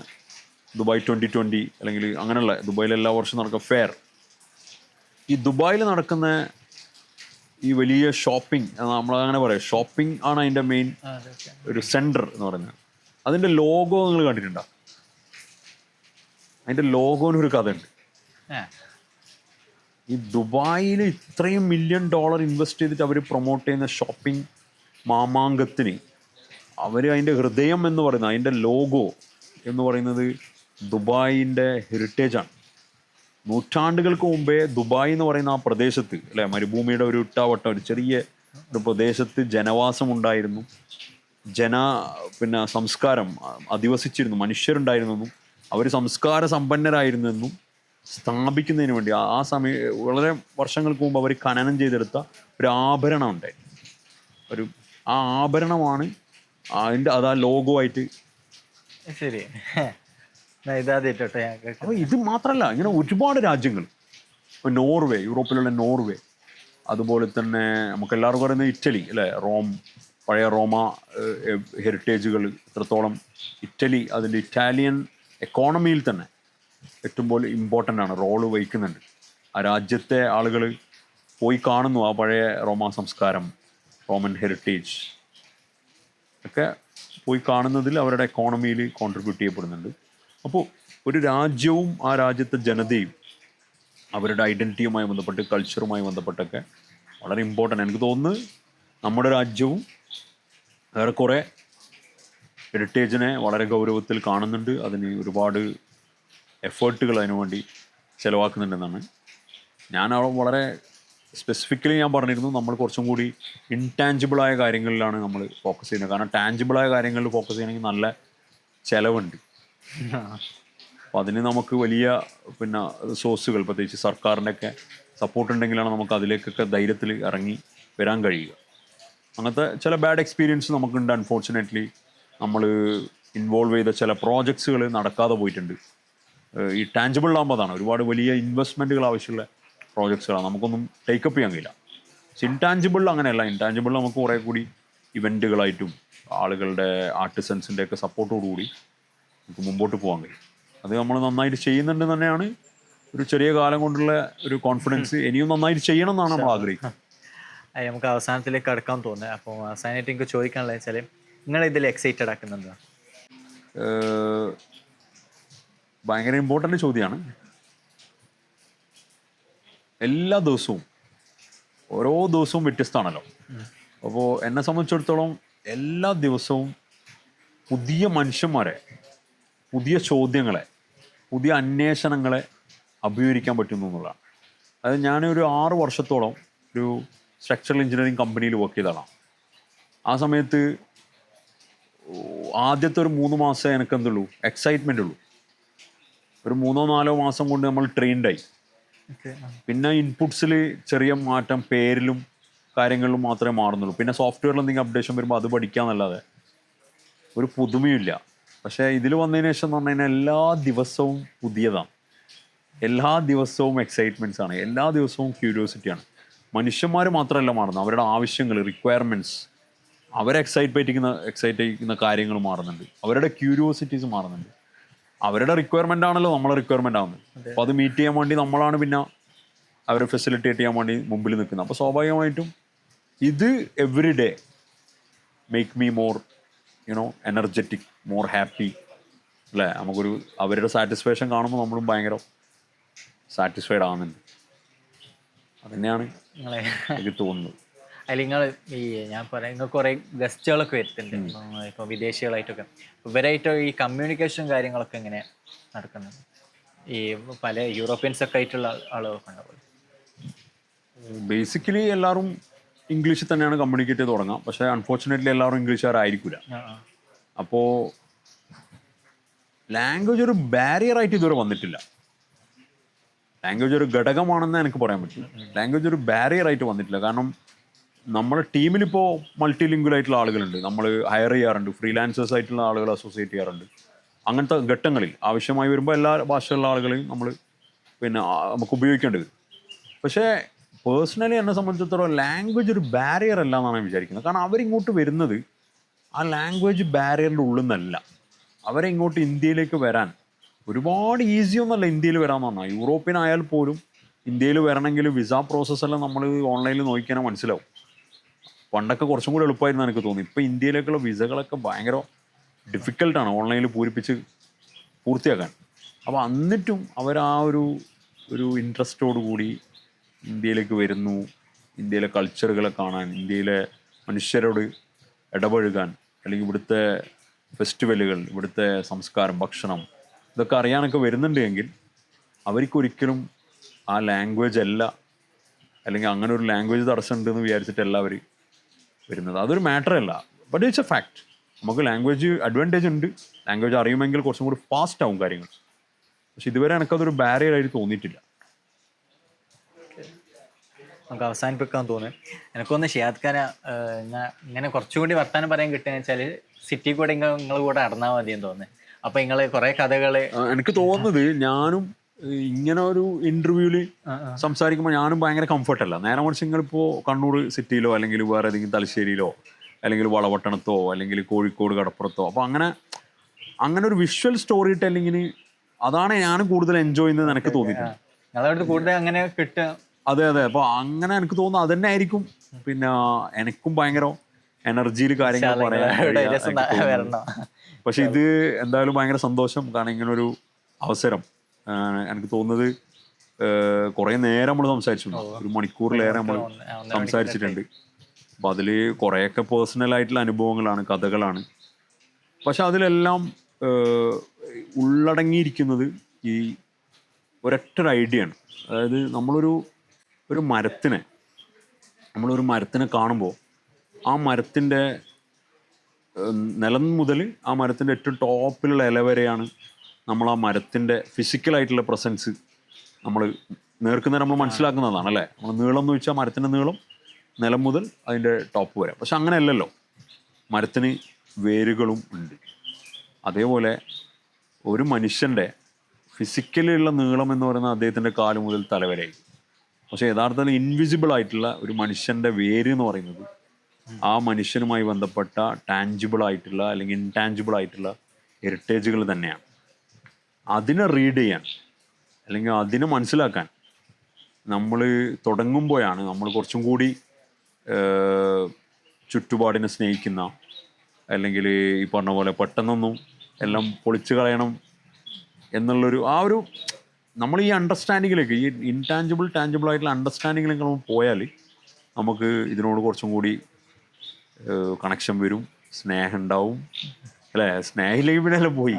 [SPEAKER 1] ദുബായ് 2020, അല്ലെങ്കിൽ അങ്ങനെയുള്ള ദുബായിൽ എല്ലാ വർഷവും നടക്കുന്ന ഫെയർ. ഈ ദുബായിൽ നടക്കുന്ന ഈ വലിയ ഷോപ്പിംഗ്, നമ്മളങ്ങനെ പറയാം, ഷോപ്പിംഗ് ആണ് അതിൻ്റെ മെയിൻ ഒരു സെൻറ്റർ എന്ന് പറയുന്നത്. അതിൻ്റെ ലോഗോ നിങ്ങൾ കണ്ടിട്ടുണ്ടോ? അതിൻ്റെ ലോഗോനൊരു കഥയുണ്ട്. ഈ ദുബായിൽ ഇത്രയും $1 മില്യൺ ഇൻവെസ്റ്റ് ചെയ്തിട്ട് അവർ പ്രൊമോട്ട് ചെയ്യുന്ന ഷോപ്പിംഗ് മാമാങ്കത്തിന് അവർ അതിൻ്റെ ഹൃദയം എന്ന് പറയുന്നത്, അതിൻ്റെ ലോഗോ എന്ന് പറയുന്നത് ദുബായിൻ്റെ ഹെറിറ്റേജാണ്. നൂറ്റാണ്ടുകൾക്ക് മുമ്പേ ദുബായ് എന്ന് പറയുന്ന ആ പ്രദേശത്ത് അല്ലേ, മരുഭൂമിയുടെ ഒരു ഇട്ടാവട്ടം, ഒരു ചെറിയ ഒരു പ്രദേശത്ത് ജനവാസമുണ്ടായിരുന്നു, പിന്നെ സംസ്കാരം അധിവസിച്ചിരുന്നു, മനുഷ്യരുണ്ടായിരുന്നെന്നും അവർ സംസ്കാര സമ്പന്നരായിരുന്നെന്നും സ്ഥാപിക്കുന്നതിന് വേണ്ടി ആ സമയം വളരെ വർഷങ്ങൾക്ക് മുമ്പ് അവർ ഖനനം ചെയ്തെടുത്ത ഒരു ആഭരണം ഉണ്ടായിരുന്നു. ആ ആഭരണമാണ് അതിൻ്റെ അത് ആ ലോഗോ ആയിട്ട്
[SPEAKER 2] ശരി. ഇതാദ്യമായിട്ടോ ഞാൻ കേൾക്കുന്നത്.
[SPEAKER 1] അപ്പോൾ ഇത് മാത്രമല്ല, ഇങ്ങനെ ഒരുപാട് രാജ്യങ്ങൾ. ഇപ്പോൾ നോർവേ, യൂറോപ്പിലുള്ള നോർവേ, അതുപോലെ തന്നെ നമുക്ക് എല്ലാവർക്കും പറയുന്നത് ഇറ്റലി അല്ലേ, റോം, പഴയ റോമ ഹെറിറ്റേജുകൾ എത്രത്തോളം ഇറ്റലി അതിൻ്റെ ഇറ്റാലിയൻ എക്കോണമിയിൽ തന്നെ ഏറ്റവും പോലെ ഇമ്പോർട്ടൻ്റ് ആണ്, റോള് വഹിക്കുന്നുണ്ട്. ആ രാജ്യത്തെ ആളുകൾ പോയി കാണുന്നു ആ പഴയ റോമ സംസ്കാരം, റോമൻ ഹെറിറ്റേജ് ഒക്കെ പോയി കാണുന്നതിൽ അവരുടെ എക്കോണമിയിൽ കോൺട്രിബ്യൂട്ട് ചെയ്യപ്പെടുന്നുണ്ട്. അപ്പോൾ ഒരു രാജ്യവും ആ രാജ്യത്തെ ജനതയും അവരുടെ ഐഡൻറ്റിറ്റിയുമായി ബന്ധപ്പെട്ട് കൾച്ചറുമായി ബന്ധപ്പെട്ടൊക്കെ വളരെ ഇമ്പോർട്ടൻ്റ്. എനിക്ക് തോന്നുന്നു നമ്മുടെ രാജ്യവും ഏറെക്കുറെ ഹെറിറ്റേജിനെ വളരെ ഗൗരവത്തിൽ കാണുന്നുണ്ട്, അതിന് ഒരുപാട് എഫേർട്ടുകൾ അതിനു വേണ്ടി ചിലവാക്കുന്നുണ്ടെന്നാണ്. ഞാൻ വളരെ സ്പെസിഫിക്കലി ഞാൻ പറഞ്ഞിരുന്നു, നമ്മൾ കുറച്ചും കൂടി ഇൻടാഞ്ചിബിളായ കാര്യങ്ങളിലാണ് നമ്മൾ ഫോക്കസ് ചെയ്യുന്നത്. കാരണം ടാഞ്ചിബിളായ കാര്യങ്ങളിൽ ഫോക്കസ് ചെയ്യണമെങ്കിൽ നല്ല ചിലവുണ്ട്. അപ്പോൾ അതിന് നമുക്ക് വലിയ പിന്നെ റിസോഴ്സുകൾ, പ്രത്യേകിച്ച് സർക്കാരിൻ്റെയൊക്കെ സപ്പോർട്ട് ഉണ്ടെങ്കിലാണ് നമുക്ക് അതിലേക്കൊക്കെ ധൈര്യത്തിൽ ഇറങ്ങി വരാൻ കഴിയുക. അങ്ങനത്തെ ചില ബാഡ് എക്സ്പീരിയൻസ് നമുക്കുണ്ട്. അൺഫോർച്ചുനേറ്റ്ലി നമ്മൾ ഇൻവോൾവ് ചെയ്ത ചില പ്രോജക്ട്സുകൾ നടക്കാതെ പോയിട്ടുണ്ട്. ഈ ടാഞ്ചിബിൾ ആകുമ്പോൾ അതാണ്, ഒരുപാട് വലിയ ഇൻവെസ്റ്റ്മെൻറ്റുകൾ ആവശ്യമുള്ള പ്രോജക്ട്സുകളാണ്, നമുക്കൊന്നും ടേക്കപ്പ് ചെയ്യാൻ കഴിയില്ല. പക്ഷെ ഇൻടാഞ്ചിബിൾ അങ്ങനെയല്ല. ഇൻടാഞ്ചിബിൾ നമുക്ക് കുറേ കൂടി ഇവൻറ്റുകളായിട്ടും ആളുകളുടെ ആർട്ടിസൻസിൻ്റെ ഒക്കെ സപ്പോർട്ടോടുകൂടി നമുക്ക് മുമ്പോട്ട് പോകാൻ കഴിയും. അത് നമ്മൾ നന്നായിട്ട് ചെയ്യുന്നുണ്ട് തന്നെയാണ് ഒരു ചെറിയ കാലം കൊണ്ടുള്ള ഒരു കോൺഫിഡൻസ്. ഇനിയും നന്നായിട്ട് ചെയ്യണം എന്നാണ് നമ്മൾ ആഗ്രഹിക്കുന്നത്.
[SPEAKER 2] നമുക്ക് അവസാനത്തിലേക്ക് കടക്കാൻ തോന്നുന്നത്. അപ്പോൾ അവസാനമായിട്ട് എനിക്ക് ചോദിക്കാനുള്ളത് വെച്ചാൽ, നിങ്ങൾ ഇതിൽ എക്സൈറ്റഡ് ആക്കുന്നത്
[SPEAKER 1] ഭയങ്കര ഇമ്പോർട്ടൻ്റ് ചോദ്യമാണ്. എല്ലാ ദിവസവും ഓരോ ദിവസവും വ്യത്യസ്തമാണല്ലോ. അപ്പോൾ എന്നെ സംബന്ധിച്ചിടത്തോളം എല്ലാ ദിവസവും പുതിയ മനുഷ്യന്മാരെ, പുതിയ ചോദ്യങ്ങളെ, പുതിയ അന്വേഷണങ്ങളെ അഭിമുഖീകരിക്കാൻ പറ്റുന്നു എന്നുള്ളതാണ്. അതായത് ഞാനൊരു 6 വർഷത്തോളം ഒരു സ്ട്രക്ചറൽ എഞ്ചിനീയറിംഗ് കമ്പനിയിൽ വർക്ക് ചെയ്തതാണ്. ആ സമയത്ത് ആദ്യത്തെ ഒരു 3 മാസം എനിക്ക് എന്തുള്ളൂ, എക്സൈറ്റ്മെൻ്റ് ഉള്ളൂ. ഒരു 3-4 മാസം കൊണ്ട് നമ്മൾ ട്രെയിൻഡായി. പിന്നെ ഇൻപുട്സിൽ ചെറിയ മാറ്റം, പേരിലും കാര്യങ്ങളിലും മാത്രമേ മാറുന്നുള്ളൂ. പിന്നെ സോഫ്റ്റ്വെയറിൽ എന്തെങ്കിലും അപ്ഡേഷൻ വരുമ്പോൾ അത് പഠിക്കാമെന്നല്ലാതെ ഒരു പുതുമയില്ല. പക്ഷേ ഇതിൽ വന്നതിന് ശേഷം എന്ന് പറഞ്ഞു കഴിഞ്ഞാൽ എല്ലാ ദിവസവും പുതിയതാണ്, എല്ലാ ദിവസവും എക്സൈറ്റ്മെൻറ്റ്സ് ആണ്, എല്ലാ ദിവസവും ക്യൂരിയോസിറ്റിയാണ്. മനുഷ്യന്മാർ മാത്രമല്ല മാറുന്നത്, അവരുടെ ആവശ്യങ്ങൾ, റിക്വയർമെൻറ്റ്സ്, അവരെ എക്സൈറ്റ് ചെയ്യുന്ന കാര്യങ്ങൾ മാറുന്നുണ്ട്, അവരുടെ ക്യൂരിയോസിറ്റീസ് മാറുന്നുണ്ട്. അവരുടെ റിക്വയർമെൻ്റ് ആണല്ലോ നമ്മളെ റിക്വയർമെൻ്റ് ആവുന്നത്. അപ്പോൾ അത് മീറ്റ് ചെയ്യാൻ വേണ്ടി നമ്മളാണ് പിന്നെ അവരെ ഫെസിലിറ്റേറ്റ് ചെയ്യാൻ വേണ്ടി മുമ്പിൽ നിൽക്കുന്നത്. അപ്പോൾ സ്വാഭാവികമായിട്ടും ഇത് every day make me more energetic, more happy അല്ലേ. നമുക്കൊരു അവരുടെ സാറ്റിസ്ഫാക്ഷൻ കാണുമ്പോൾ നമ്മളും ഭയങ്കര സാറ്റിസ്ഫൈഡ് ആവുന്നുണ്ട്. അതുതന്നെയാണ് എനിക്ക് തോന്നുന്നത്.
[SPEAKER 2] അതിൽ നിങ്ങൾ ഞാൻ പറയാം, നിങ്ങൾ കുറേ ഗസ്റ്റുകളൊക്കെ വരുത്തുന്നുണ്ട്, ഇപ്പോൾ വിദേശികളായിട്ടൊക്കെ. ഇവരായിട്ട് ഈ കമ്മ്യൂണിക്കേഷൻ കാര്യങ്ങളൊക്കെ എങ്ങനെ നടക്കുന്നത്? ഈ പല യൂറോപ്യൻസൊക്കെ ആയിട്ടുള്ള ആളുകളൊക്കെ ഉണ്ടാവും.
[SPEAKER 1] ബേസിക്കലി എല്ലാവരും ഇംഗ്ലീഷിൽ തന്നെയാണ് കമ്മ്യൂണിക്കേറ്റ് ചെയ്ത് തുടങ്ങാം. പക്ഷേ അൺഫോർച്ചുനേറ്റ്ലി എല്ലാവരും ഇംഗ്ലീഷുകാരായിരിക്കില്ല. അപ്പോൾ ലാംഗ്വേജ് ഒരു ബാരിയറായിട്ട് ഇതുവരെ വന്നിട്ടില്ല. ലാംഗ്വേജ് ഒരു ഘടകമാണെന്ന് എനിക്ക് പറയാൻ പറ്റും. ലാംഗ്വേജ് ഒരു ബാരിയറായിട്ട് വന്നിട്ടില്ല. കാരണം നമ്മുടെ ടീമിലിപ്പോൾ മൾട്ടി ലിംഗ്വൽ ആയിട്ടുള്ള ആളുകളുണ്ട്, നമ്മൾ ഹയർ ചെയ്യാറുണ്ട്, ഫ്രീലാൻസേഴ്സ് ആയിട്ടുള്ള ആളുകൾ അസോസിയേറ്റ് ചെയ്യാറുണ്ട്. അങ്ങനത്തെ ഘട്ടങ്ങളിൽ ആവശ്യമായി വരുമ്പോൾ എല്ലാ ഭാഷയുള്ള ആളുകളെയും നമ്മൾ നമുക്ക് ഉപയോഗിക്കേണ്ടി വരും. പക്ഷേ പേഴ്സണലി എന്നെ സംബന്ധിച്ചിടത്തോളം ലാംഗ്വേജ് ഒരു ബാരിയർ അല്ല എന്നാണ് ഞാൻ വിചാരിക്കുന്നത്. കാരണം അവരിങ്ങോട്ട് വരുന്നത് ആ ലാംഗ്വേജ് ബാരിയറിൻ്റെ ഉള്ളിൽ നിന്നല്ല. അവരെ ഇങ്ങോട്ട് ഇന്ത്യയിലേക്ക് വരാൻ ഒരുപാട് ഈസിയൊന്നുമല്ല ഇന്ത്യയിൽ വരാമെന്ന് പറഞ്ഞാൽ. യൂറോപ്യനായാൽ പോലും ഇന്ത്യയിൽ വരണമെങ്കിൽ വിസ പ്രോസസ്സെല്ലാം നമ്മൾ ഓൺലൈനിൽ നോക്കിയാൽ മനസ്സിലാവും. പണ്ടൊക്കെ കുറച്ചും കൂടി എളുപ്പമായിരുന്നു എനിക്ക് തോന്നി. ഇപ്പോൾ ഇന്ത്യയിലേക്കുള്ള വിസകളൊക്കെ ഭയങ്കര ഡിഫിക്കൽട്ടാണ് ഓൺലൈനിൽ പൂർത്തിയാക്കാൻ. അപ്പോൾ എന്നിട്ടും അവർ ആ ഒരു ഇൻട്രസ്റ്റോടു കൂടി ഇന്ത്യയിലേക്ക് വരുന്നു, ഇന്ത്യയിലെ കൾച്ചറുകളെ കാണാൻ, ഇന്ത്യയിലെ മനുഷ്യരോട് ഇടപഴകാൻ, അല്ലെങ്കിൽ ഇവിടുത്തെ ഫെസ്റ്റിവലുകൾ, ഇവിടുത്തെ സംസ്കാരം, ഭക്ഷണം, ഇതൊക്കെ അറിയാനൊക്കെ വരുന്നുണ്ട് എങ്കിൽ അവർക്കൊരിക്കലും ആ ലാംഗ്വേജ് അല്ല, അല്ലെങ്കിൽ അങ്ങനെ ഒരു ലാംഗ്വേജ് തടസ്സമുണ്ടെന്ന് വിചാരിച്ചിട്ടല്ല അവർ വരുന്നത്. അതൊരു മാറ്റർ അല്ല. But it's A fact. നമുക്ക് ലാംഗ്വേജ് അഡ്വാൻറ്റേജ് ഉണ്ട്. ലാംഗ്വേജ് അറിയുമെങ്കിൽ കുറച്ചും കൂടി ഫാസ്റ്റ് ആവും കാര്യങ്ങൾ. പക്ഷെ ഇതുവരെ എനിക്കതൊരു ബാരിയറായിട്ട് തോന്നിയിട്ടില്ല.
[SPEAKER 2] നമുക്ക് അവസാനിപ്പിക്കാൻ തോന്നുന്നു. എനിക്കൊന്ന് ഷിയാദ് ഖാൻ ഇങ്ങനെ കുറച്ചുകൂടി വർത്താനം പറയാൻ കിട്ടുകയെന്ന് വെച്ചാൽ സിറ്റി കൂടെ നിങ്ങൾ കൂടെ നടന്നാൽ മതിയെന്ന് തോന്നുന്നത്. അപ്പൊ നിങ്ങള് കുറെ കഥകള്
[SPEAKER 1] എനിക്ക് തോന്നുന്നത് ഞാനും ഇങ്ങനെ ഒരു ഇന്റർവ്യൂവിൽ സംസാരിക്കുമ്പോൾ ഞാനും ഭയങ്കര കംഫർട്ടല്ല. നേരെ മറിച്ച് നിങ്ങളിപ്പോൾ കണ്ണൂർ സിറ്റിയിലോ അല്ലെങ്കിൽ വേറെ ഏതെങ്കിലും തലശ്ശേരിയിലോ അല്ലെങ്കിൽ വളപട്ടണത്തോ അല്ലെങ്കിൽ കോഴിക്കോട് കടപ്പുറത്തോ അപ്പോൾ അങ്ങനെ ഒരു വിഷ്വൽ സ്റ്റോറി ടെല്ലിങ്ങിന് അതാണ് ഞാനും കൂടുതൽ എൻജോയ് ചെയ്യുന്നത് എനിക്ക് തോന്നിയിട്ടുണ്ട്.
[SPEAKER 2] നിങ്ങളവിടെ കൂടുതൽ അങ്ങനെ കിട്ടുക.
[SPEAKER 1] അതെ അതെ. അപ്പോൾ അങ്ങനെ എനിക്ക് തോന്നുന്നു അത് തന്നെ ആയിരിക്കും പിന്നെ എനിക്കും ഭയങ്കര എനർജിയിൽ കാര്യങ്ങൾ പറയാൻ. പക്ഷെ ഇത് എന്തായാലും ഭയങ്കര സന്തോഷം. കാരണം ഇങ്ങനൊരു അവസരം എനിക്ക് തോന്നുന്നത് കുറേ നേരം നമ്മൾ സംസാരിച്ചിട്ടുണ്ട്. 1 മണിക്കൂറിലേറെ നമ്മൾ സംസാരിച്ചിട്ടുണ്ട്. അപ്പം അതിൽ കുറേയൊക്കെ പേഴ്സണലായിട്ടുള്ള അനുഭവങ്ങളാണ്, കഥകളാണ്. പക്ഷെ അതിലെല്ലാം ഉള്ളടങ്ങിയിരിക്കുന്നത് ഈ ഒരൊറ്റ ഐഡിയ ആണ്. അതായത് നമ്മളൊരു മരത്തിനെ കാണുമ്പോൾ ആ മരത്തിൻ്റെ നിലം മുതൽ ആ മരത്തിൻ്റെ ഏറ്റവും ടോപ്പിലുള്ള ഇല വരെയാണ് നമ്മൾ ആ മരത്തിൻ്റെ ഫിസിക്കലായിട്ടുള്ള പ്രസൻസ് നമ്മൾ നേർക്കുന്നേരം നമ്മൾ മനസ്സിലാക്കുന്നതാണ് അല്ലേ. നമ്മൾ നീളം എന്ന് വെച്ചാൽ മരത്തിൻ്റെ നീളം നിലം മുതൽ അതിൻ്റെ ടോപ്പ് വരെ. പക്ഷെ അങ്ങനെയല്ലല്ലോ, മരത്തിന് വേരുകളും ഉണ്ട്. അതേപോലെ ഒരു മനുഷ്യൻ്റെ ഫിസിക്കലിയുള്ള നീളം എന്ന് പറയുന്നത് അദ്ദേഹത്തിൻ്റെ കാല് മുതൽ തലവരെയായി. പക്ഷേ യഥാർത്ഥത്തിൽ ഇൻവിസിബിൾ ആയിട്ടുള്ള ഒരു മനുഷ്യൻ്റെ വേര് എന്ന് പറയുന്നത് ആ മനുഷ്യനുമായി ബന്ധപ്പെട്ട ടാഞ്ചിബിൾ ആയിട്ടുള്ള അല്ലെങ്കിൽ ഇൻടാഞ്ചിബിൾ ആയിട്ടുള്ള ഹെറിറ്റേജുകൾ തന്നെയാണ്. അതിനെ റീഡ് ചെയ്യാൻ അല്ലെങ്കിൽ അതിനെ മനസ്സിലാക്കാൻ നമ്മൾ തുടങ്ങുമ്പോഴാണ് നമ്മൾ കുറച്ചും കൂടി ചുറ്റുപാടിനെ സ്നേഹിക്കുന്ന, അല്ലെങ്കിൽ ഈ പറഞ്ഞ പോലെ പെട്ടെന്നൊന്നും എല്ലാം പൊളിച്ചു കളയണം എന്നുള്ളൊരു നമ്മൾ ഈ അണ്ടർസ്റ്റാൻഡിങ്ങിലേക്ക്, ഈ ഇൻടാഞ്ചിബിൾ ടാഞ്ചിബിൾ ആയിട്ടുള്ള അണ്ടർസ്റ്റാൻഡിങ്ങിലേക്ക് നമ്മൾ പോയാൽ നമുക്ക് ഇതിനോട് കുറച്ചും കൂടി കണക്ഷൻ വരും, സ്നേഹം ഉണ്ടാവും അല്ലേ. സ്നേഹമില്ലെങ്കിൽ പിന്നെ എല്ലാം പോയി.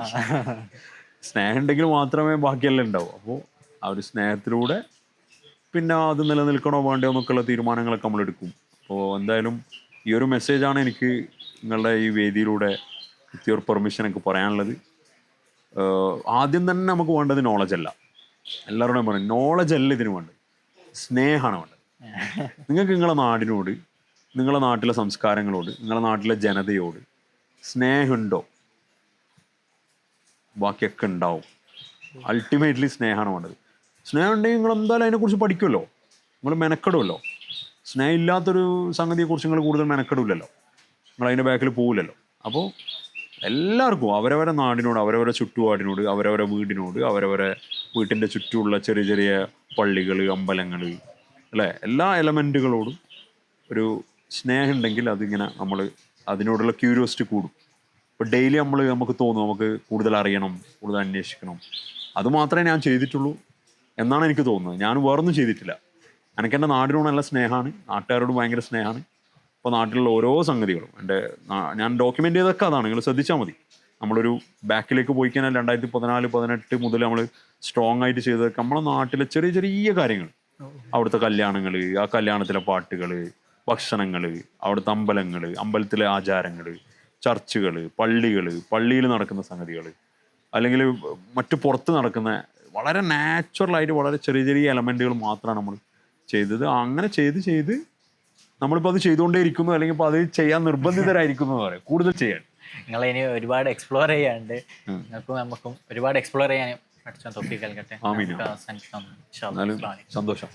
[SPEAKER 1] സ്നേഹം ഉണ്ടെങ്കിൽ മാത്രമേ ബാക്കിയെല്ലാം ഉണ്ടാവും. അപ്പോൾ ആ ഒരു സ്നേഹത്തിലൂടെ പിന്നെ അത് നിലനിൽക്കണോ വേണ്ടയോ എന്നൊക്കെയുള്ള തീരുമാനങ്ങളൊക്കെ നമ്മൾ എടുക്കും. അപ്പോൾ എന്തായാലും ഈ ഒരു മെസ്സേജാണ് എനിക്ക് നിങ്ങളുടെ ഈ വേദിയിലൂടെ വിത്ത് യുവർ പെർമിഷൻ എനിക്ക് പറയാനുള്ളത്. ആദ്യം തന്നെ നമുക്ക് വേണ്ടത് നോളജല്ല. എല്ലാവരോടും പറയും നോളജ് അല്ല ഇതിന് വേണ്ടത്, സ്നേഹമാണ് വേണ്ടത്. നിങ്ങൾക്ക് നിങ്ങളുടെ നാടിനോട്, നിങ്ങളുടെ നാട്ടിലെ സംസ്കാരങ്ങളോട്, നിങ്ങളുടെ നാട്ടിലെ ജനതയോട് സ്നേഹമുണ്ടോ ബാക്കിയൊക്കെ ഉണ്ടാവും. അൾട്ടിമേറ്റ്ലി സ്നേഹമാണ് വേണ്ടത്. സ്നേഹം ഉണ്ടെങ്കിൽ നിങ്ങൾ എന്തായാലും അതിനെക്കുറിച്ച് പഠിക്കുമല്ലോ, നിങ്ങൾ മെനക്കെടുമല്ലോ. സ്നേഹം ഇല്ലാത്തൊരു സംഗതിയെക്കുറിച്ച് നിങ്ങൾ കൂടുതൽ മെനക്കെടില്ലല്ലോ, നിങ്ങൾ അതിൻ്റെ ബാക്കിൽ പോകില്ലല്ലോ. അപ്പോൾ എല്ലാവർക്കും അവരവരെ നാടിനോട്, അവരവരെ ചുറ്റുപാടിനോട്, അവരവരെ വീടിനോട്, അവരവരെ വീട്ടിൻ്റെ ചുറ്റുമുള്ള ചെറിയ ചെറിയ പള്ളികൾ, അമ്പലങ്ങൾ അല്ലേ, എല്ലാ എലമെൻറ്റുകളോടും ഒരു സ്നേഹം ഉണ്ടെങ്കിൽ അതിങ്ങനെ നമ്മൾ അതിനോടുള്ള ക്യൂരിയോസിറ്റി കൂടും. ഇപ്പോൾ ഡെയിലി നമുക്ക് തോന്നും നമുക്ക് കൂടുതൽ അറിയണം, കൂടുതൽ അന്വേഷിക്കണം. അതുമാത്രമേ ഞാൻ ചെയ്തിട്ടുള്ളൂ എന്നാണ് എനിക്ക് തോന്നുന്നത്. ഞാൻ വേറൊന്നും ചെയ്തിട്ടില്ല. എനിക്ക് എൻ്റെ നാടിനോട് നല്ല സ്നേഹമാണ്, നാട്ടുകാരോട് ഭയങ്കര സ്നേഹമാണ്. ഇപ്പോൾ നാട്ടിലുള്ള ഓരോ സംഗതികളും ഞാൻ ഡോക്യുമെൻ്റ് ചെയ്തൊക്കെ അതാണ്. നിങ്ങൾ ശ്രദ്ധിച്ചാൽ മതി. നമ്മളൊരു ബാക്കിലേക്ക് പോയി കഴിഞ്ഞാൽ 2014-18 മുതൽ നമ്മൾ സ്ട്രോങ് ആയിട്ട് ചെയ്തതൊക്കെ നമ്മളെ നാട്ടിലെ ചെറിയ ചെറിയ കാര്യങ്ങൾ. അവിടുത്തെ കല്യാണങ്ങൾ, ആ കല്യാണത്തിലെ പാട്ടുകൾ, ഭക്ഷണങ്ങൾ, അവിടുത്തെ അമ്പലങ്ങൾ, അമ്പലത്തിലെ ആചാരങ്ങൾ, ചർച്ചുകൾ, പള്ളിയിൽ നടക്കുന്ന സംഗതികൾ, അല്ലെങ്കിൽ മറ്റു പുറത്ത് നടക്കുന്ന വളരെ നാച്ചുറലായിട്ട് വളരെ ചെറിയ ചെറിയ എലമെൻറ്റുകൾ മാത്രമാണ് നമ്മൾ ചെയ്തത്. അങ്ങനെ ചെയ്ത് നമ്മളിപ്പോൾ അത് ചെയ്തുകൊണ്ടേ ഇരിക്കുന്നു, അല്ലെങ്കിൽ ഇപ്പോൾ അത് ചെയ്യാൻ നിർബന്ധിതരായിരിക്കുന്നു എന്ന് പറയാം. കൂടുതൽ ചെയ്യാൻ
[SPEAKER 2] നിങ്ങളിനി ഒരുപാട് എക്സ്പ്ലോർ ചെയ്യാണ്ട്, നിങ്ങൾക്കും നമുക്കും ഒരുപാട് എക്സ്പ്ലോർ ചെയ്യാനും പഠിച്ചാൽ തൊപ്പി കേൾക്കട്ടെ.
[SPEAKER 1] സന്തോഷം.